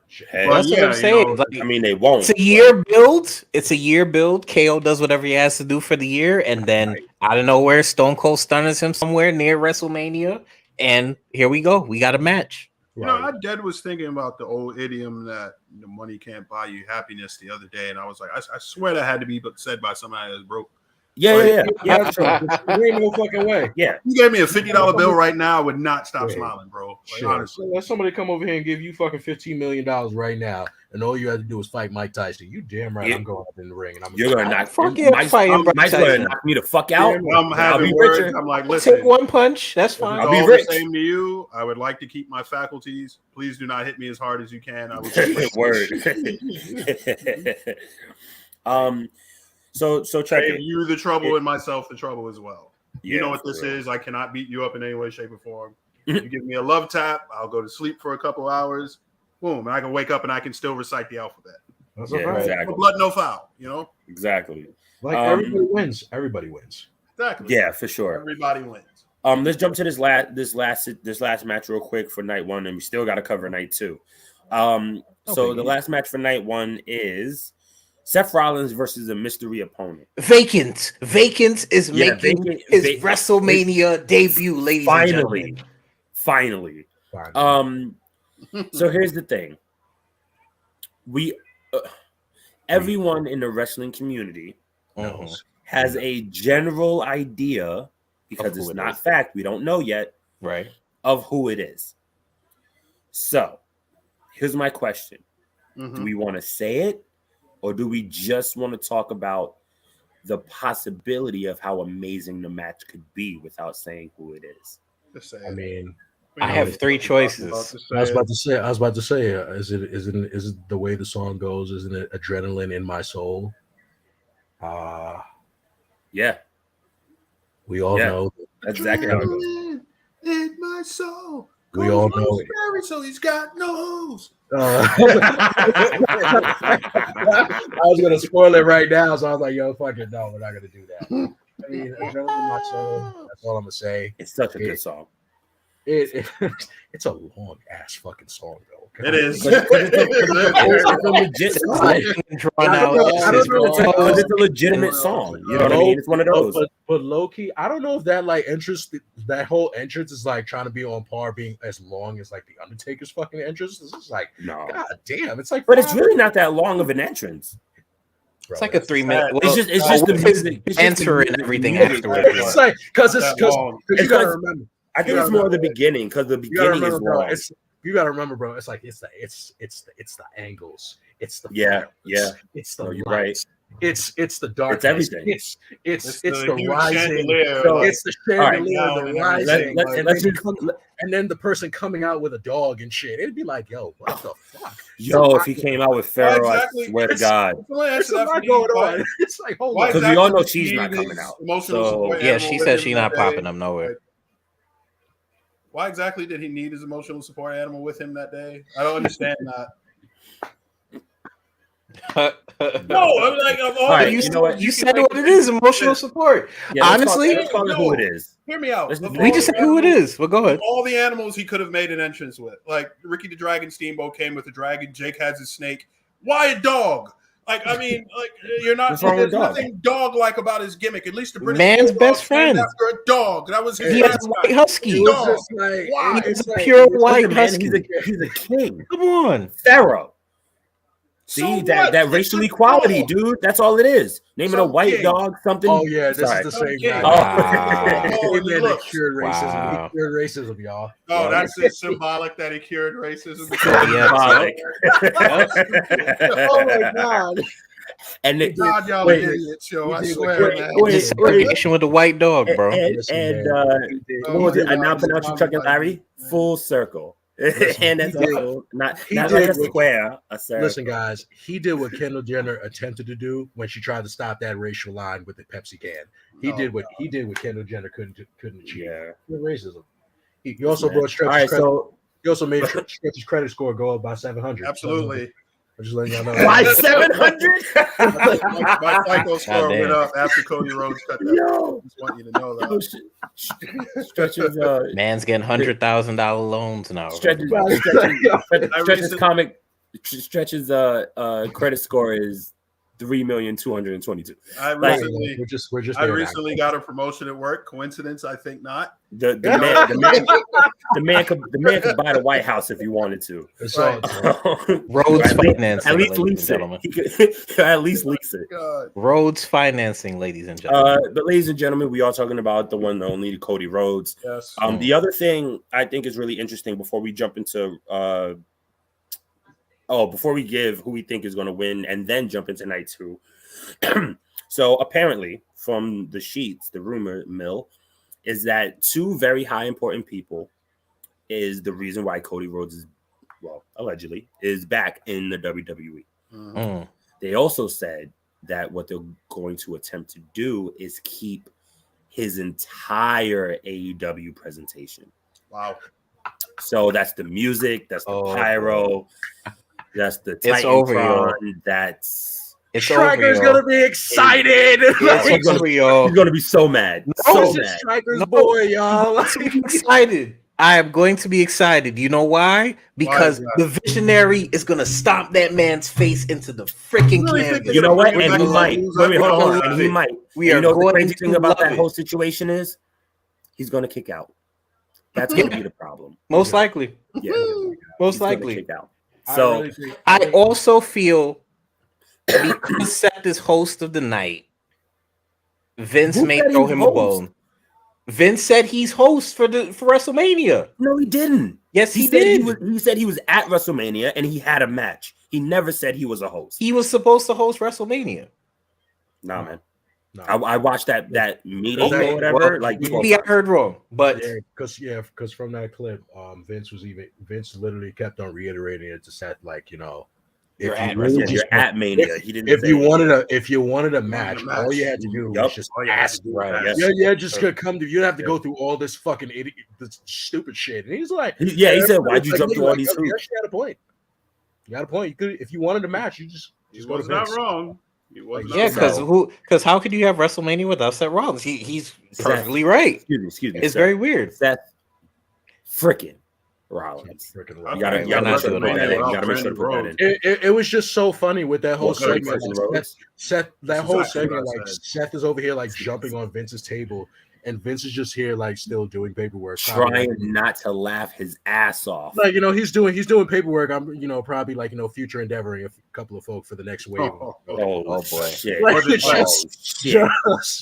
shit. Hey, Well, that's what I'm saying. Like, I mean, they won't. it's a year build. It's a year build. KO does whatever he has to do for the year, and then out of nowhere, Stone Cold stuns him somewhere near WrestleMania, and here we go. We got a match. You know, I dead was thinking about the old idiom that the money can't buy you happiness the other day, and I was like, I swear that had to be said by somebody that's broke. Yeah. There ain't no fucking way. Yeah. You gave me a $50 bill right now, I would not stop smiling, bro. Like, honestly. Let somebody come over here and give you fucking $15 million right now, and all you have to do is fight Mike Tyson. You damn right, I'm going up in the ring, and You're gonna knock. Mike's gonna knock me the fuck out. I'm having words. I'm like, listen, Take one punch. That's fine. I'll be all rich. the same to you. I would like to keep my faculties. Please do not hit me as hard as you can. I would Word. So check save it. you the trouble and myself the trouble as well. Yeah, You know what for this real. is. I cannot beat you up in any way, shape, or form. You give me a love tap, I'll go to sleep for a couple hours. Boom, and I can wake up and I can still recite the alphabet. That's Yeah, exactly. No blood, no foul. You know Exactly. like everybody wins. Everybody wins. exactly. Yeah, for sure. Everybody wins. Let's jump to this last match real quick for night one, and we still got to cover night two. So the last match for night one is Seth Rollins versus a mystery opponent. Vacant is making his WrestleMania debut, ladies and gentlemen. Finally. So here's the thing. We everyone in the wrestling community has a general idea, because it's not fact, we don't know yet, right, of who it is. So here's my question. Do we want to say it, or do we just want to talk about the possibility of how amazing the match could be without saying who it is? I mean, I have three choices. I was about to say, is it the way the song goes? Isn't it adrenaline in my soul? Yeah. We all know that's exactly how it goes. In my soul. We all know it. So he's got no hose. I was gonna spoil it right now, so I was like, "Yo, fuck it, no, we're not gonna do that." I mean, adrenaline in my soul. That's all I'm gonna say. It's such a good song. It's a long ass fucking song though. It is. It's a legit song. It's a legitimate song. You know what I mean? It's one of those. But low key, I don't know if that like entrance, that whole entrance is like trying to be on par, being as long as like the Undertaker's fucking entrance. This is like, no, god damn, it's like, but it's really not that long of an entrance. It's like a 3 minute. It's just the music, enter and everything afterwards. It's like because you gotta remember. I think it's more the beginning, because the beginning is long. You gotta remember, bro. It's like it's the angles. It's the It's the you're lights. right. It's the dark. It's everything. It's the rising. Chandelier. It's the chandelier, the rising. And then the person coming out with a dog and shit. It'd be like, yo, what the fuck? Yo, if he came out with Pharaoh, I swear to God. It's a lot going on. It's like, hold on. Because we all know she's not coming out. So yeah, she said she's not popping up nowhere. Why exactly did he need his emotional support animal with him that day? I don't understand that. No, I'm like, right, you know what? You said what it is, emotional support. Yeah, honestly, let's call it who it is. Hear me out. We just said who it is. Well, go ahead. All the animals he could have made an entrance with. Like Ricky the Dragon Steamboat came with a dragon. Jake has his snake. Why a dog? Like, I mean, like you're not. There's nothing dog-like about his gimmick. At least the British man's best friend after a dog. That was his. He has a white husky. Why? He's a pure white husky. He's a king. Come on, Pharaoh. See that racial equality, dude. That's all it is. Naming a white dog something. Oh yeah, this Sorry. is the same guy. Wow. Hey, man, Look. that cured racism. Wow. He cured racism, y'all. Oh, that's it. Symbolic that he cured racism. Symbolic. Oh my god. And it, God, y'all wait, idiots, yo. I wait, swear, wait, man. wait. It's segregation with the white dog, bro. and Listen, what was it? I now He pronounce you Chuck and Larry. Full circle. And that's he did- also not he like did a what- square. A circle. Listen, guys, he did what Kendall Jenner attempted to do when she tried to stop that racial line with the Pepsi can. He did what Kendall Jenner couldn't achieve. Yeah. Racism. He also brought All Stretch's right, credit. so He also made Stretch's credit score go up by 700. Absolutely. I'm just letting y'all know. why 700? My FICO score Goddamn. went up after Cody Rhodes cut that. Yo. Just want you to know that. Stretches Man's getting $100,000 loans now. Stretches Stretch's credit score is 3,222,000. I Like, recently, We're just I there now. recently got a promotion at work. Coincidence? I think not. The man could buy the White House if he wanted to. It's all- Roads At financing, least ladies and lease it. gentlemen. He could at least lease it. God. Roads financing, ladies and gentlemen. But ladies and gentlemen, we are talking about the one, the only Cody Rhodes. Yes. The other thing I think is really interesting before we jump into before we give who we think is going to win and then jump into night 2. So apparently from the sheets, the rumor mill is that 2 very high important people is the reason why Cody Rhodes is, well, allegedly is back in the WWE. Mm. They also said that what they're going to attempt to do is keep his entire AEW presentation. Wow. So that's the music, that's the pyro, that's the It's over, Titantron, that's It's Stryker's over, yo. gonna be excited. It's over, yo. he's gonna be so mad. Oh, So this is mad. Stryker's No. boy, y'all. I'm excited. I am going to be excited. You know why? Because Why is the visionary is going to stomp that man's face into the freaking Really think canvas. they're You know what? Bring And back he the might. levels. Wait, hold on. Love And he it. might. We And are you know the going crazy to thing about that love whole it. situation is he's gonna kick out. That's gonna be the problem. Most likely. Yeah. Most He's gonna likely. kick out. So really think- I also feel because Seth is host of the night, Vince Who may said throw he's him a host? bone. Vince said he's host for WrestleMania. no, he didn't. Yes, he said did. He said he was at WrestleMania and he had a match. He never said he was a host. He was supposed to host WrestleMania. Nah, man. No. I watched that meeting Okay, or whatever. well, like 12 maybe I times. heard wrong, but because from that clip, Vince literally kept on reiterating it to Seth, like, you know, You're if at you really Yeah, just you're at Mania. He didn't. if say you anything. wanted a match, all you had to do Yup. was just All you had to ask. do Right. was Yes. Yeah, just gonna come to you. Don't have to go through all this fucking idiot, this stupid shit. And he's like, He said, "Why'd you jump through all these You hoops?" actually had a point. You got a point. You could, if you wanted a match, you just He go to was not Vince. wrong. He was not yeah, wrong. because how could you have WrestleMania without Seth Rollins? He's perfectly right. Excuse me. It's Seth. very weird. Seth freaking Rollins. Freaking I'm right. You gotta, Right, you gotta we're make not sure to doing put that in. all You gotta make sure to put that in. It was just so funny with that whole Well, segment. Carson Like, Rhodes. Seth, that That's whole exactly segment, what I like said. Seth is over here like jumping on Vince's table, and Vince is just here like still doing paperwork, probably, Trying not to laugh his ass off. like, you know, he's doing paperwork. I'm, you know, probably like, you know, future endeavoring a couple of folk for the next wave. Oh boy. shit! Like, Budget it's Oh just- shit!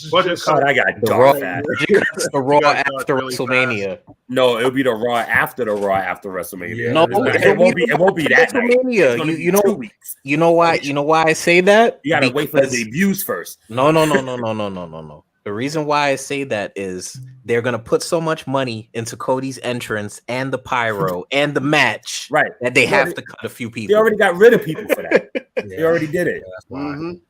Budget just- God, I got The Raw, dark fat. the Raw You guys got after really WrestleMania. No, it'll be the Raw after WrestleMania. Yeah. No, it won't be that night. It's WrestleMania. gonna You be you 2 know weeks. you know why I say that? You gotta wait for the Because- debuts first. No. The reason why I say that is they're gonna put so much money into Cody's entrance and the pyro and the match, Right. that they have Yeah, to cut a few They people. already got rid of people for that. They Yeah, already did it. that's why. Mhm.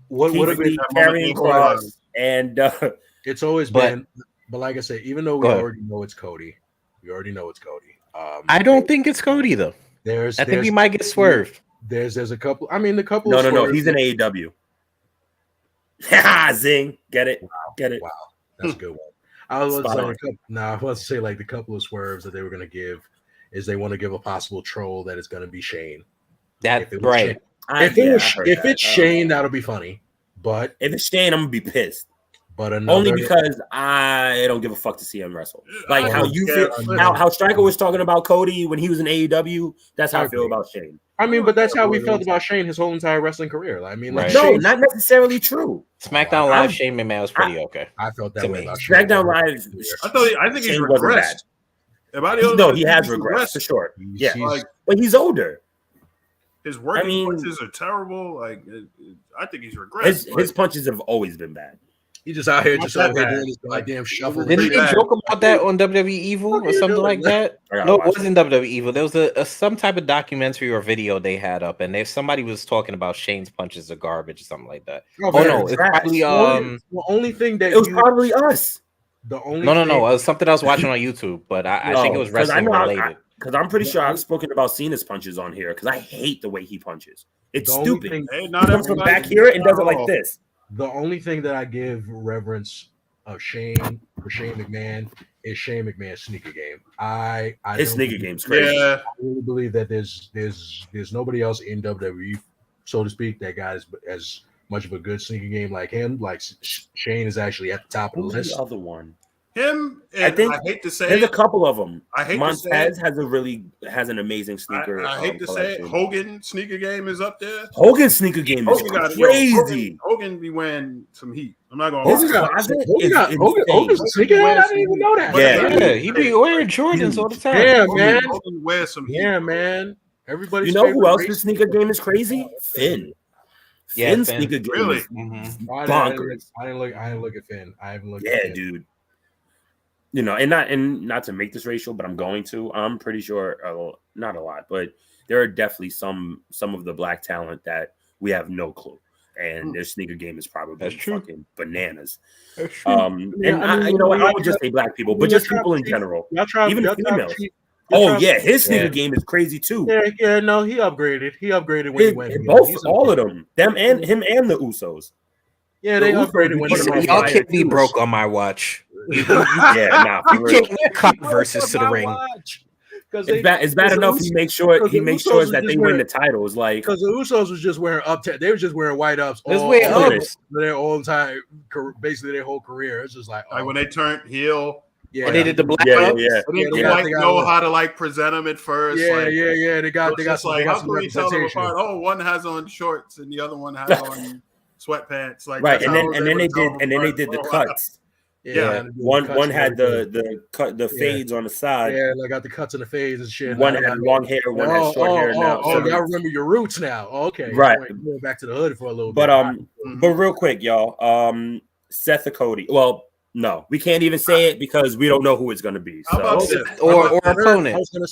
What would have Keith been? Lee, Karrion Kross, and It's always But- been, but like I said, even though we Go ahead. already know it's Cody, I don't think it's Cody though. There's I think he might get swerved. There's a couple. I mean, the couple. no, of no, swerves- he's in AEW. Ha! Zing, get it, get it. Wow, that's a good one. I was Spot saying, on. I was to say like the couple of swerves that they were going to give is they want to give a possible troll that is going to be Shane. That If it was right. Shane, if Yeah, I it's heard if that. it's Shane, that'll be funny. But if it's Shane, I'm gonna be pissed. But only because I don't give a fuck to see him wrestle. Like how you feel, how Stryker was talking about Cody when he was in AEW. That's how I feel about Shane. I mean, but that's how we felt about Shane his whole entire wrestling career. I mean, like, no, not necessarily true. SmackDown Live, Shane McMahon was pretty okay. I felt that way about SmackDown Live. I think he's regressed. No, he has regressed for sure. Yeah, but he's older. His working punches are terrible. Like, I think he's regressed. His punches have always been bad. He just out here doing his goddamn shuffle. Didn't he joke about that on WWE Evil or something like that? No, it wasn't WWE Evil. There was some type of documentary or video they had up, and somebody was talking about Shane's punches are garbage or something like that. Oh no, it's probably the only thing that it was probably us. The only no, it was something I was watching on YouTube, but I think it was wrestling related. Because I'm pretty sure I've spoken about Cena's punches on here. Because I hate the way he punches. It's stupid. He comes from back here and does it like this. The only thing that I give reverence of Shane McMahon is Shane McMahon's sneaker game. His sneaker game's crazy. Yeah. I really believe that there's nobody else in WWE, so to speak, that got as much of a good sneaker game like him. Like Shane is actually at the top of the list. The other one. Him, and I hate to say there's a couple of them. I hate Montez to say has an amazing sneaker. I hate to say it. Hogan's sneaker game is up there. Hogan's sneaker game is crazy. Hogan be wearing some heat. I'm not going. Hogan's a sneaker. I didn't even know that. Yeah, he be wearing Jordans all the time. Yeah, man. Hogan wears some heat. Yeah, man. Everybody. You know who else's sneaker game is crazy? Finn. Finn's sneaker game really is bonkers. I didn't look at Finn. I haven't looked. Yeah, dude. You know, and not to make this racial, but I'm going to. I'm pretty sure, not a lot, but there are definitely some of the black talent that we have no clue, and their sneaker game is probably fucking bananas. That's true. I would just say black people, but just people in general, even females. His sneaker game is crazy too. Yeah, no, he upgraded. He upgraded when he went. All of them and him and the Usos. Yeah, they upgraded when y'all can't be broke on my watch. You can't cut versus to the ring. It's bad enough he makes sure that they win the titles. Like because the Usos was just wearing they were just wearing white ups their whole entire basically their whole career. It's just like when they turned heel. Yeah, and they did the black ups. They didn't know how to like present them at first. They got like how can we tell them apart? Oh, one has on shorts and the other one has on sweatpants. Like right, and then they did the cuts. Yeah, one had the fades on the side. Yeah, they got the cuts and the fades and shit. One had long hair, one had short hair. Now, y'all remember your roots now? Okay, right. Going back to the hood for a little bit. But but real quick, y'all. Seth or Cody? Well, no, we can't even say it because we don't know who it's going to be. So. Or opponent. I was going to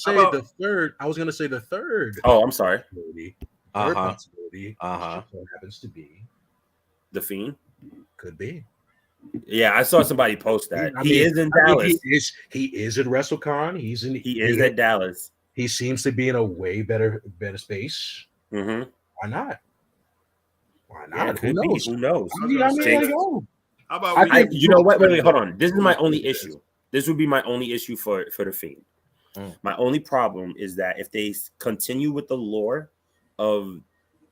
say the third. Oh, I'm sorry. Third possibility. Happens to be the Fiend. Could be. Yeah, I saw somebody post that. He is in Dallas. He is at WrestleCon. He is at Dallas. He seems to be in a way better space. Mm-hmm. Why not? Yeah, who knows? Who knows? How about you know what? Wait, hold on. This is my only issue. This would be my only issue for the Fiend. My only problem is that if they continue with the lore of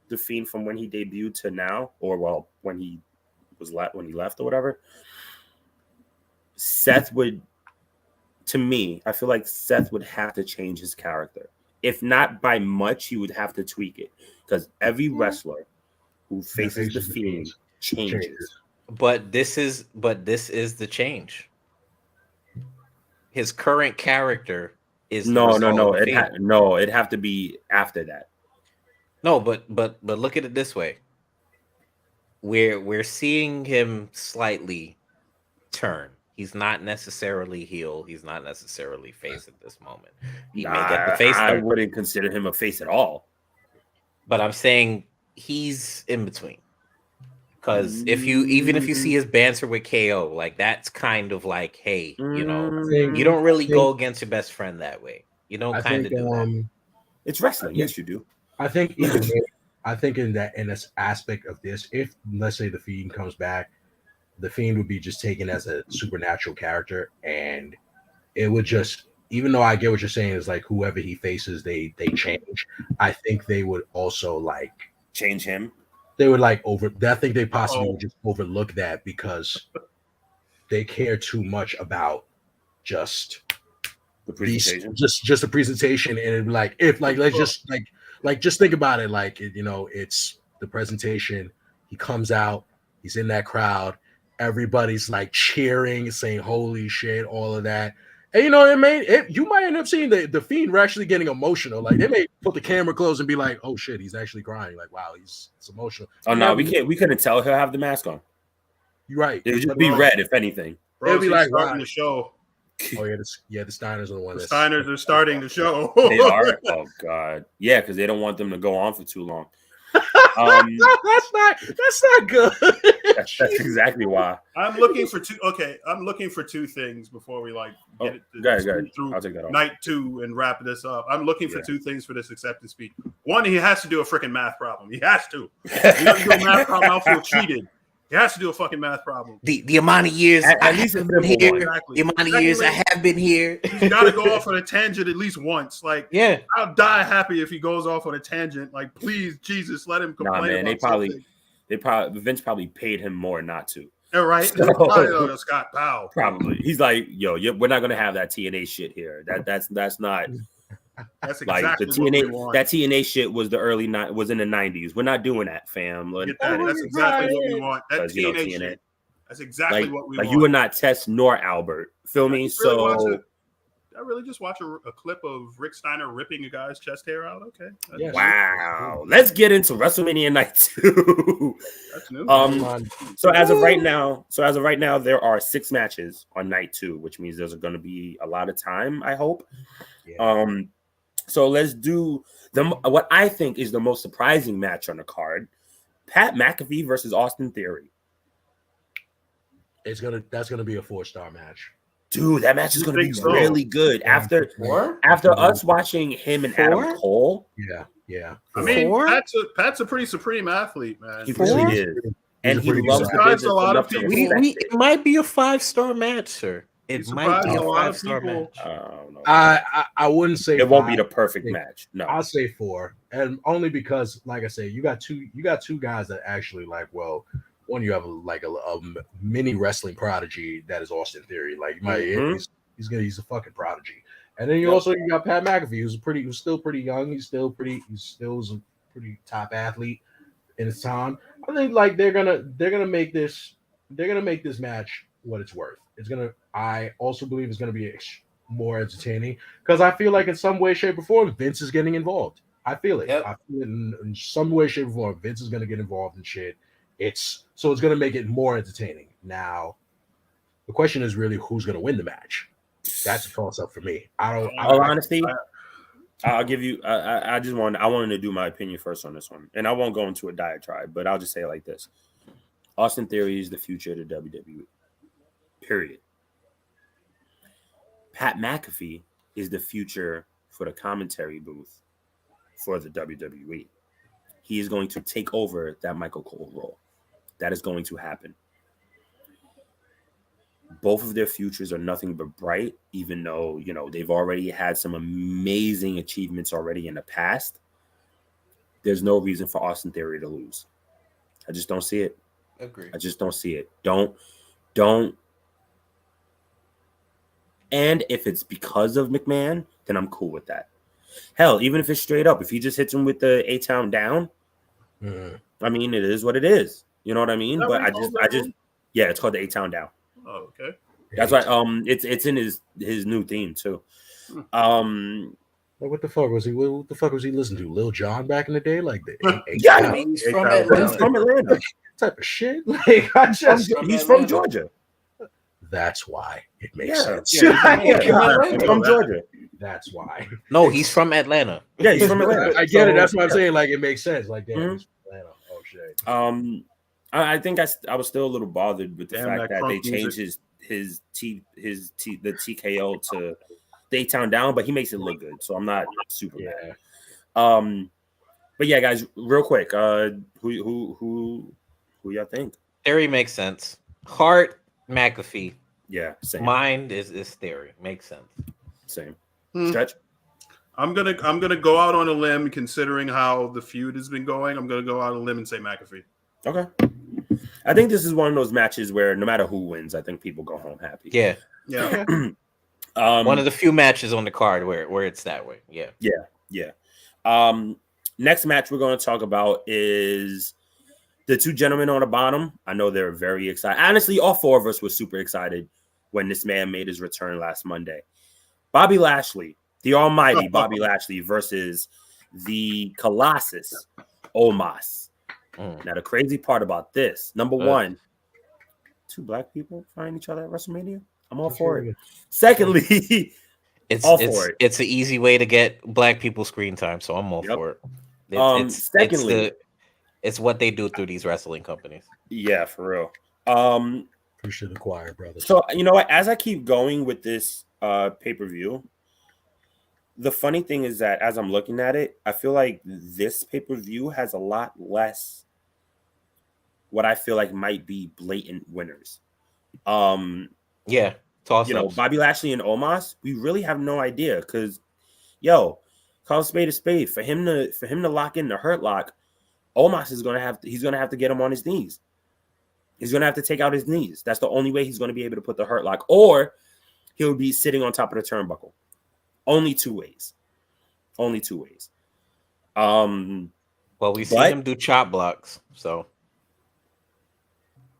the Fiend from when he debuted to now, or when he left or whatever, Seth would, to me, I feel like Seth would have to change his character. If not by much, he would have to tweak it because every wrestler who faces the Fiend changes. But this is the change. His current character is no. It'd have to be after that. No, but look at it this way. We're seeing him slightly turn. He's not necessarily heel. He's not necessarily face at this moment. He may get the face. I wouldn't consider him a face at all. But I'm saying he's in between. Because if you see his banter with KO, like that's kind of like, hey, you don't really go against your best friend that way. You don't kind of do that. It's wrestling. Yes, you do. I think in this aspect of this, if let's say the Fiend comes back, the Fiend would be just taken as a supernatural character, and it would just, even though I get what you're saying, is like whoever he faces, they change. I think they would also like change him. They would I think they possibly would just overlook that because they care too much about just The presentation. just a presentation, and it'd be like if like let's just like just think about it, like you know, it's the presentation. He comes out, he's in that crowd, everybody's like cheering, saying "Holy shit!" all of that. And you know, you might end up seeing the Fiend actually getting emotional. Like they may put the camera close and be like, "Oh shit, he's actually crying." Like, wow, it's emotional. Oh no, we couldn't tell he'll have the mask on. You're right. It would just be red, if anything. Bro, be like, starting the show. Oh yeah, the Steiners are the one. The Steiners are starting the show. They are. Oh god, yeah, because they don't want them to go on for too long. That's not good. That's exactly why. I'm looking for two. Okay, I'm looking for two things before we get it through I'll take that off. night 2 and wrap this up. I'm looking for two things for this acceptance speech. One, he has to do a freaking math problem. He has to. He doesn't do a math problem, I'll feel cheated. He has to do a fucking math problem. The amount of years at least a been here, Exactly. the amount of years I have been here. He's got to go off on a tangent at least once. Like, yeah, I'll die happy if he goes off on a tangent. Like, please, Jesus, let him complain. Nah, man, about Vince probably paid him more not to. All right, So, Scott Powell. Probably. He's like, yo, we're not gonna have that TNA shit here. That's not. That's Like exactly the what we TNA, want. that TNA shit was was in the 90s. We're not doing that, fam. Get that. That's exactly what we want. That You know, TNA shit. That's exactly what we want. You are not Tess nor Albert. Feel me? I really just watch a clip of Rick Steiner ripping a guy's chest hair out. Okay. Yes. Wow. Let's get into WrestleMania Night 2. That's new. So as of right now, there are 6 matches on Night 2, which means there's going to be a lot of time, I hope. Yeah. So let's do what I think is the most surprising match on the card: Pat McAfee versus Austin Theory. That's gonna be a 4-star match. Dude, that match is going to be so? really good. After us watching him and Adam Cole. Yeah. I mean, Pat's a pretty supreme athlete, man. He really is. And he loves the business a lot of enough to people. respect it might be a 5-star match, sir. It might be a lot of 5-star people. match. I don't know. I wouldn't say It won't 5. be the perfect match. No. I'll say 4, and only because, like I say, you got two guys that actually like. Well, one, you have a mini wrestling prodigy that is Austin Theory. Like, he's a fucking prodigy. And then you got Pat McAfee, who's still pretty young. He still was a pretty top athlete in his time. I think like they're gonna make this match what it's worth. I also believe it's gonna be more entertaining because I feel like in some way, shape, or form, Vince is getting involved. I feel it. Yep. I feel it in some way, shape, or form. Vince is gonna get involved in shit. It's gonna make it more entertaining. Now, the question is really who's gonna win the match. That's a toss up for me. Honesty, I'll give you. I wanted to do my opinion first on this one, and I won't go into a diatribe, but I'll just say it like this: Austin Theory is the future of the WWE. Period. Pat McAfee is the future for the commentary booth for the WWE. He is going to take over that Michael Cole role. That is going to happen. Both of their futures are nothing but bright, even though, they've already had some amazing achievements already in the past. There's no reason for Austin Theory to lose. I just don't see it. Agreed. I just don't see it. Don't. And if it's because of McMahon, then I'm cool with that. Hell, even if it's straight up, if he just hits him with the A-Town down, I mean, it is what it is. You know what I mean? But it's called the A-Town down. Oh, okay. That's why it's in his new theme too. What the fuck was he? What the fuck was he listening to? Lil Jon back in the day, like He's from Atlanta. What type of shit? Like he's from Georgia. That's why it makes sense. He's from Georgia. That's why. No, he's from Atlanta. Yeah, he's from Atlanta. I get it. That's what I'm saying. Like it makes sense. Like damn, he's from Atlanta. Oh shit. I think I was still a little bothered with the fact that they changed the TKO to the A-Town down, but he makes it look good, so I'm not super mad. But yeah, guys, real quick, who y'all think? Theory makes sense. Hart, McAfee. Yeah, same. Mind is Theory. Makes sense. Same. Stretch. I'm gonna go out on a limb, considering how the feud has been going. I'm gonna go out on a limb and say McAfee. Okay. I think this is one of those matches where no matter who wins, I think people go home happy. Yeah. Yeah. One of the few matches on the card where it's that way. Yeah. Yeah. Next match we're going to talk about is the two gentlemen on the bottom. I know they're very excited. Honestly, all four of us were super excited when this man made his return last Monday. Bobby Lashley, the almighty Bobby Lashley versus the Colossus, Omos. Now, the crazy part about this, number one, two black people find each other at WrestleMania. I'm all for it. Secondly, it's an easy way to get black people screen time, so I'm all for it. Secondly, it's what they do through these wrestling companies. Yeah, for real. Appreciate the choir, brother. So you know what? As I keep going with this pay-per-view, the funny thing is that as I'm looking at it, I feel like this pay-per-view has a lot less what I feel like might be blatant winners. Yeah. You know, Bobby Lashley and Omos, we really have no idea because, call a spade a spade. For him to lock in the Hurt Lock, Omos is gonna have to get him on his knees. He's gonna have to take out his knees. That's the only way he's gonna be able to put the Hurt Lock, or he'll be sitting on top of the turnbuckle. Only two ways. Well, we've seen him do chop blocks, so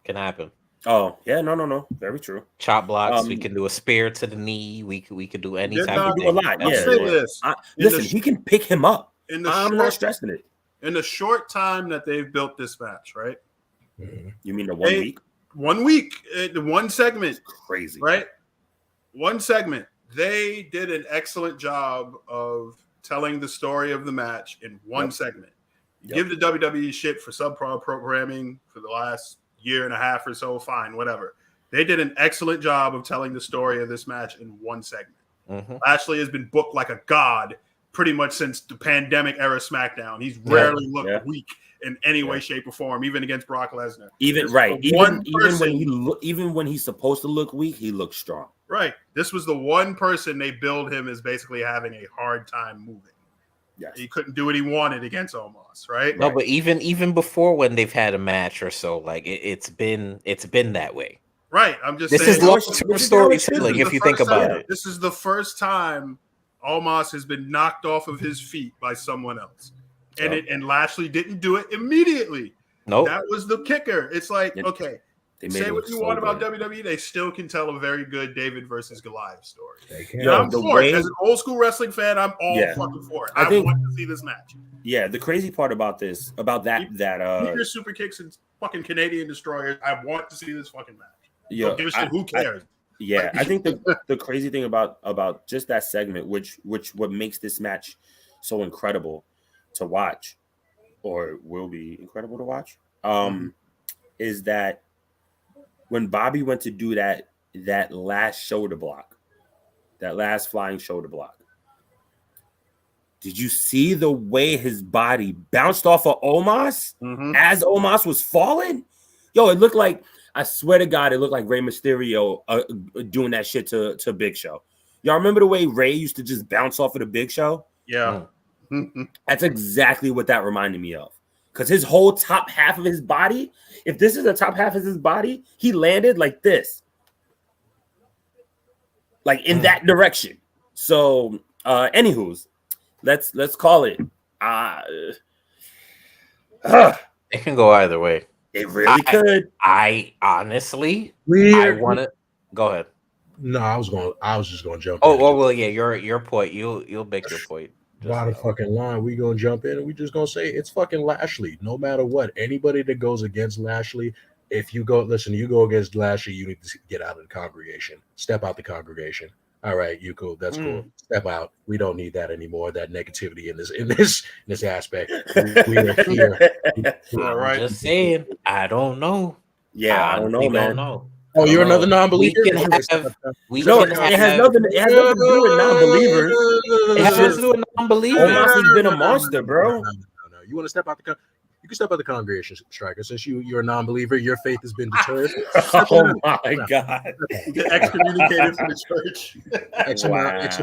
can happen. Oh, yeah, no. Very true. Chop blocks. We can do a spear to the knee. We could do any type of thing. A lot. Listen, he can pick him up. I'm not stressing it. In the short time that they've built this match, right? You mean the 1 week? 1 week, one segment. That's crazy. Right? One segment. They did an excellent job of telling the story of the match in one segment. Give the WWE shit for subpar programming for the last year and a half or so, fine, whatever. They did an excellent job of telling the story of this match in one segment. Lashley has been booked like a god pretty much since the pandemic era SmackDown. He's rarely looked weak in any way, shape, or form, even against Brock Lesnar. Even when he's supposed to look weak, he looks strong. Right. This was the one person they billed him as basically having a hard time moving. Yes. He couldn't do what he wanted against Omos, right? No, but even before when they've had a match or so, like it's been that way. Right. I'm just saying. This is long-term storytelling if you think about it. This is the first time Omos has been knocked off of his feet by someone else. And Lashley didn't do it immediately. No. That was the kicker. It's like, okay, say what you want about WWE, they still can tell a very good David versus Goliath story. I'm for it. As an old school wrestling fan, I'm all fucking for it. I want to see this match. Yeah, the crazy part about this, your super kicks and fucking Canadian destroyers, I want to see this fucking match. Yeah, give a shit, who cares? I think the crazy thing about just that segment, which what makes this match so incredible to watch, or will be incredible to watch, is that when Bobby went to do that last shoulder block, that last flying shoulder block, did you see the way his body bounced off of Omos as Omos was falling? Yo, it looked like, I swear to God, it looked like Rey Mysterio doing that shit to Big Show. Y'all remember the way Rey used to just bounce off of the Big Show? Yeah. That's exactly what that reminded me of. Because his whole top half of his body, if this is the top half of his body, he landed like this. Like in that direction. So, anywho's, let's call it. It can go either way. It really could. I honestly, I want to go ahead. No, I was just going to jump. Well, yeah, your point. You'll make your point. Bottom fucking line, we gonna jump in and we just gonna say it's fucking Lashley. No matter what, anybody that goes against Lashley, if you go against Lashley, you need to get out of the congregation. Step out the congregation. All right, you cool. That's cool. Step out. We don't need that anymore. That negativity in this aspect. We are here. All right. Just saying. I don't know. Yeah, I don't know, man. Don't know. Oh, you're another non-believer? It has nothing to do with non-believers. It has nothing to do with non-believers. Omos has been a monster, bro. No. You want to step out you can step out the congregation, Striker. Since you're a non-believer, your faith has been deterred. Oh my God! Get excommunicated from the church. X him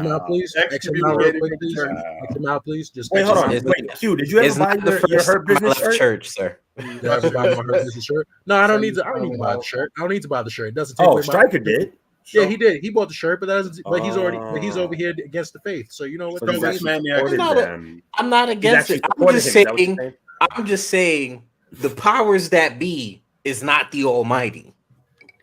out, please. Excommunicated from the church. X him out, please. Just wait, hold on. Wait, Q, did you ever buy your Hurt Business shirt? Church, sir. Did everybody want her this shirt? No, I don't need to. I don't need to buy the shirt. I don't need to buy the shirt. It doesn't take away my. Stryker did. Yeah, he did. He bought the shirt, but that doesn't. But he's already. But he's over here against the faith. So you know what? So he's actually I'm not against it. I'm just saying the powers that be is not the Almighty.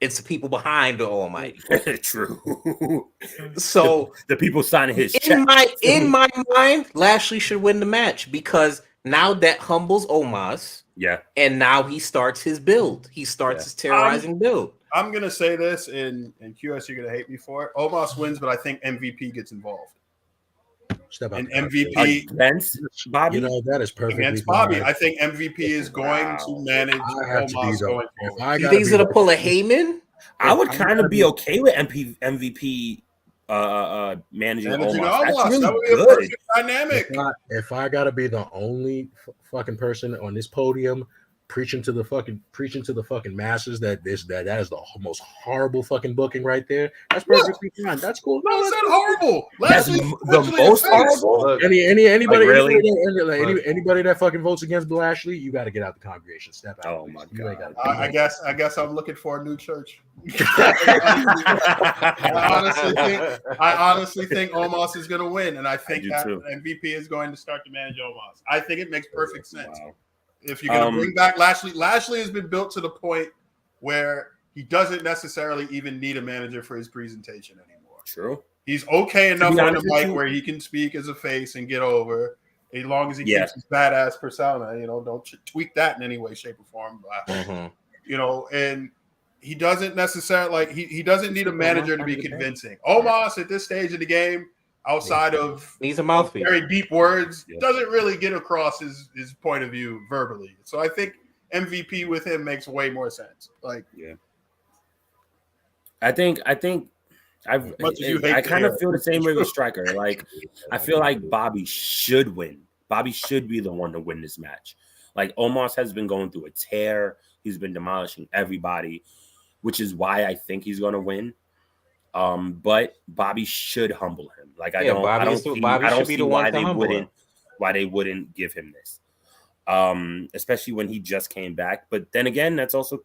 It's the people behind the Almighty. True. So the people signing his check. In my mind, Lashley should win the match because now that humbles Omos. Yeah. And now he starts his build. He starts his terrorizing build. I'm gonna say this, and QS, you're gonna hate me for it. Omos wins, but I think MVP gets involved. And MVP against Bobby. You know that is perfect against Bobby. I think MVP is going to manage Omos going forward. You think he's gonna pull a Heyman? I would kind of be okay with MVP managing Omos. That's really that would be a perfect dynamic. If I gotta be the only fucking person on this podium preaching to the fucking masses that is the most horrible fucking booking right there. That's perfectly fine. That's cool. No, it's not horrible. That's the most horrible. Anybody, like, really? anybody that fucking votes against Lashley, you got to get out the congregation. Step out. Oh my god. I guess I'm looking for a new church. I honestly think Omos is going to win, and I think that MVP is going to start to manage Omos. I think it makes perfect sense. Wow. If you're going to bring back Lashley has been built to the point where he doesn't necessarily even need a manager for his presentation anymore. True. He's okay enough on the mic where he can speak as a face and get over, as long as he keeps his badass persona. You know, don't tweak that in any way, shape, or form. You know, and he doesn't necessarily he doesn't need a manager to be convincing. Omos at this stage of the game, outside of he's a mouthpiece, very deep words, doesn't really get across his point of view verbally. So I think MVP with him makes way more sense. I think I kind of feel the same way with Stryker. Like, I feel like Bobby should win. Bobby should be the one to win this match. Like, Omos has been going through a tear. He's been demolishing everybody, which is why I think he's going to win. But Bobby should humble him. Like, I don't see why they wouldn't give him this. Especially when he just came back. But then again, that also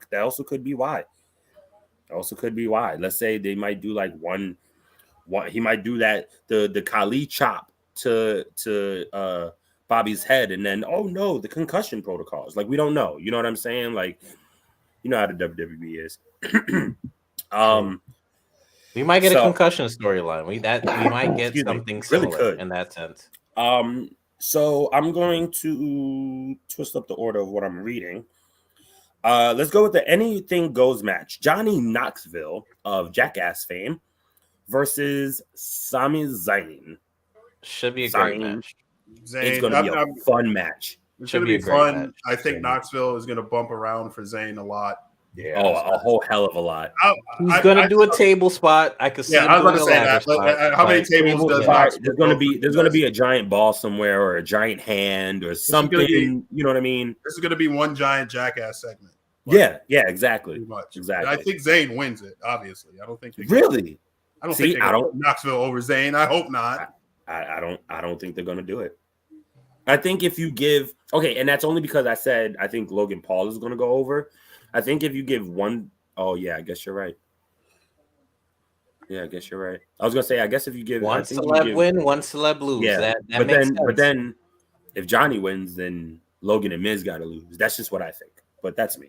could be why. Let's say they might do like one he might do that the Kali chop to Bobby's head, and then the concussion protocols. Like, we don't know. You know what I'm saying? Like, you know how the WWE is. We might get a concussion storyline. We might get something similar in that sense. So I'm going to twist up the order of what I'm reading. Let's go with the Anything Goes match. Johnny Knoxville of Jackass fame versus Sami Zayn. Should be a great match. It's going to be a fun match. It's going to be fun. Match. I think Knoxville is going to bump around for Zayn a lot. Yeah, a whole hell of a lot. He's going to do a table spot. I could see. Yeah, I was going to say that. How many tables does Knoxville? There's going to be a giant ball somewhere, or a giant hand, or something. You know what I mean? This is going to be one giant Jackass segment. Yeah, exactly. Pretty much. Exactly. And I think Zayn wins it. Obviously, I don't think they really. I don't think they put Knoxville over Zayn. I hope not. I don't think they're going to do it. I think if you give and that's only because I said I think Logan Paul is going to go over. I think if you give one, I guess you're right. Yeah, I guess you're right. I was gonna say, I guess if you give one celeb win, one celeb lose. Yeah, that makes sense. But then, if Johnny wins, then Logan and Miz got to lose. That's just what I think. But that's me.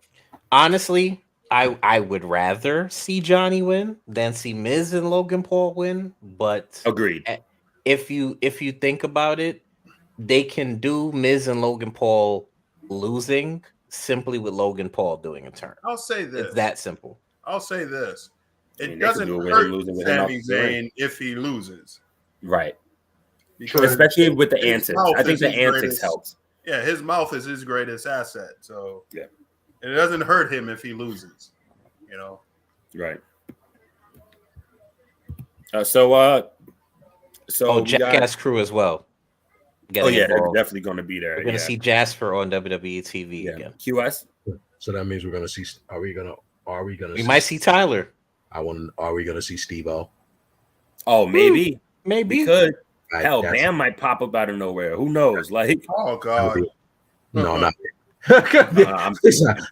Honestly, I would rather see Johnny win than see Miz and Logan Paul win. But agreed. If you think about it, they can do Miz and Logan Paul losing simply with Logan Paul doing a turn. I'll say this. It's that simple. I'll say this. It doesn't hurt Sami Zayn if he loses. Right. Because especially with the antics. I think the antics helps. Yeah, his mouth is his greatest asset. So it doesn't hurt him if he loses. You know? Right. So Jackass crew as well. They're definitely going to be there. We're going to see Jasper on WWE TV again. QS. So that means we're going to see. Are we going to? We might see Tyler. Are we going to see Steve-O? Oh, maybe. Maybe. We could. Hell, Bam might pop up out of nowhere. Who knows? Like, oh god. No, not.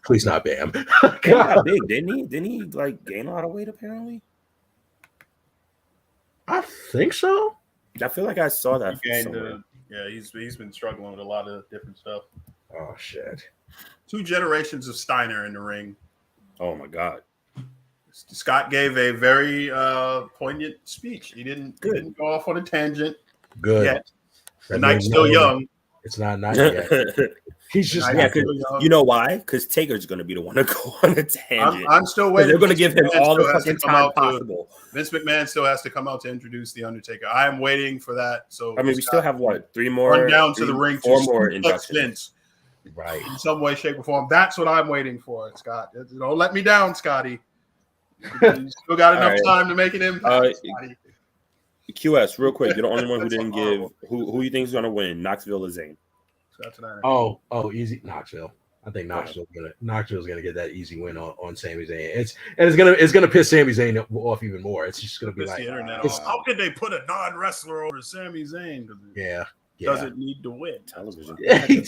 Please not Bam. He got big, didn't he? Didn't he like gain a lot of weight? Apparently, I think so. I feel like I saw that from And somewhere. yeah, he's been struggling with a lot of different stuff. Oh shit! 2 generations of Steiner in the ring. Oh my god! Scott gave a very poignant speech. He didn't go off on a tangent. Good. Yet. The night's still young. It's not yet. He's just you know why? Because Taker's going to be the one to go on a tangent. I'm still waiting. They're going to give him all the fucking time possible. Vince McMahon still has to come out to introduce the Undertaker. I am waiting for that. So I mean, we still have what 3 more? Run down to the ring. 4 more inductions. Right. In some way, shape, or form. That's what I'm waiting for, Scott. Don't let me down, Scotty. You still got enough time to make an impact, Scotty. QS, real quick. You're the only one who didn't give. Who you think is going to win? Knoxville or Zayn? Oh, easy Knoxville. I think Knoxville's gonna get that easy win on Sami Zayn. It's gonna piss Sami Zayn off even more. It's just gonna be like, how could they put a non-wrestler over Sami Zayn? Yeah. Doesn't need to win. Television. He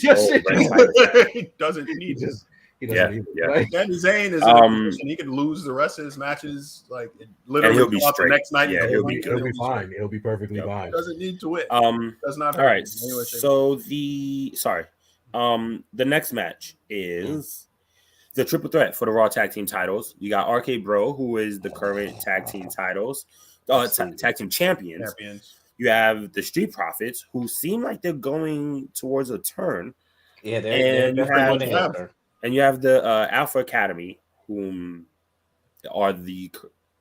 doesn't need to. Yeah. Sami Zayn is in a position he could lose the rest of his matches, like literally he'll be straight. The next night. Yeah, he'll be fine. It'll be perfectly fine. Doesn't need to win. Does not. All right. So the next match is the triple threat for the Raw Tag Team titles. You got RK Bro, who is the current tag team titles, tag team champions. You have the Street Profits, who seem like they're going towards a turn. Yeah, they're definitely together. And you have the Alpha Academy, whom are the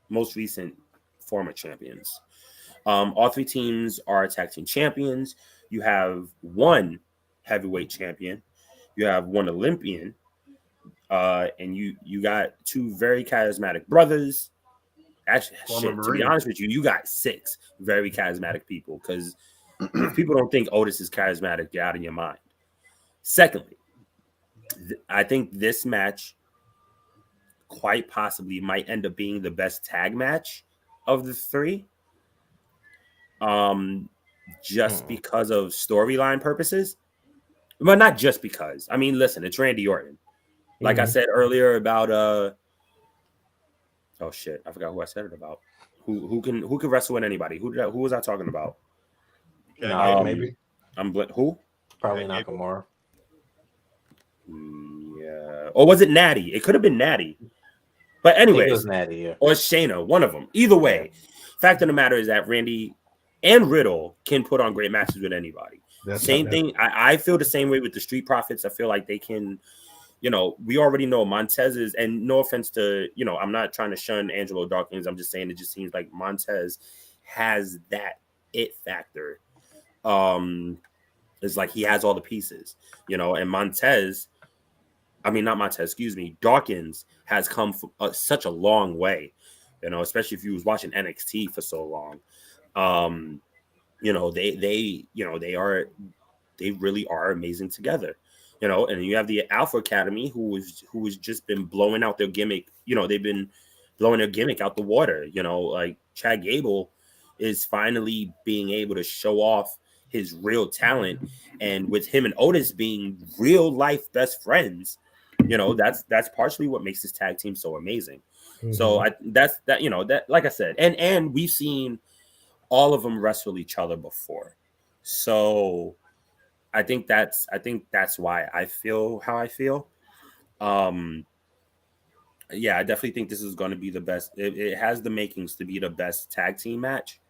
most recent former champions. All 3 teams are tag team champions. You have 1 heavyweight champion. You have 1 Olympian. And you got 2 very charismatic brothers. Actually, to be honest with you, you got 6 very charismatic people. Because if people don't think Otis is charismatic, you're out of your mind. Secondly, I think this match quite possibly might end up being the best tag match of the 3. Just because of storyline purposes. But not just because. I mean, listen, it's Randy Orton. Like I said earlier about oh shit, I forgot who I said it about. Who can wrestle with anybody? Who was I talking about? Maybe. Who? Probably Nakamura. Yeah. Or was it Natty? It could have been Natty. But anyway, it was Natty, yeah. Or Shayna, one of them. Either way, fact of the matter is that Randy and Riddle can put on great matches with anybody. Same thing. I feel the same way with the Street Profits. I feel like they can, we already know Montez is, and no offense to, I'm not trying to shun Angelo Dawkins. I'm just saying it just seems like Montez has that it factor. It's like he has all the pieces, and Dawkins has come such a long way, especially if you was watching NXT for so long. They really are amazing together, and you have the Alpha Academy who has just been blowing out their gimmick. They've been blowing their gimmick out the water. Like Chad Gable is finally being able to show off his real talent, and with him and Otis being real life best friends, that's partially what makes this tag team so amazing. So that's like I said, and we've seen all of them wrestle each other before, so I think that's why I feel how I feel. Yeah, I definitely think this is going to be the best. It has the makings to be the best tag team match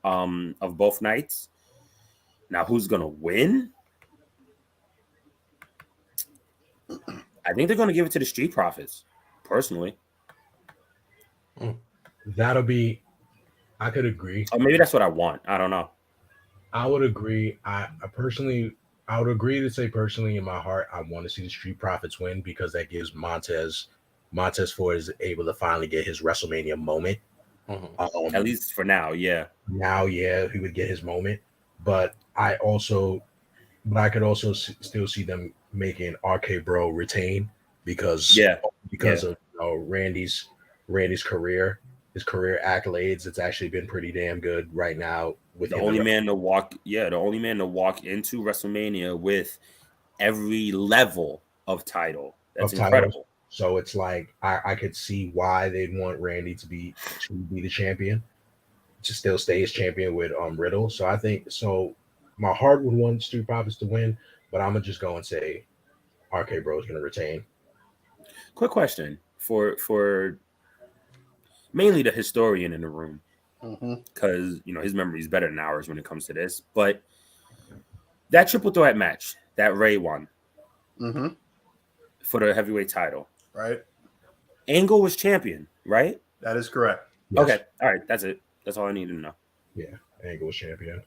of both nights. Now, who's going to win? I think they're going to give it to the Street Profits, personally. That'll be, I could agree. Or maybe that's what I want. I don't know. I would agree. I would agree to say personally in my heart, I want to see the Street Profits win because that gives Montez Ford is able to finally get his WrestleMania moment. At least for now, yeah. Now, yeah, he would get his moment. But I could also still see them making RK Bro retain because of Randy's career, his career accolades. It's actually been pretty damn good right now. With the only man to walk into WrestleMania with every level of title. That's of titles. incredible. So it's like I could see why they'd want Randy to be the champion, to still stay as champion with Riddle. So I think so. My heart would want Street Profits to win, but I'm gonna just go and say RK Bro is gonna retain. Quick question for mainly the historian in the room, because his memory is better than ours when it comes to this. But that triple threat match that Ray won for the heavyweight title, right? Angle was champion, right? That is correct. Yes. Okay, all right, that's it. That's all I need to know. Yeah, Angle was champion.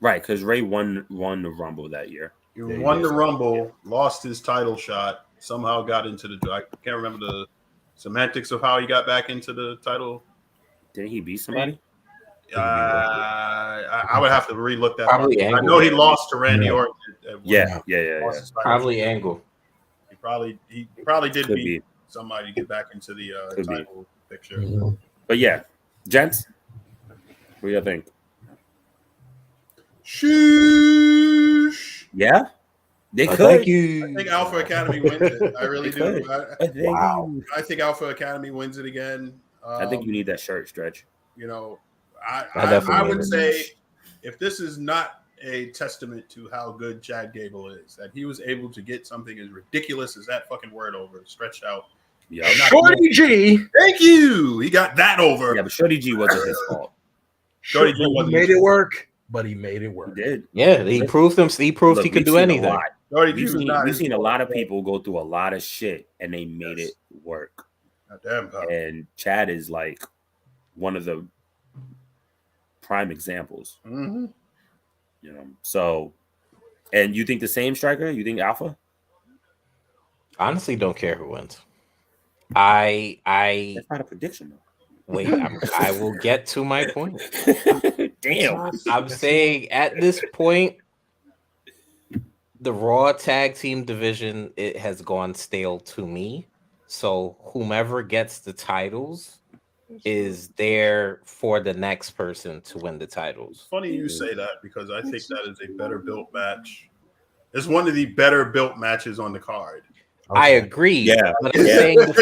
Right, because Ray won the Rumble that year. He won the Rumble, lost his title shot, somehow got into the. I can't remember the semantics of how he got back into the title. Didn't he beat somebody? I would have to relook that. Probably I Angle. know he lost to Randy Orton. Yeah. Probably Angle. He probably did Could beat be. somebody to get back into the title picture. But yeah, gents, what do you think? Sheesh. Yeah, they could. Thank you. I think Alpha Academy wins it. I really do. Wow. I think Alpha Academy wins it again. I think you need that shirt, Stretch. I would say if this is not a testament to how good Chad Gable is, that he was able to get something as ridiculous as that fucking word over, stretched out. Yeah, Shorty G. Thank you. He got that over. Yeah, but Shorty G wasn't his fault. Shorty G He made it work, but he made it He work. did. Yeah, he proved him. He proved he could do anything. Shorty G We've seen a lot of people go through a lot of shit, and they made it work. Damn, and Chad is like one of the prime examples. So, and you think the same, Striker? You think Alpha? Honestly, don't care who wins. That's not a prediction, though. Wait, I will get to my point. Damn. I'm saying at this point, the Raw tag team division, it has gone stale to me. So whomever gets the titles is there for the next person to win the titles. Funny you say that, because I think that is a better built match. It's one of the better built matches on the card. Okay. I agree. Yeah, but I'm saying the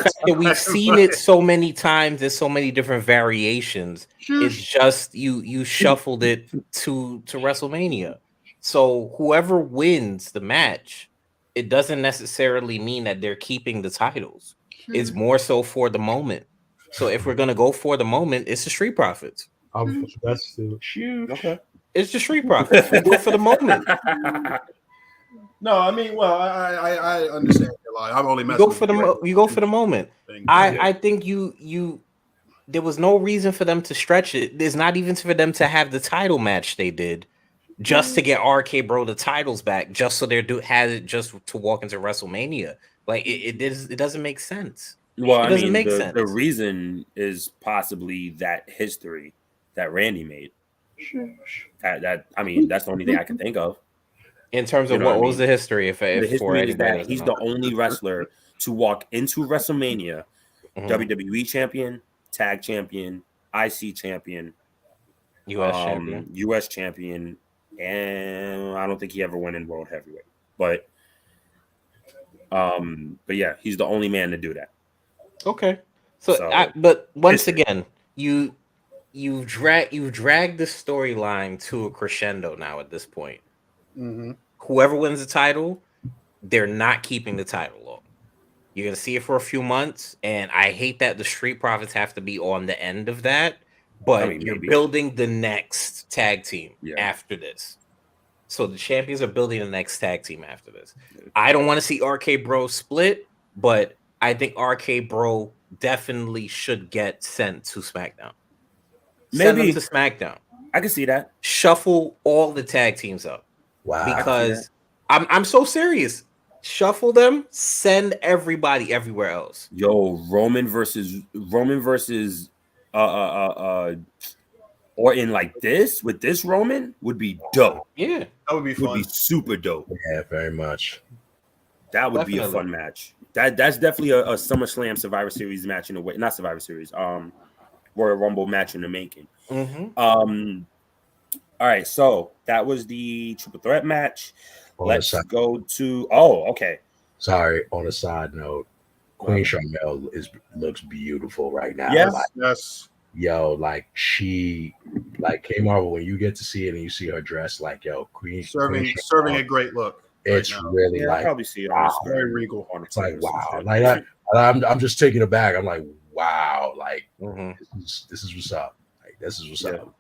fact that we've seen it so many times, there's so many different variations. It's just you shuffled it to WrestleMania. So whoever wins the match, it doesn't necessarily mean that they're keeping the titles. It's more so for the moment. So if we're gonna go for the moment, it's the Street Profits. That's the huge. Okay. It's the Street Profits. We go for the moment. No, I mean, well, I understand your lie. I'm only messing. You go for the moment. I think you. There was no reason for them to stretch it. There's not even for them to have the title match they did, just to get RK Bro the titles back, just so they had it just to walk into WrestleMania. Like it doesn't make sense. Well, it doesn't make sense. The reason is possibly that history that Randy made. That's the only thing I can think of. In terms of what was the history? The history is that he's the only wrestler to walk into WrestleMania, WWE champion, tag champion, IC champion, US champion, and I don't think he ever went in world heavyweight. But yeah, he's the only man to do that. Okay. But once again, you've dragged the storyline to a crescendo now at this point. Whoever wins the title, they're not keeping the title long. You're gonna see it for a few months, and I hate that the Street Profits have to be on the end of that. But you're building the next tag team after this. So the champions are building the next tag team after this. I don't want to see RK Bro split, but I think RK Bro definitely should get sent to SmackDown. Send them to SmackDown. I can see that. Shuffle all the tag teams up. Wow. Because I'm so serious. Shuffle them, send everybody everywhere else. Yo, Roman versus Orton like this with this Roman would be dope. Yeah, that would be fun. Would be super dope. Yeah, very much. That would be a fun match. That's definitely a SummerSlam Survivor Series match in a way. Not Survivor Series. Royal Rumble match in the making. All right, so that was the triple threat match. Let's go to. Oh, okay. Sorry. On a side note, Queen Charmel looks beautiful right now. Yes. Like, Yes. yo, like she, like K-Marvel, when you get to see it and you see her dress, like yo, Queen Serving Charmel, a great look. it's right now. really Yeah, like I probably see it wow. on Very regal. on It's like Twitter or some wow, shit. like I'm just taken aback. I'm like wow, like Mhm. this is what's up. Like this is what's Yeah. up.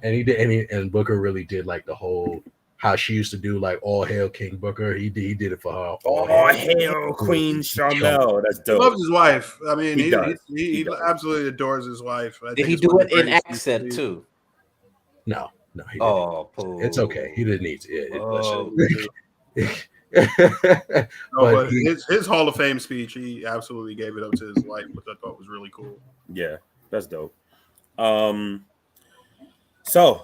And he did, and Booker really did like the whole how she used to do like all hail King Booker. He did it for her. Oh, hail Queen Charmel. That's He dope. loves his wife. I mean, He he does. he does. absolutely adores his wife. I Did think he it's do one of it the in greatest accent things too? No, he didn't. Oh, It's okay. He didn't need to. Oh, but his Hall of Fame speech, he absolutely gave it up to his wife, which I thought was really cool. Yeah, that's dope. So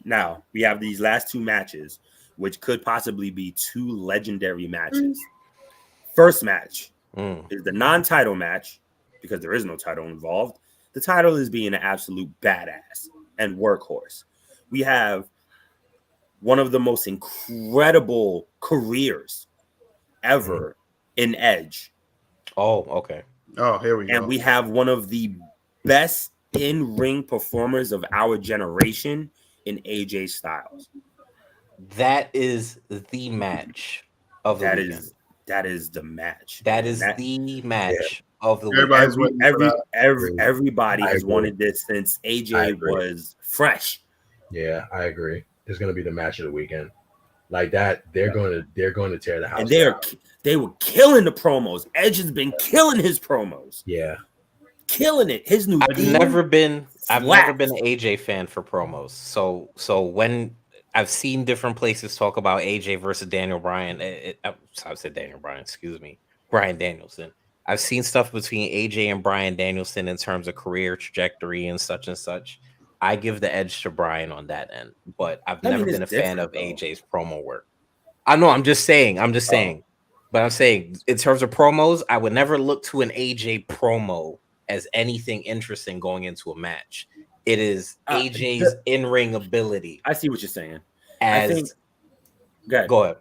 now we have these last two matches, which could possibly be two legendary matches. First match is the non-title match because there is no title involved. The title is being an absolute badass and workhorse. We have one of the most incredible careers ever in Edge. Oh, okay. Oh, here we go. And we have one of the best in-ring performers of our generation in AJ Styles. That is the match of the weekend. That is the match. That is the match of the weekend. Everybody has wanted this since AJ was fresh. Yeah, I agree. It's going to be the match of the weekend. Like that, they're going to tear the house and down. They were killing the promos. Edge has been killing his promos. Yeah, killing it. His new. I've never been an AJ fan for promos. So when I've seen different places talk about AJ versus Daniel Bryan, I said Daniel Bryan. Excuse me, Bryan Danielson. I've seen stuff between AJ and Bryan Danielson in terms of career trajectory and such and such. I give the edge to Bryan on that end, but I've never been a fan of AJ's promo work. I know. I'm just saying. But I'm saying in terms of promos, I would never look to an AJ promo as anything interesting going into a match. It is AJ's in-ring ability. I see what you're saying. Go ahead.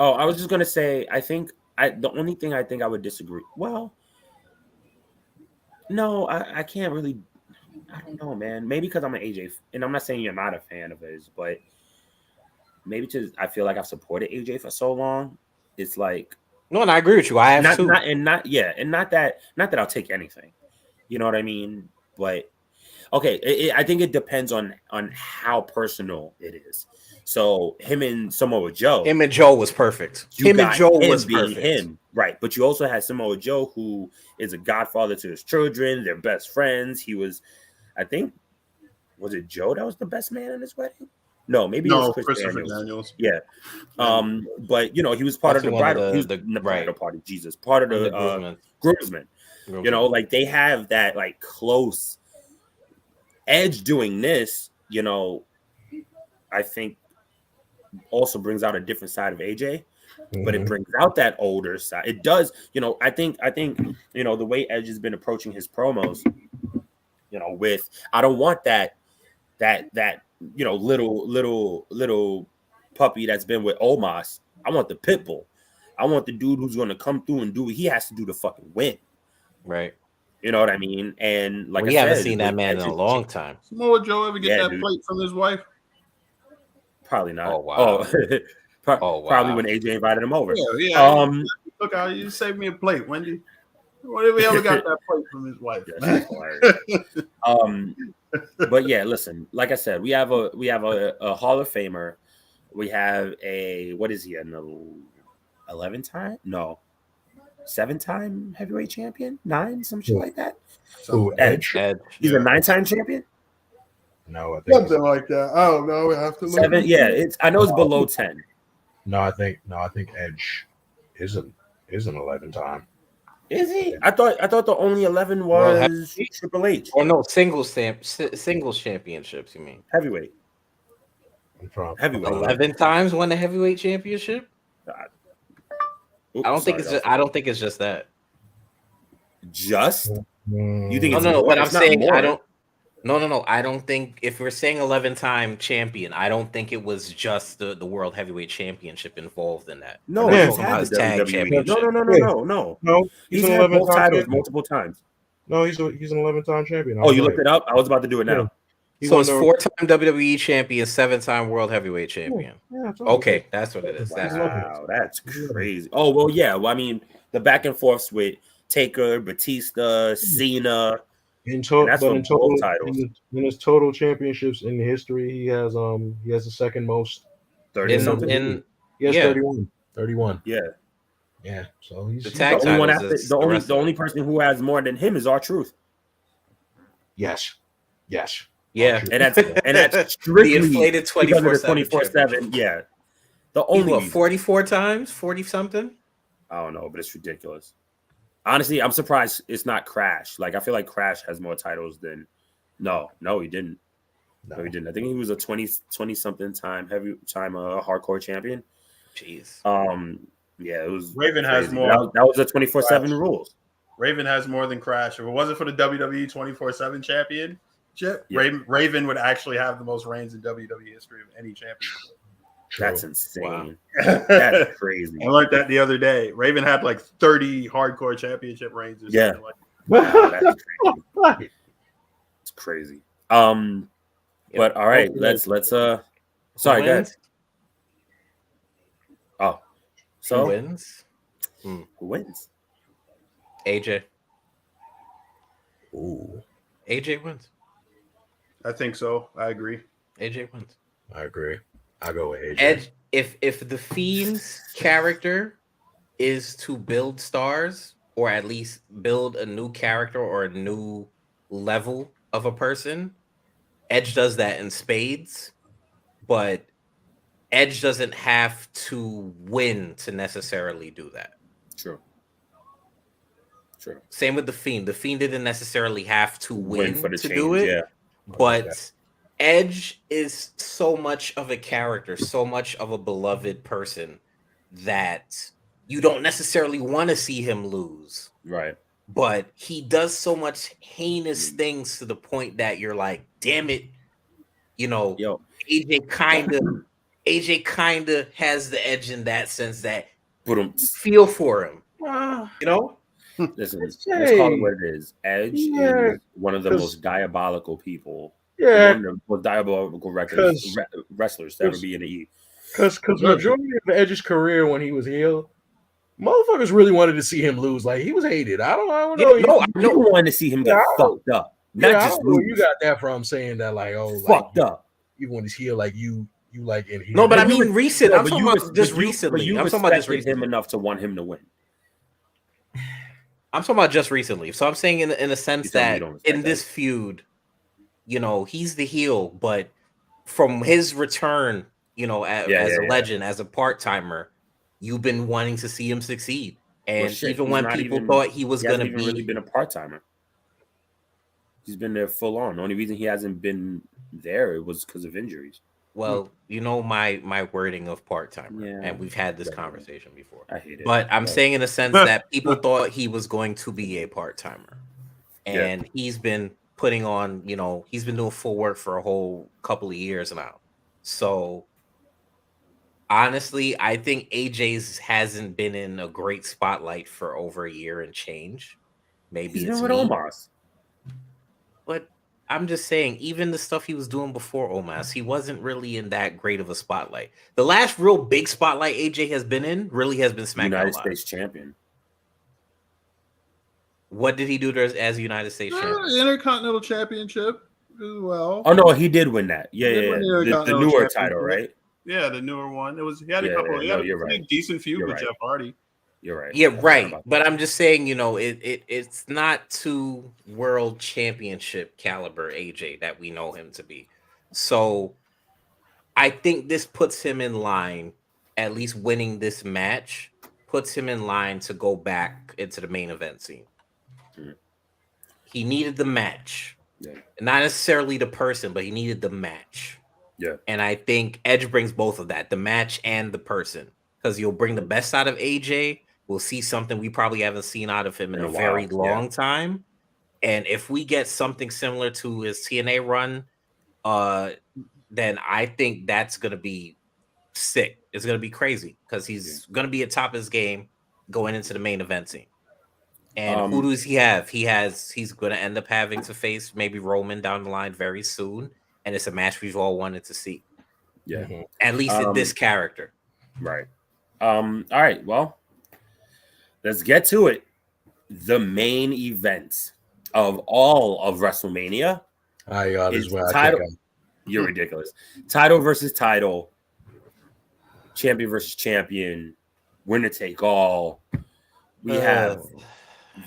Oh, I was just gonna say. I think the only thing I think I would disagree. Well, no, I can't really. I don't know, man. Maybe because I'm an AJ, and I'm not saying you're not a fan of his, but maybe because I feel like I've supported AJ for so long. It's like no, and I agree with you. I have too. Not that I'll take anything. You know what I mean? But okay, I think it depends on how personal it is. So him and Samoa Joe. Him and Joe was perfect. Him and Joe was perfect. Him, right? But you also had Samoa Joe, who is a godfather to his children. They're best friends. He was, I think, was it Joe that was the best man in his wedding? No, maybe it was Christopher Daniels. Yeah. But you know, he was part of the bridal. He was the bridal party. Jesus, part of the groomsmen. You know, like they have that like close Edge doing this. You know, I think also brings out a different side of AJ, but it brings out that older side. It does. You know, I think you know the way Edge has been approaching his promos. You know, with I don't want that you know little puppy that's been with Omos. I want the pit bull. I want the dude who's going to come through and do what he has to do to fucking win. Right. You know what I mean? And like we haven't seen that man in a long time. Samoa Joe ever get that plate from his wife? Probably not. Oh wow. Probably when AJ invited him over. Yeah. Look out! You saved me a plate, Wendy. When did we ever got that plate from his wife? But yeah, listen. Like I said, we have a Hall of Famer. We have what is he? An 11-time? No, 7-time heavyweight champion, 9, some shit like that. Edge. He's a 9-time champion. No, I think something like that. I don't know. We have to look. 7. Yeah, I know it's below 10. No, I think Edge is an 11-time. Is he? I thought the only 11 was Triple H. Or no, singles championships. You mean heavyweight? Heavyweight. 11 times won the heavyweight championship. I don't think it's just that. Just you think? No, but I'm saying I don't. No. I don't think if we're saying 11-time champion, I don't think it was just the World Heavyweight Championship involved in that. No, We're Yeah. he's talking had about the his tag WWE. championship. No. No, He's an had both 11-time titles champion. multiple times. No, he's an 11-time champion. Oh, you looked it up? I was about to do it now. Yeah. He So won it's the- 4-time WWE champion, 7-time World Heavyweight champion. Yeah, I told you. Okay, that's what it is. That's what it is. Wow, that's crazy. Oh, well, yeah. Well, I mean, the back and forths with Taker, Batista, Cena. In total, that's but from in total, both titles. in his total championships in history, he has the second most. 30 something. He has yeah. 31. 31. Yeah. Yeah. So he's The he's tag The only one titles after is the the only rest the of only it. person who has more than him is R-Truth. Yes. Yeah. And that's strictly The inflated because of the 24/7 24/7. Yeah. The He only what, reason. 44 times? 40 something? I don't know, but it's ridiculous. Honestly, I'm surprised it's not Crash. Like I feel like Crash has more titles than no, he didn't. No, he didn't. I think he was a 20 something time hardcore champion. Jeez. Yeah, it was Raven has crazy. more. That was a 24/7 rules. Raven has more than Crash. If it wasn't for the WWE 24/7 championship, Yeah. Raven would actually have the most reigns in WWE history of any championship. That's insane. Wow. That's crazy. I learned that the other day. Raven had like 30 hardcore championship reigns or something Yeah. like Wow, that's crazy. It's crazy. But all right, let's sorry, Who go ahead. wins? Oh, Who so wins? who wins? AJ. Ooh, AJ wins. I think so. I agree. AJ wins. I agree. I go with AJ. Edge, if the Fiend's character is to build stars, or at least build a new character or a new level of a person, Edge does that in spades, but Edge doesn't have to win to necessarily do that. True. Same with the Fiend. The Fiend didn't necessarily have to win for the to change, do it, yeah. but Edge is so much of a character, so much of a beloved person that you don't necessarily want to see him lose. Right. But he does so much heinous things to the point that you're like, damn it, you know, Yo, AJ kind of has the edge in that sense that put him. feel for him, you know. Listen, let's call it what it is. Edge is one of the most diabolical people. Yeah, One of the most diabolical wrestlers to ever be in the E. because majority of Edge's career when he was heel, motherfuckers really wanted to see him lose. Like he was hated. I don't know. People wanted to see him get fucked up, not just I don't know where lose. you got that from, saying that like, oh, Fucked like, up. even when he's heel, like you like in here. No, but I But you mean recent. Yeah, I'm but talking you about res- just but you- recently. but you I'm talking about just respected him recently. enough to want him to win. I'm talking about just recently. So I'm saying in a sense You tell me you that don't respect in this feud, you know, he's the heel, but from his return, you know, as a legend, as a part-timer, you've been wanting to see him succeed. And even when people thought he was going to be really been a part-timer. He's been there full on. The only reason he hasn't been there it was because of injuries. well, you know my wording of part-timer, and we've had this conversation before. I hate it. But I'm saying in a sense that people thought he was going to be a part-timer. And he's been putting on, you know, he's been doing full work for a whole couple of years now. So honestly, I think AJ's hasn't been in a great spotlight for over a year and change. Maybe He's it's been with me, Omos. but I'm just saying, even the stuff he was doing before Omos, he wasn't really in that great of a spotlight. The last real big spotlight AJ has been in really has been SmackDown United Live. States champion. What did he do as United States champion? Intercontinental Championship as well. Oh no, he did win that. Yeah, He did win the The Intercontinental newer Championship. title, right? Yeah, the newer one. He had a Yeah, couple. yeah, He had no, a you're pretty right. decent feud You're with right. Jeff Hardy. You're right. Yeah, I forgot right. about But I'm just saying, you know, it's not to world championship caliber AJ that we know him to be. So I think this puts him in line, at least winning this match, puts him in line to go back into the main event scene. Mhm. He needed the match. Yeah. Not necessarily the person, but he needed the match. Yeah. And I think Edge brings both of that, the match and the person. Because you'll bring the best out of AJ. We'll see something we probably haven't seen out of him in a very long time. And if we get something similar to his TNA run, then I think that's gonna be sick. It's gonna be crazy because he's gonna be at top of his game going into the main event scene. And who does he have? He's gonna end up having to face maybe Roman down the line very soon, and it's a match we've all wanted to see. Yeah, at least in this character. Right. All right. Well, let's get to it. The main event of all of WrestleMania. This is where I title. kick out. You're ridiculous. Title versus title. Champion versus champion. Winner take all. We have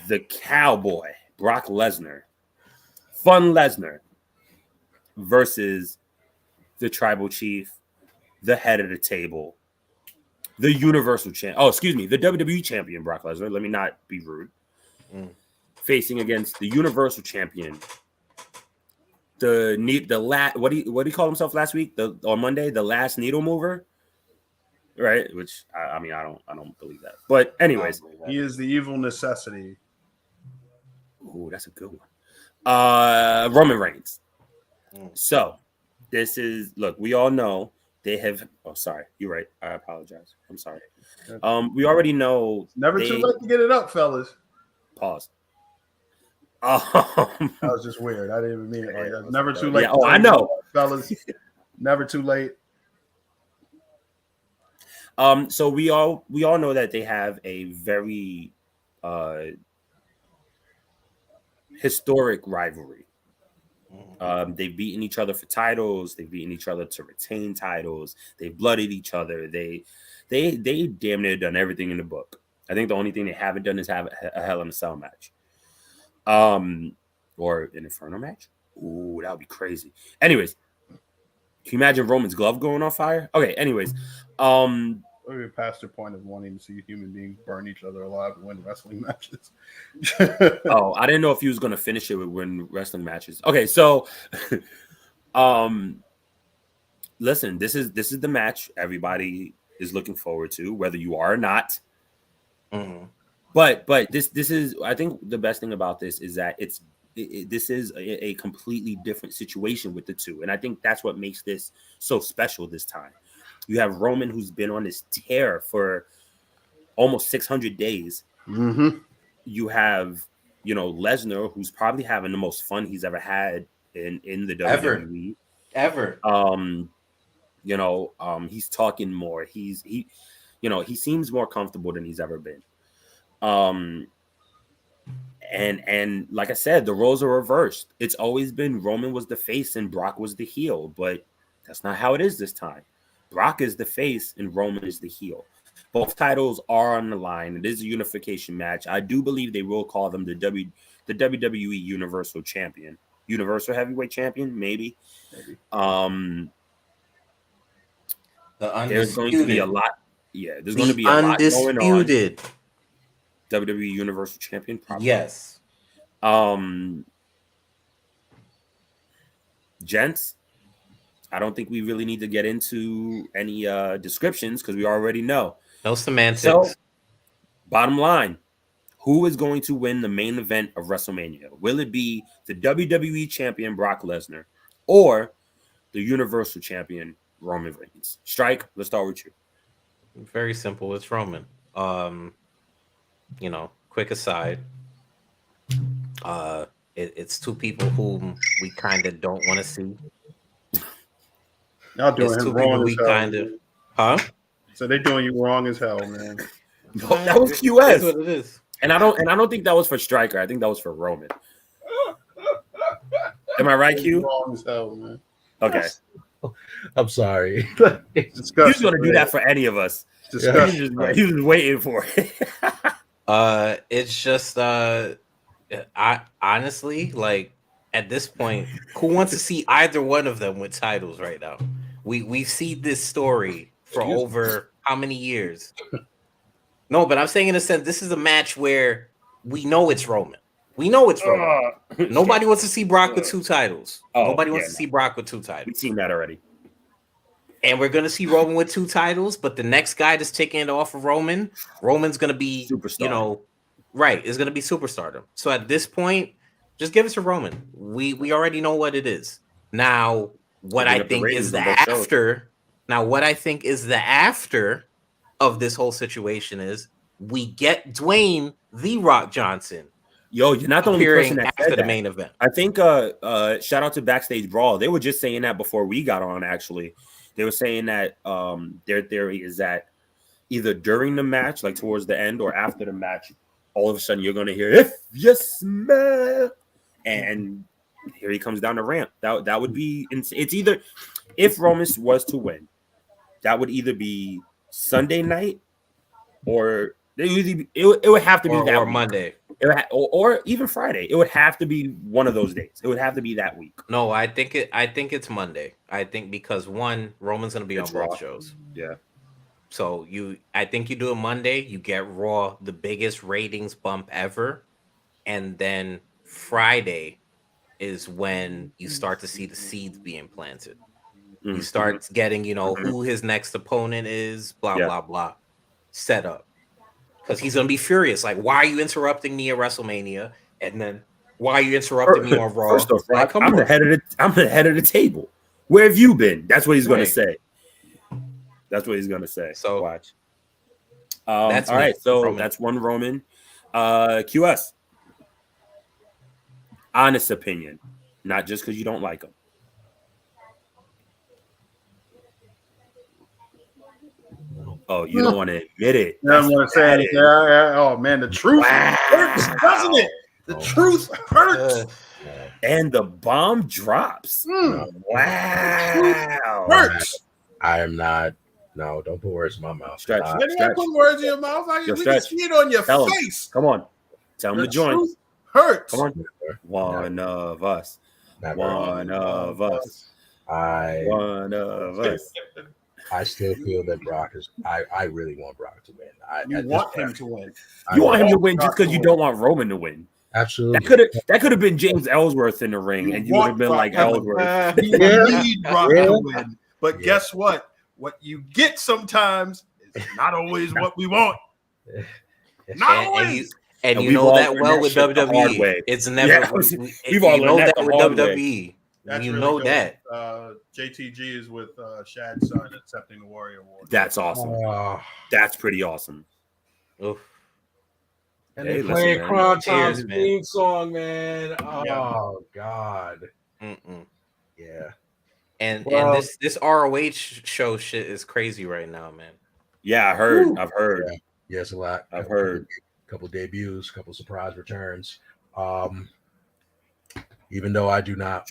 the Cowboy, Brock Lesnar, Fun Lesnar, versus the Tribal Chief, the head of the table, the Universal Champion. Oh, excuse me, the WWE Champion, Brock Lesnar. Let me not be rude. Facing against the Universal Champion, what do you call himself last week? On Monday, the last needle mover, right? Which I mean, I don't believe that. But anyways, he is the evil necessity. Oh, that's a good one. Roman Reigns. So this is we all know they have. Oh, sorry, you're right. I apologize. I'm sorry. We already know. Never too late to get it up, fellas. Pause. That was just weird. I didn't even mean it like that. Never too late. Yeah, I know, fellas. Never too late. So we all know that they have a very historic rivalry. They've beaten each other for titles. They've beaten each other to retain titles. They've blooded each other. They damn near done everything in the book. I think the only thing they haven't done is have a Hell in a Cell match. Or an Inferno match. Ooh, that would be crazy. Anyways, can you imagine Roman's glove going on fire? Okay, anyways. We're past the point of wanting to see human beings burn each other alive and win wrestling matches. Oh, I didn't know if he was gonna finish it with win wrestling matches. Okay, so listen, this is the match everybody is looking forward to, whether you are or not. But this is, I think the best thing about this is that this is a completely different situation with the two, and I think that's what makes this so special this time. You have Roman, who's been on this tear for almost 600 days. You have, Lesnar, who's probably having the most fun he's ever had in the WWE. Ever. He's talking more. He seems more comfortable than he's ever been. And like I said, the roles are reversed. It's always been Roman was the face and Brock was the heel, but that's not how it is this time. Brock is the face and Roman is the heel. Both titles are on the line. It is a unification match. I do believe they will call them the WWE Universal Champion, Universal Heavyweight Champion, maybe. There's going to be a lot. Yeah, there's going to be a lot going on. WWE Universal Champion, probably. Yes. Gents, I don't think we really need to get into any descriptions because we already know. No semantics. So, bottom line, who is going to win the main event of WrestleMania? Will it be the WWE Champion Brock Lesnar or the Universal Champion Roman Reigns? Strike, let's start with you. Very simple. It's Roman. Quick aside. It's two people whom we kind of don't want to see. Y'all doing him wrong as hell. So they're doing you wrong as hell, man. No, that was QS. That's what it is. And I don't think that was for Stryker. I think that was for Roman. Am I right, Q? Wrong as hell, man. Okay. I'm sorry. He's gonna do that for any of us. He was waiting for it. It's just I honestly, like, at this point, who wants to see either one of them with titles right now? We've seen this story for over how many years? No, but I'm saying in a sense, this is a match where we know it's Roman. We know it's Roman. Nobody wants to see Brock with two titles. Nobody wants to see Brock with two titles. We've seen that already. And we're going to see Roman with two titles, but the next guy that's taking it off of Roman's going to be, superstar. Right, is going to be superstardom. So at this point, Just give it to Roman. We already know what it is. Now, what Picking I up the think is ratings the on both shows. after. Now, what I think is the after of this whole situation is we get Dwayne The Rock Johnson Yo, you're not the only person appearing that after said the that. main event. I think shout out to Backstage Brawl. They were just saying that before we got on, actually. They were saying that their theory is that either during the match, like towards the end, or after the match, all of a sudden you're gonna hear "If you smell," and here he comes down the ramp. That would be it's either if Roman was to win, that would either be Sunday night or it would have to be that or week. Monday. Or even Friday. It would have to be one of those days. It would have to be that week. No, I think it's Monday. I think because one, Roman's gonna be It's on both Raw. shows. Yeah. So I think you do it Monday, you get Raw, the biggest ratings bump ever, and then Friday is when you start to see the seeds being planted. You start getting, who his next opponent is, blah blah blah, set up. Because he's gonna be furious. Like, why are you interrupting me at WrestleMania? And then why are you interrupting me on Raw? First off, like, I'm the head of the table. Where have you been? That's what he's gonna Right. say. That's what he's gonna say. So watch. that's all right. me, So Roman. that's one Roman. QS. Honest opinion, not just because you don't like him. Oh, you don't want to admit it. Yeah, I'm gonna say it. Yeah. Oh man, the truth hurts, doesn't it? The truth hurts. And the bomb drops. Wow. Hurts. I am not. No, don't put words in my mouth. Stretch. You didn't put words in your mouth. Yo, We Stretch. can see it on your Tell him. face. Come on. Tell him The to join. truth hurts. Come on. One of us. Never. One of us. One of us. I still feel that Brock is. I really want Brock to win. You want him to win. You want him to win just because you don't want Roman to win. Absolutely. That could have been James Ellsworth in the ring, and you would have been like Ellsworth. You need Brock to win. But guess what? What you get sometimes is not always what we want. Not always. And you we've know all that learned well that with shit the hard WWE. way. It's never. Yeah, we've all you know learned that that the with hard way. WWE. That's You really know dope. that. JTG is with Shad's son accepting the Warrior Award. That's awesome. That's pretty awesome. Oof. And Hey, they listen, playing man. Cron Cheers, Tom's man. theme song, man. Oh Yeah. God. Mm-mm. Yeah. And Well- this ROH show shit is crazy right now, man. Yeah, I've heard. Yeah. Yes, a lot. I've heard. Couple debuts, couple surprise returns. Even though I do not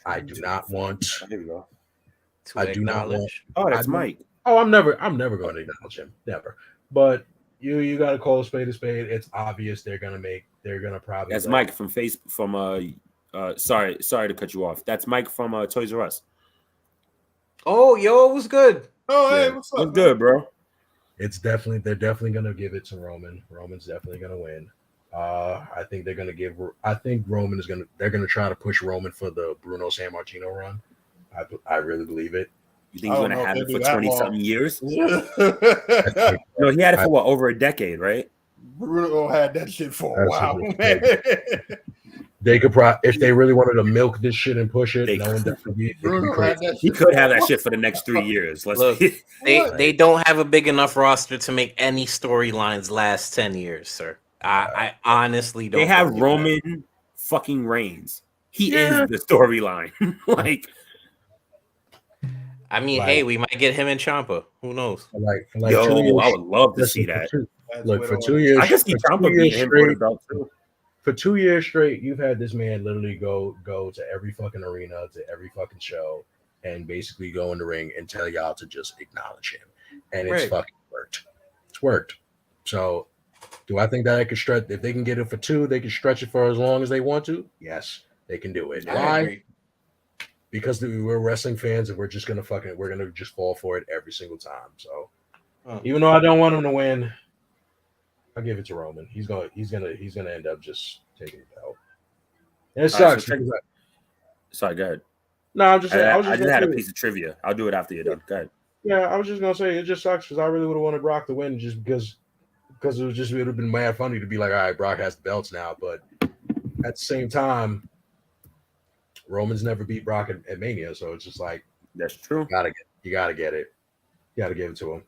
want. Here we go. To I do not want. acknowledge. Oh, that's I- Mike. Oh, I'm never going to acknowledge him. Never. But you got to call a spade a spade. It's obvious they're gonna probably. That's Mike from sorry to cut you off. That's Mike from Toys R Us. Oh, yo, it was good. Oh, hey, Yeah. what's up? It's good, bro. They're definitely gonna give it to Roman. Roman's definitely gonna win. I think Roman is they're gonna try to push Roman for the Bruno Sammartino run. I really believe it. You think he's I don't gonna know have if it they for do that 20-something years? man? No, he had it for over a decade, right? Bruno had that shit for a while, That's man. They could probably, if they really wanted to milk this shit and push it, They no one could. definitely be Bruno had that He shit could for have a that while. shit for the next 3 years. Let's Look, be- They don't have a big enough roster to make any storylines last 10 years, sir. I honestly don't. They have believe Roman fucking Reigns. He is the storyline. Like, I mean, Like- hey, we might get him and Ciampa. Who knows? For like yo, 2 years. I would love to Listen, see that. That's for what 2 it years. I can see for 2 Ciampa years beating him for the straight- belt too. For 2 years straight, you've had this man literally go to every fucking arena, to every fucking show, and basically go in the ring and tell y'all to just acknowledge him. And it's Right. fucking worked. It's worked. So do I think that I could stretch, if they can get it for 2, they can stretch it for as long as they want to? Yes, they can do it. I Why? agree. Because we're wrestling fans and we're gonna just fall for it every single time. So even though I don't want him to win, I'll give it to Roman. He's gonna end up just taking the belt. And it sucks. Sorry, go ahead. No, I'm just saying. I I just had a piece of trivia. I'll do it after you're done. Go ahead. Yeah, I was just gonna say it just sucks because I really would have wanted Brock to win just because it would have been mad funny to be like, all right, Brock has the belts now, but at the same time, Roman's never beat Brock at Mania, so it's just like That's true. you gotta get it. You gotta give it to him.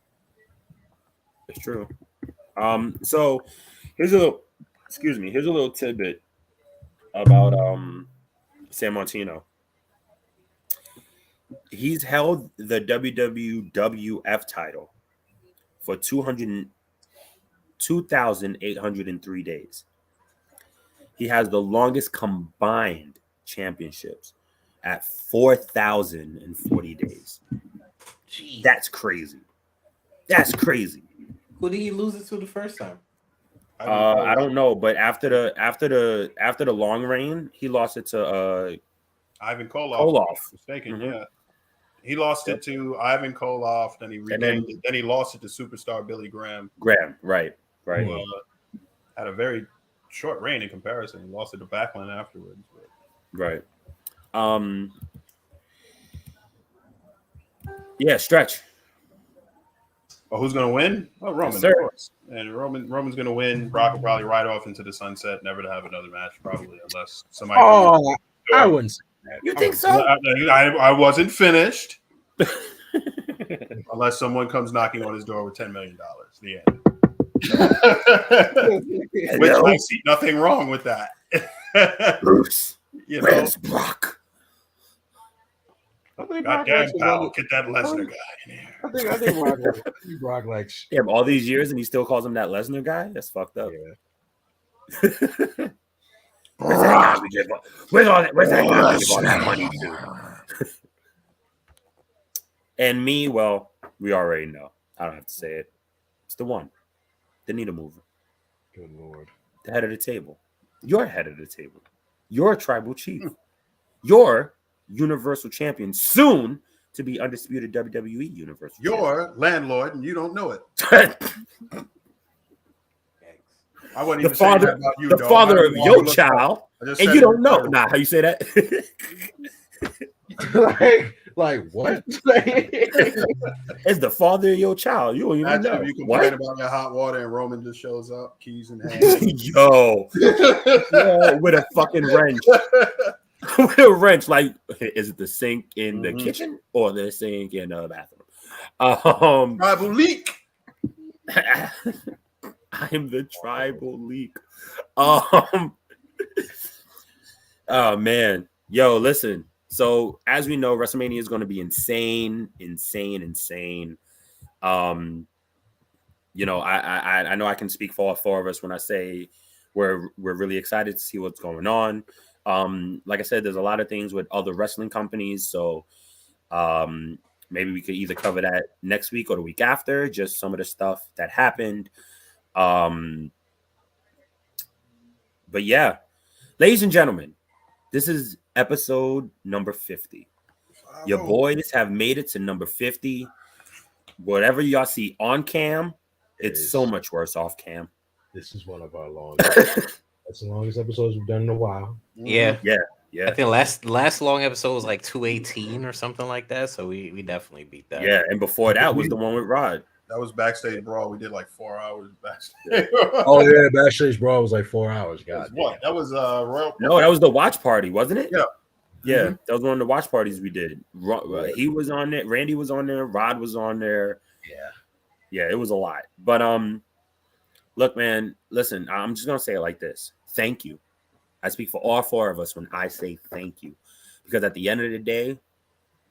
That's true. So here's a little tidbit about San Martino. He's held the WWF title for 2,803 days. He has the longest combined championships at 4,040 days. Jeez. That's crazy. That's crazy. Who did he lose it to the first time? I don't know, but after the long reign, he lost it to Ivan Koloff. Koloff. Mistaken, Mhm. yeah. He lost it to Ivan Koloff, then he regained it. Then he lost it to superstar Billy Graham. Right. Who, had a very short reign in comparison. He lost it to Backlund afterwards. But. Right. Yeah, stretch. Oh, who's going to win? Oh, Roman, Yes, sir. of course. And Roman's going to win. Brock will probably ride off into the sunset, never to have another match, probably, unless somebody. Oh, I wouldn't say that. You think so? I wasn't finished. Unless someone comes knocking on his door with $10 million. The end. Which I see nothing wrong with that. Bruce, You know, where's Brock? goddamn pal, get that Lesnar guy in here. I think Brock likes. Damn, all these years and he still calls him that Lesnar guy? That's fucked up. Yeah. Where's that guy we give all that money to? And me, well, we already know. I don't have to say it. It's the one. The needle mover. Good Lord. The head of the table. You're head of the table. You're a tribal chief. You're Universal Champion, soon to be undisputed WWE Universal You're landlord and you don't know it. Champion. I wasn't The even saying father, that about you, the dog. father I of don't know your how to look child, up. I just and said you it don't know. was Nah, how you say that? like what? It's the father of your child. You don't even Imagine know. if you complain What? about your hot water and Roman just shows up, keys in hand. Yo, with a fucking wrench. With a wrench. Like, is it the sink in the kitchen or the sink in the bathroom? Tribal leak. I'm the tribal leak. Oh man. Yo, listen. So as we know, WrestleMania is going to be insane. You know, I know I can speak for all four of us when I say we're really excited to see what's going on. Like I said, there's a lot of things with other wrestling companies, so maybe we could either cover that next week or the week after, just some of the stuff that happened. But yeah, ladies and gentlemen, this is episode number 50. Your boys have made it to number 50. Whatever y'all see on cam, it's so much worse off cam. This is one of our longest. That's the longest episodes we've done in a while. Yeah. Yeah. I think last long episode was like 218 or something like that. So we definitely beat that. Yeah, and before that was the one with Rod. That was backstage brawl. We did like 4 hours backstage. Oh yeah, Backstage Brawl was like 4 hours. God, What? That was Royal. No, that was the watch party, wasn't it? Yeah. Yeah, that was one of the watch parties we did. He was on there, Randy was on there, Rod was on there. Yeah, it was a lot. But look, man, listen, I'm just gonna say it like this. Thank you. I speak for all four of us when I say thank you. Because at the end of the day,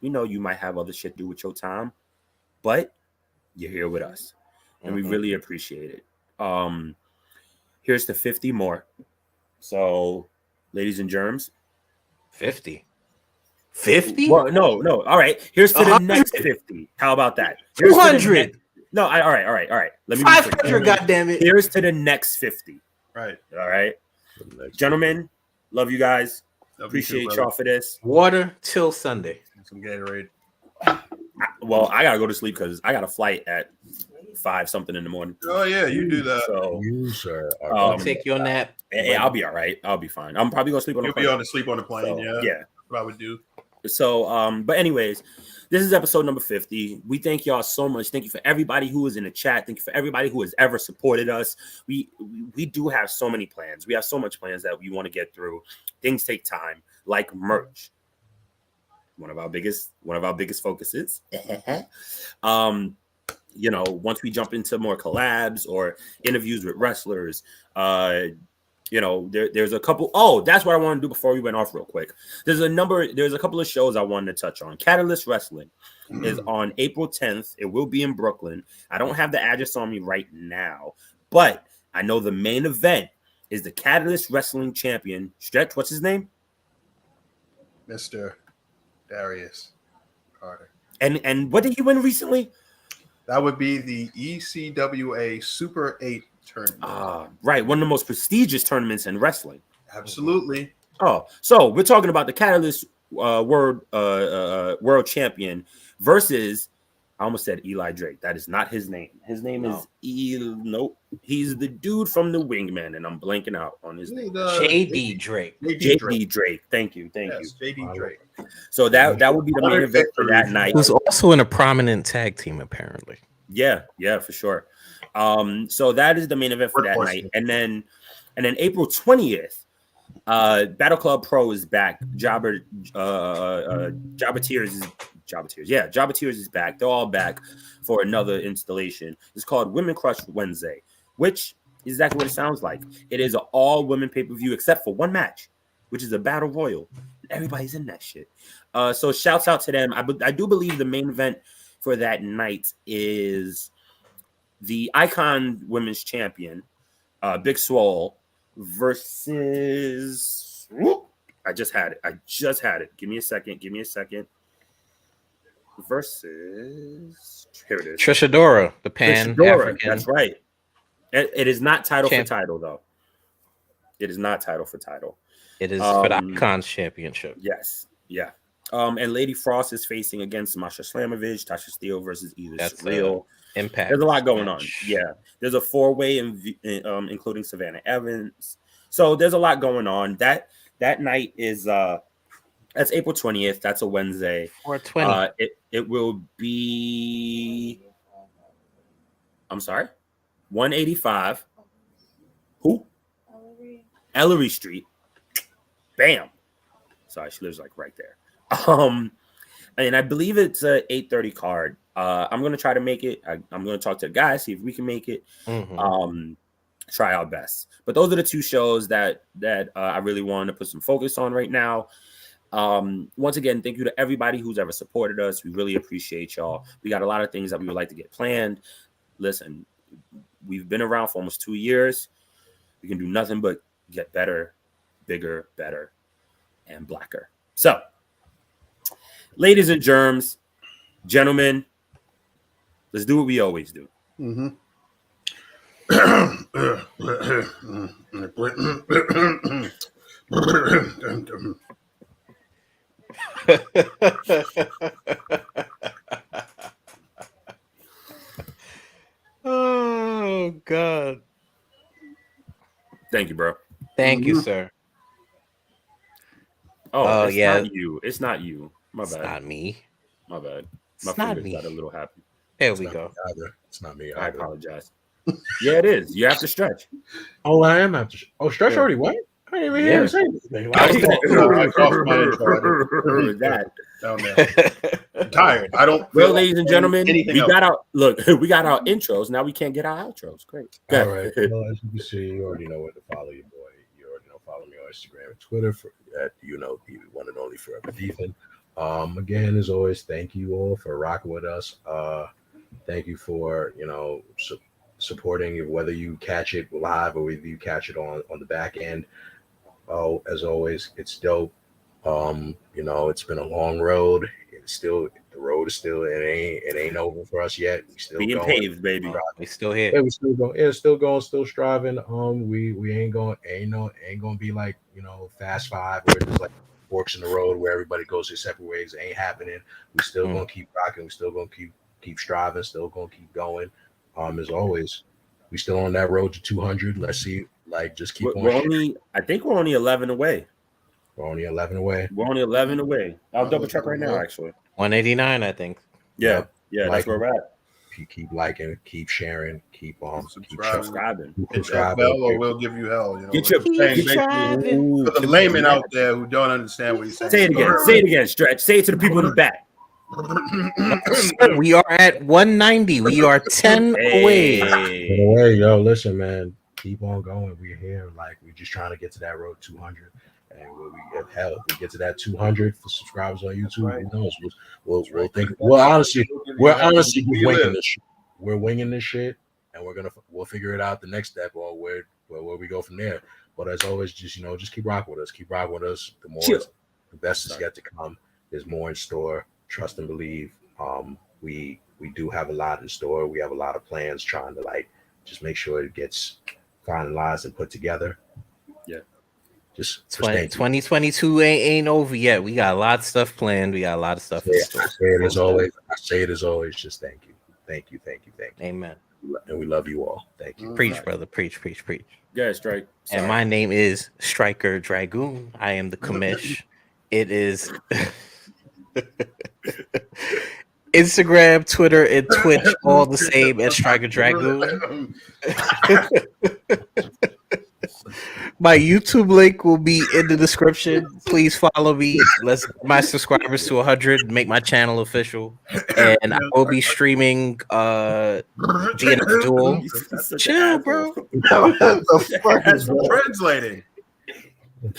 we know you might have other shit to do with your time, but you're here with us. And we really appreciate it. Here's to 50 more. So, ladies and germs. 50. 50? Well, no. All right. Here's to the next 50. How about that? 200. No, all right. Let me 500, goddamn it. Here's to the next 50. Right. All right. Gentlemen, love you guys. Love Appreciate you too, y'all for this. Water till Sunday. Some Gatorade. Well, I gotta go to sleep because I got a flight at 5 something in the morning. Oh yeah, you do that. So you sir. I'll take your nap. Hey, I'll be all right. I'll be fine. I'm probably gonna sleep on the You'll plane. be on the sleep on the plane. So, Yeah. Yeah. What I would do. So, but anyways, this is episode number 50. We thank y'all so much. Thank you for everybody who is in the chat. Thank you for everybody who has ever supported us. We do have so many plans. We have so much plans that we want to get through. Things take time, like merch. one of our biggest focuses. Once we jump into more collabs or interviews with wrestlers, there's a couple. Oh, that's what I want to do before we went off real quick. There's a couple of shows I wanted to touch on. Catalyst Wrestling is on April 10th. It will be in Brooklyn. I don't have the address on me right now, but I know the main event is the Catalyst Wrestling champion. Stretch, what's his name? Mr. Darius Carter. And what did he win recently? That would be the ECWA Super 8 tournament. Right. One of the most prestigious tournaments in wrestling. Absolutely. Oh, so we're talking about the Catalyst world champion versus, I almost said Eli Drake. That is not his name. His name is nope. He's the dude from the Wingman, and I'm blanking out on his name. JD Drake. JD Drake. Thank you. JD Drake. So that would be the main event for that night. Who's also in a prominent tag team, apparently. Yeah, for sure. So that is the main event for that night, and then April 20th, Battle Club Pro is back. Jobbeteers is back. They're all back for another installation. It's called Women Crush Wednesday, which is exactly what it sounds like. It is an all women pay-per-view except for one match, which is a battle royal. Everybody's in that shit. So shouts out to them. I do believe the main event for that night is the Icon Women's Champion, Big Swole, versus. I just had it. Give me a second. Versus. Here it is. Trisha Dora, the Pan African. That's right. It is not title for title, though. It is not title for title. It is for the Icons Championship. Yes. Yeah. And Lady Frost is facing against Masha Slamovich, Tasha Steele versus Edith Surreal. Impact. There's a lot going on. Yeah. There's a 4-way including Savannah Evans. So there's a lot going on. That night is that's April 20th. That's a Wednesday. 420. It will be, I'm sorry, 185. Who? Ellery Street. Bam. Sorry, she lives like right there. And I believe it's a 8:30 card. I'm gonna try to make it. I'm gonna talk to the guys, see if we can make it. Try our best. But those are the two shows that I really wanted to put some focus on right now. Once again, thank you to everybody who's ever supported us. We really appreciate y'all. We got a lot of things that we would like to get planned. Listen, we've been around for almost 2 years. We can do nothing but get better, bigger, better, and blacker. So, ladies and gentlemen, let's do what we always do. Oh, God. Thank you, bro. Thank you, sir. Oh, not you. It's not you. My bad. It's not me. My bad. It's not me. Got a little happy. There we go. It's not me. I apologize. Yeah, it is. You have to stretch. Oh, I am after. Oh, stretch already what? I didn't even hear him say anything. Down there. I'm tired. I don't. Well, ladies and gentlemen, we got our intros. Now we can't get our outros. Great. All right. Well, as you can see, you already know where to follow your boy. You already know follow me on Instagram and Twitter for that. You know, the one and only Forever Ethan. Again, as always, thank you all for rocking with us. Thank you for supporting, whether you catch it live or whether you catch it on the back end. Oh, as always, it's dope. It's been a long road. The road is still it ain't over for us yet. We still being going. paved, baby. We still here. Yeah, we still going. Yeah, still going, still striving. We ain't gonna be like Fast Five where there's like forks in the road where everybody goes their separate ways. It ain't happening. We still gonna keep rocking. We still gonna keep striving. Still gonna keep going. As always, we still on that road to 200. Let's see. Just keep on. I think we're only 11 away. We're only 11 away. We're only 11 away. I'll double check right now, actually. 189, I think. Yeah, that's where we're at. keep liking, keep sharing, keep subscribing. keep Hit that subscribing. bell or we'll give you hell. You know, Get your for the layman out there who don't understand what he's saying. Say it again. Say it again, Stretch. Say it to the people in the back. We are at 190. We are 10 away. Hey, yo, listen, man. Keep on going. We're here. Like, we're just trying to get to that road 200. And when we get hell, we get to that 200 for subscribers on YouTube. Right. Who knows? We'll think. Well, honestly, we're winging this shit. We're winging this shit, and we'll figure it out the next step or where we go from there. But as always, just keep rocking with us. Keep rocking with us. The best is yet to come. There's more in store. Trust and believe. We do have a lot in store. We have a lot of plans trying to just make sure it gets finalized and put together. Yeah. Just 2022 ain't over yet. We got a lot of stuff planned. We got a lot of stuff in store. I say it as always. Just thank you. Amen. And we love you all. Thank you. Preach, brother. Preach. Yeah, Strike. Sorry. And my name is StrykerDragoon. I am the commish. It is Instagram, Twitter, and Twitch, all the same as StrykerDragoon. My YouTube link will be in the description. Please follow me. Let's get my subscribers to 100. Make my channel official, and I will be streaming DNF Duel. Chill, bro. That's translating. What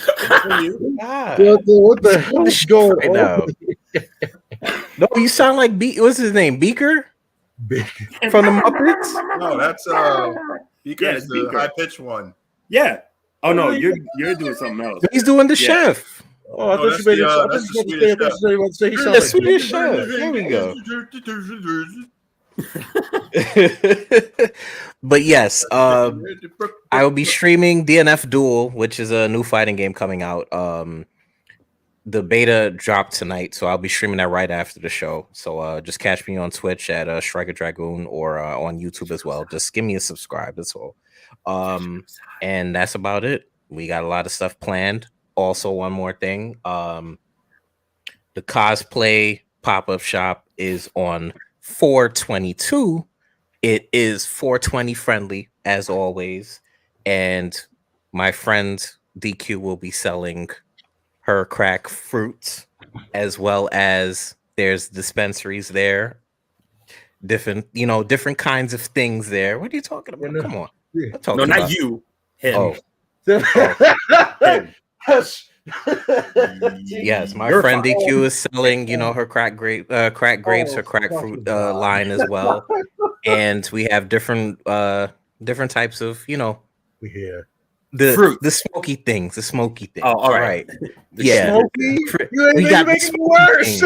the hell is going right on? No, you sound like what's his name? Beaker? From the Muppets? No, that's Beaker is the high pitched one. Yeah. Oh no, you're doing something else. He's doing the chef. Oh, I thought you made the Swedish chef. There we go. But yes, I will be streaming DNF Duel, which is a new fighting game coming out. The beta dropped tonight, so I'll be streaming that right after the show. So just catch me on Twitch at StrykerDragoon or on YouTube as well. Just give me a subscribe. That's all. And that's about it. We got a lot of stuff planned. Also, one more thing. The cosplay pop-up shop is on 4/22. It is 420 friendly as always. And my friend DQ will be selling her crack fruits, as well as there's dispensaries there. Different kinds of things there. What are you talking about? Come on. No, not you. Him. Oh. Him. Yes, my friend DQ is selling, her crack grapes, her crack fruit line as well, and we have different types of, we hear the smoky things, Oh, all right. Yeah, we got making it worse.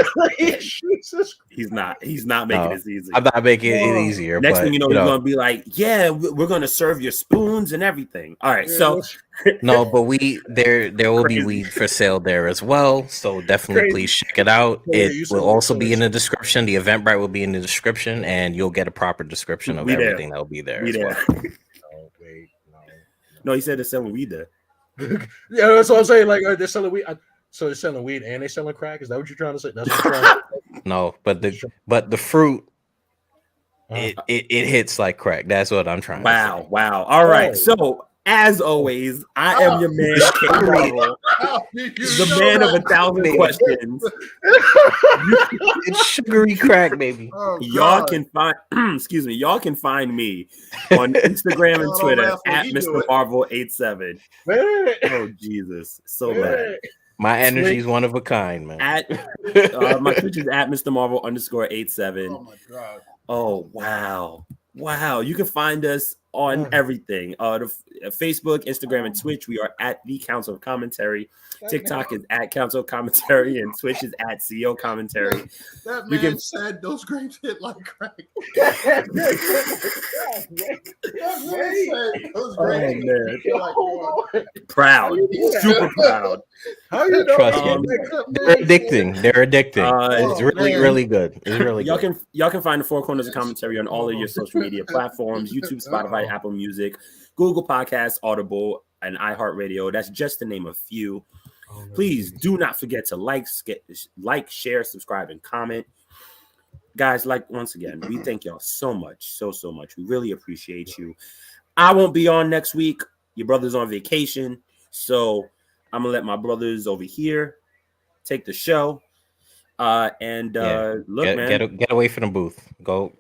He's not making this easy. I'm not making it easier. Next thing you know, he's gonna be like, "Yeah, we're gonna serve your spoons and everything." All right, so no, but there will be weed for sale there as well. So definitely please check it out. It will also be in the description. The Eventbrite will be in the description, and you'll get a proper description of everything that will be there. No, he said they're selling weed there. Yeah, that's what I'm saying. Like, they're selling weed. So they're selling weed and they're selling crack. Is that what you're trying to say? That's what you're trying to say? No, but the fruit, it hits like crack. That's what I'm trying to say. Wow. All right. So as always, I am your man, the man of 1,000 questions. It's sugary crack, baby. Y'all can find y'all can find me on Instagram and Twitter at Mr. Marvel 87. Oh Jesus, so bad. My energy is one of a kind, man. My Twitch is at Mr. Marvel _87. Oh my god. Oh wow. You can find us on everything. The Facebook, Instagram, and Twitch. We are at the Council of Commentary. TikTok is at Council of Commentary, and Twitch is at CO Commentary. That man said those grapes hit like crack. Proud, super proud. How you know? Trust me. They're addicting. It's really good. It's really good. Y'all can find the Four Corners of Commentary on all of your social media platforms: YouTube, Spotify, Apple Music, Google Podcasts, Audible, and iHeartRadio. That's just to name a few. Please do not forget to like, share, subscribe, and comment. guys, like once again, we thank y'all so much, so much. We really appreciate you. I won't be on next week. Your brother's on vacation, so I'm gonna let my brothers over here take the show. Look, man, get away from the booth. Go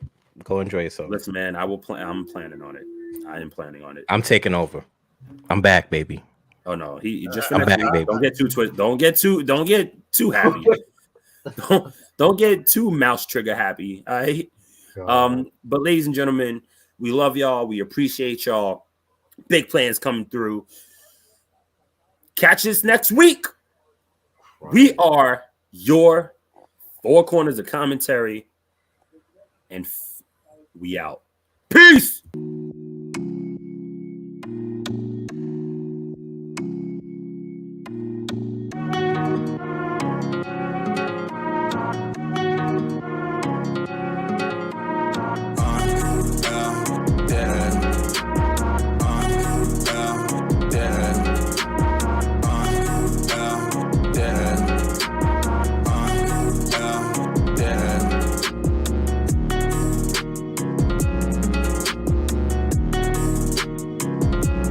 enjoy yourself. Listen, man, I'm planning on it. I am planning on it. I'm taking over. I'm back, baby. Oh no, he just I'm back, baby. Don't get too twisted. Don't get too happy. don't get too mouse trigger happy. All right. But ladies and gentlemen, we love y'all. We appreciate y'all. Big plans coming through. Catch us next week. We are your Four Corners of Commentary, and we out. Peace.